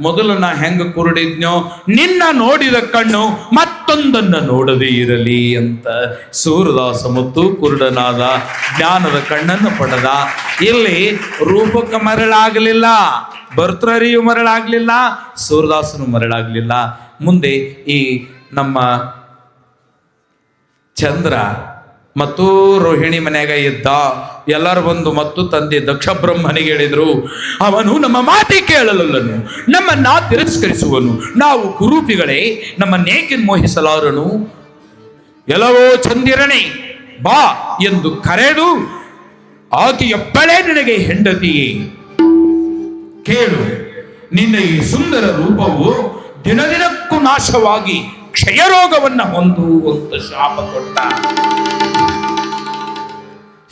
ಮೊದಲು ನಾ ಹೆಂಗ ಕುರುಡಿದ್ನೋ ನಿನ್ನ ನೋಡಿದ ಕಣ್ಣು ಮತ್ತೊಂದನ್ನ ನೋಡದೇ ಇರಲಿ ಅಂತ ಸೂರದಾಸ ಮತ್ತು ಕುರುಡನಾದ ಜ್ಞಾನದ ಕಣ್ಣನ್ನು ಪಡೆದ. ಇಲ್ಲಿ ರೂಪಕ್ಕೆ ಮರಳಾಗಲಿಲ್ಲ, ಭರ್ತೃಹರಿಯು ಮರಳಾಗಲಿಲ್ಲ, ಸೂರದಾಸನು ಮರಳಾಗಲಿಲ್ಲ. ಮುಂದೆ ಈ ನಮ್ಮ ಚಂದ್ರ ಮತ್ತು ರೋಹಿಣಿ ಮನೆಯಾಗ ಇದ್ದ. ಎಲ್ಲರೂ ಬಂದು ಮತ್ತು ತಂದೆ ದಕ್ಷ ಬ್ರಹ್ಮನಿಗೆ ಹೇಳಿದ್ರು, ಅವನು ನಮ್ಮ ಮಾತಿ ಕೇಳಲಲ್ಲನು, ನಮ್ಮನ್ನ ತಿರಸ್ಕರಿಸುವನು, ನಾವು ಕುರೂಪಿಗಳೇ, ನಮ್ಮನ್ನೇಕೆ ಮೋಹಿಸಲಾರನು. ಎಲ್ಲವೋ ಚಂದಿರನೇ ಬಾ ಎಂದು ಕರೆದು ಆಕೆಯೊಬ್ಬಳೇ ನಿನಗೆ ಹೆಂಡತಿಯೇ, ಕೇಳು ನಿನ್ನ ಈ ಸುಂದರ ರೂಪವು ದಿನದಿನಕ್ಕೂ ನಾಶವಾಗಿ ಕ್ಷಯರೋಗವನ್ನ ಹೊಂದುವಂತ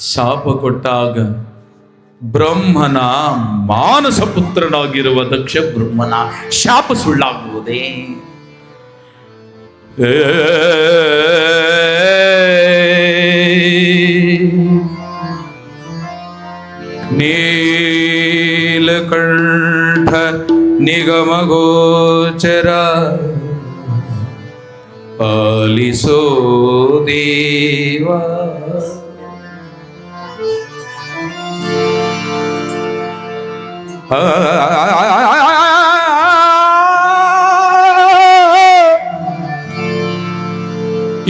ಶಾಪ ಕೊಟ್ಟಾಗ ಬ್ರಹ್ಮನ ಮಾನಸ ಪುತ್ರನಾಗಿರುವ ದಕ್ಷ ಬ್ರಹ್ಮನ ಶಾಪ ಸುಳ್ಳಾಗುವುದೇ? ನೀಲಕಂಠ ನಿಗಮಗೋಚರ ಆಲಿಸೋ ದೇವ,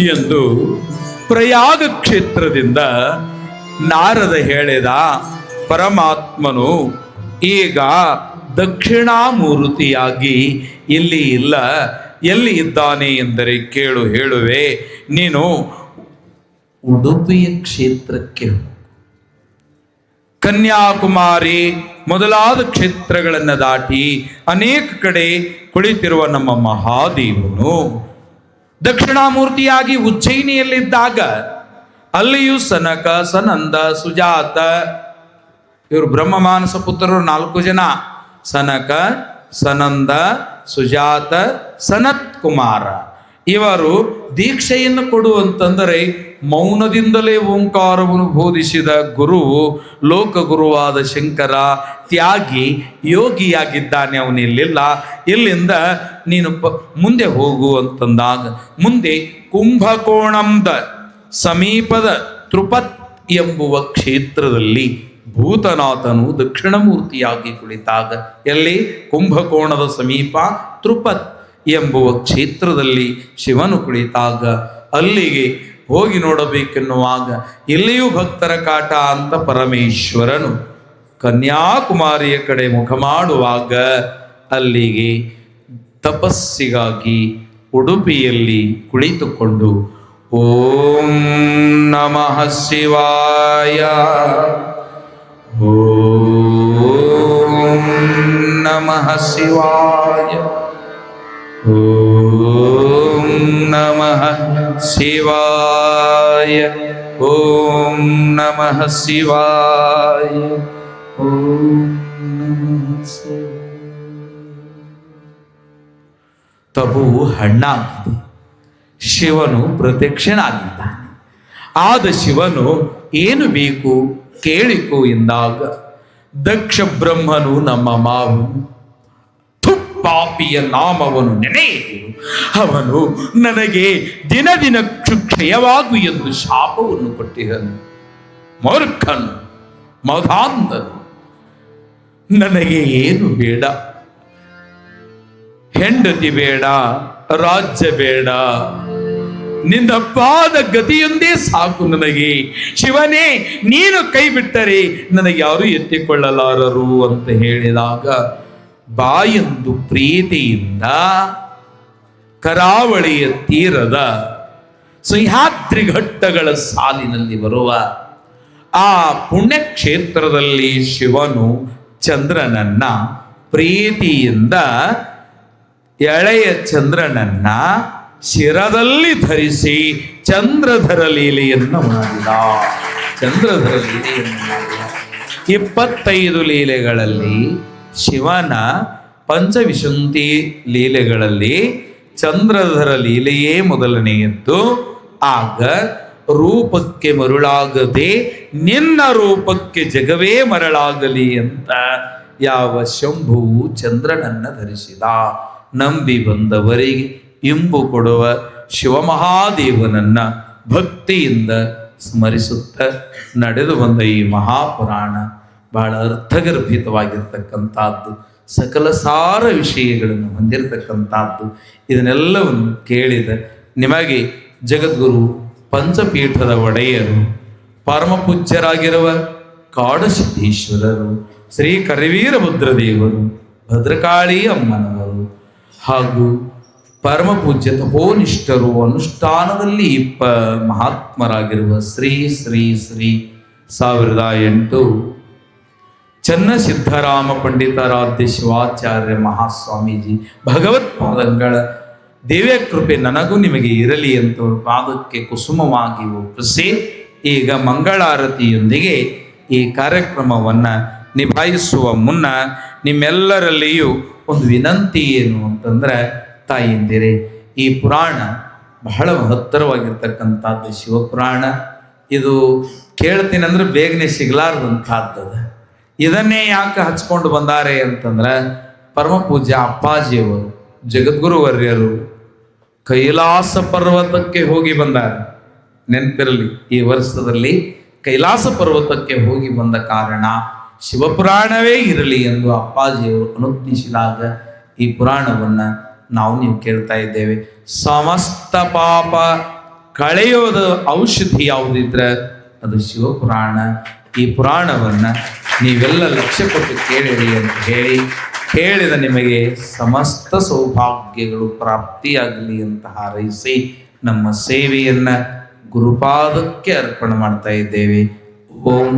ಎಂದು ಪ್ರಯಾಗ ಕ್ಷೇತ್ರದಿಂದ ನಾರದ ಹೇಳಿದ ಪರಮಾತ್ಮನು ಈಗ ದಕ್ಷಿಣಾಮೂರ್ತಿಯಾಗಿ ಇಲ್ಲಿ ಇಲ್ಲ. ಎಲ್ಲಿ ಇದ್ದಾನೆ ಎಂದರೆ ಕೇಳು, ಹೇಳುವೆ. ನೀನು ಉಡುಪಿಯ ಕ್ಷೇತ್ರಕ್ಕೆ, ಕನ್ಯಾಕುಮಾರಿ ಮೊದಲಾದ ಕ್ಷೇತ್ರಗಳನ್ನು ದಾಟಿ ಅನೇಕ ಕಡೆ ಕುಳಿತಿರುವ ನಮ್ಮ ಮಹಾದೇವನು ದಕ್ಷಿಣಾಮೂರ್ತಿಯಾಗಿ ಉಜ್ಜಯಿನಿಯಲ್ಲಿದ್ದಾಗ ಅಲ್ಲಿಯೂ ಸನಕ, ಸನಂದ, ಸುಜಾತ, ಇವರು ಬ್ರಹ್ಮ ಮಾನಸ ಪುತ್ರರು 4 ಜನ. ಸನಕ, ಸನಂದ, ಸುಜಾತ, ಸನತ್ ಕುಮಾರ. ಇವರು ದೀಕ್ಷೆಯನ್ನು ಕೊಡುವಂತಂದರೆ ಮೌನದಿಂದಲೇ ಓಂಕಾರವನ್ನು ಬೋಧಿಸಿದ ಗುರು, ಲೋಕಗುರುವಾದ ಶಂಕರ ತ್ಯಾಗಿ ಯೋಗಿಯಾಗಿದ್ದಾನೆ. ಅವನಿಲ್ಲಿಲ್ಲ. ಇಲ್ಲಿಂದ ನೀನು ಮುಂದೆ ಹೋಗು ಅಂತಂದಾಗ ಮುಂದೆ ಕುಂಭಕೋಣಂದ ಸಮೀಪದ ತೃಪತ್ ಎಂಬುವ ಕ್ಷೇತ್ರದಲ್ಲಿ ಭೂತನಾಥನು ದಕ್ಷಿಣಮೂರ್ತಿಯಾಗಿ ಕುಳಿತಾಗ, ಎಲ್ಲಿ? ಕುಂಭಕೋಣದ ಸಮೀಪ ತೃಪತ್ ಎಂಬುವ ಕ್ಷೇತ್ರದಲ್ಲಿ ಶಿವನು ಕುಳಿತಾಗ ಅಲ್ಲಿಗೆ ಹೋಗಿ ನೋಡಬೇಕೆನ್ನುವಾಗ ಇಲ್ಲಿಯೂ ಭಕ್ತರ ಕಾಟ ಅಂತ ಪರಮೇಶ್ವರನು ಕನ್ಯಾಕುಮಾರಿಯ ಕಡೆ ಮುಖ ಮಾಡುವಾಗ ಅಲ್ಲಿಗೆ ತಪಸ್ಸಿಗಾಗಿ ಉಡುಪಿಯಲ್ಲಿ ಕುಳಿತುಕೊಂಡು ಓಂ ನಮಃ ಶಿವಾಯ, ಓಂ ನಮಃ ಶಿವಾಯ, ಓಂ ನಮಃ ಶಿವಾಯ, ಓಂ ನಮಃ ಶಿವಾಯ, ಓಂ ನಮಃ ಶಿವಾಯ. ತಪವು ಹಣ್ಣಾಗಿದೆ, ಶಿವನು ಪ್ರತ್ಯಕ್ಷನಾಗಿದ್ದಾನೆ. ಆದ ಶಿವನು ಏನು ಬೇಕು ಕೇಳಿಕೋ ಎಂದಾಗ ದಕ್ಷ ಬ್ರಹ್ಮನು ನಮ್ಮ ಮಾವು ಪಾಪಿಯ ನಾಮವನ್ನು ನೆನೆಯಿರು, ಅವನು ನನಗೆ ದಿನ ದಿನ ಕ್ಷಯವಾಗು ಎಂದು ಶಾಪವನ್ನು ಕೊಟ್ಟಿರನು. ಮೂರ್ಖನು, ಮಧಾಂಧನು, ನನಗೆ ಏನು ಬೇಡ, ಹೆಂಡತಿ ಬೇಡ, ರಾಜ್ಯ ಬೇಡ, ನಿನ್ನ ಪಾದ ಗತಿಯೊಂದೇ ಸಾಕು ನನಗೆ. ಶಿವನೇ, ನೀನು ಕೈ ಬಿಟ್ಟರೆ ನನಗೆ ಯಾರು ಎತ್ತಿಕೊಳ್ಳಲಾರರು ಅಂತ ಹೇಳಿದಾಗ ಬಾಯೊಂದು ಪ್ರೀತಿಯಿಂದ ಕರಾವಳಿಯ ತೀರದ ಸಹ್ಯಾದ್ರಿ ಘಟ್ಟಗಳ ಸಾಲಿನಲ್ಲಿ ಬರುವ ಆ ಪುಣ್ಯಕ್ಷೇತ್ರದಲ್ಲಿ ಶಿವನು ಚಂದ್ರನನ್ನ ಪ್ರೀತಿಯಿಂದ, ಎಳೆಯ ಚಂದ್ರನನ್ನ ಶಿರದಲ್ಲಿ ಧರಿಸಿ ಚಂದ್ರಧರ ಲೀಲೆಯನ್ನು ಮಾಡಿದ. ಚಂದ್ರಧರ ಲೀಲೆಯನ್ನು ಮಾಡಿದ 25 ಲೀಲೆಗಳಲ್ಲಿ ಶಿವನ ಪಂಚವಿಶುಂತಿ ಲೀಲೆಗಳಲ್ಲಿ ಚಂದ್ರಧರ ಲೀಲೆಯೇ ಮೊದಲನೆಯದ್ದು. ಆಗ ರೂಪಕ್ಕೆ ಮರುಳಾಗದೆ ನಿನ್ನ ರೂಪಕ್ಕೆ ಜಗವೇ ಮರಳಾಗಲಿ ಅಂತ ಯಾವ ಶಂಭುವು ಚಂದ್ರನನ್ನ ಧರಿಸಿದ. ನಂಬಿ ಬಂದವರಿಗೆ ಇಂಬು ಕೊಡುವ ಶಿವಮಹಾದೇವನನ್ನ ಭಕ್ತಿಯಿಂದ ಸ್ಮರಿಸುತ್ತ ನಡೆದು ಬಂದ ಈ ಮಹಾಪುರಾಣ ಬಹಳ ಅರ್ಥಗರ್ಭಿತವಾಗಿರ್ತಕ್ಕಂಥದ್ದು, ಸಕಲ ಸಾರ ವಿಷಯಗಳನ್ನು ಹೊಂದಿರತಕ್ಕಂಥದ್ದು. ಇದನ್ನೆಲ್ಲವನ್ನು ಕೇಳಿದ ನಿಮಗೆ ಜಗದ್ಗುರು ಪಂಚಪೀಠದ ಒಡೆಯರು, ಪರಮಪೂಜ್ಯರಾಗಿರುವ ಕಾಡಸಿದ್ದೇಶ್ವರರು, ಶ್ರೀ ಕರಿವೀರಭದ್ರದೇವರು, ಭದ್ರಕಾಳಿ ಅಮ್ಮನವರು ಹಾಗೂ ಪರಮಪೂಜ್ಯ ತಪೋನಿಷ್ಠರು, ಅನುಷ್ಠಾನದಲ್ಲಿ ಮಹಾತ್ಮರಾಗಿರುವ ಶ್ರೀ ಶ್ರೀ ಶ್ರೀ 1008 ಚನ್ನಸಿದ್ಧರಾಮ ಪಂಡಿತಾರಾಧ್ಯ ಶಿವಾಚಾರ್ಯ ಮಹಾಸ್ವಾಮೀಜಿ ಭಗವತ್ಪಾದಗಳ ದಿವ್ಯ ಕೃಪೆ ನನಗೂ ನಿಮಗೆ ಇರಲಿ ಅಂತ ಪಾದಕ್ಕೆ ಕುಸುಮವಾಗಿ ಒಪ್ಪಿಸಿ ಈಗ ಮಂಗಳಾರತಿಯೊಂದಿಗೆ ಈ ಕಾರ್ಯಕ್ರಮವನ್ನು ನಿಭಾಯಿಸುವ ಮುನ್ನ ನಿಮ್ಮೆಲ್ಲರಲ್ಲಿಯೂ ಒಂದು ವಿನಂತಿ ಏನು ಅಂತಂದ್ರೆ, ತಾಯಿಯಂದಿರೇ, ಈ ಪುರಾಣ ಬಹಳ ಮಹತ್ತರವಾಗಿರ್ತಕ್ಕಂಥದ್ದು. ಶಿವಪುರಾಣ ಇದು ಕೇಳ್ತೀನಿ ಅಂದ್ರೆ ಬೇಗನೆ ಸಿಗಲಾರ್ದಂಥದ್ದದ. ಇದನ್ನೇ ಯಾಕೆ ಹಚ್ಕೊಂಡು ಬಂದಾರೆ ಅಂತಂದ್ರೆ, ಪರಮಪೂಜ್ಯ ಅಪ್ಪಾಜಿಯವರು ಜಗದ್ಗುರುವರ್ಯರು ಕೈಲಾಸ ಪರ್ವತಕ್ಕೆ ಹೋಗಿ ಬಂದಾರೆ. ನೆನಪಿರಲಿ, ಈ ವರ್ಷದಲ್ಲಿ ಕೈಲಾಸ ಪರ್ವತಕ್ಕೆ ಹೋಗಿ ಬಂದ ಕಾರಣ ಶಿವಪುರಾಣವೇ ಇರಲಿ ಎಂದು ಅಪ್ಪಾಜಿಯವರು ಅನುಜ್ಞಿಸಿದಾಗ ಈ ಪುರಾಣವನ್ನು ನಾವು ನೀವು ಕೇಳ್ತಾ ಇದ್ದೇವೆ. ಸಮಸ್ತ ಪಾಪ ಕಳೆಯೋದ ಔಷಧಿ ಯಾವುದಿದ್ರೆ ಅದು ಶಿವಪುರಾಣ. ಈ ಪುರಾಣವನ್ನು ನೀವೆಲ್ಲ ಲಕ್ಷ್ಯ ಕೊಟ್ಟು ಕೇಳಿರಿ ಅಂತ ಹೇಳಿ, ಕೇಳಿದ ನಿಮಗೆ ಸಮಸ್ತ ಸೌಭಾಗ್ಯಗಳು ಪ್ರಾಪ್ತಿಯಾಗಲಿ ಅಂತ ಹಾರೈಸಿ ನಮ್ಮ ಸೇವೆಯನ್ನು ಗುರುಪಾದಕ್ಕೆ ಅರ್ಪಣೆ ಮಾಡ್ತಾ ಇದ್ದೇವೆ. ಓಂ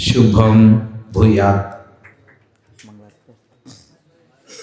ಶುಭಂ ಭೂಯಾತ್.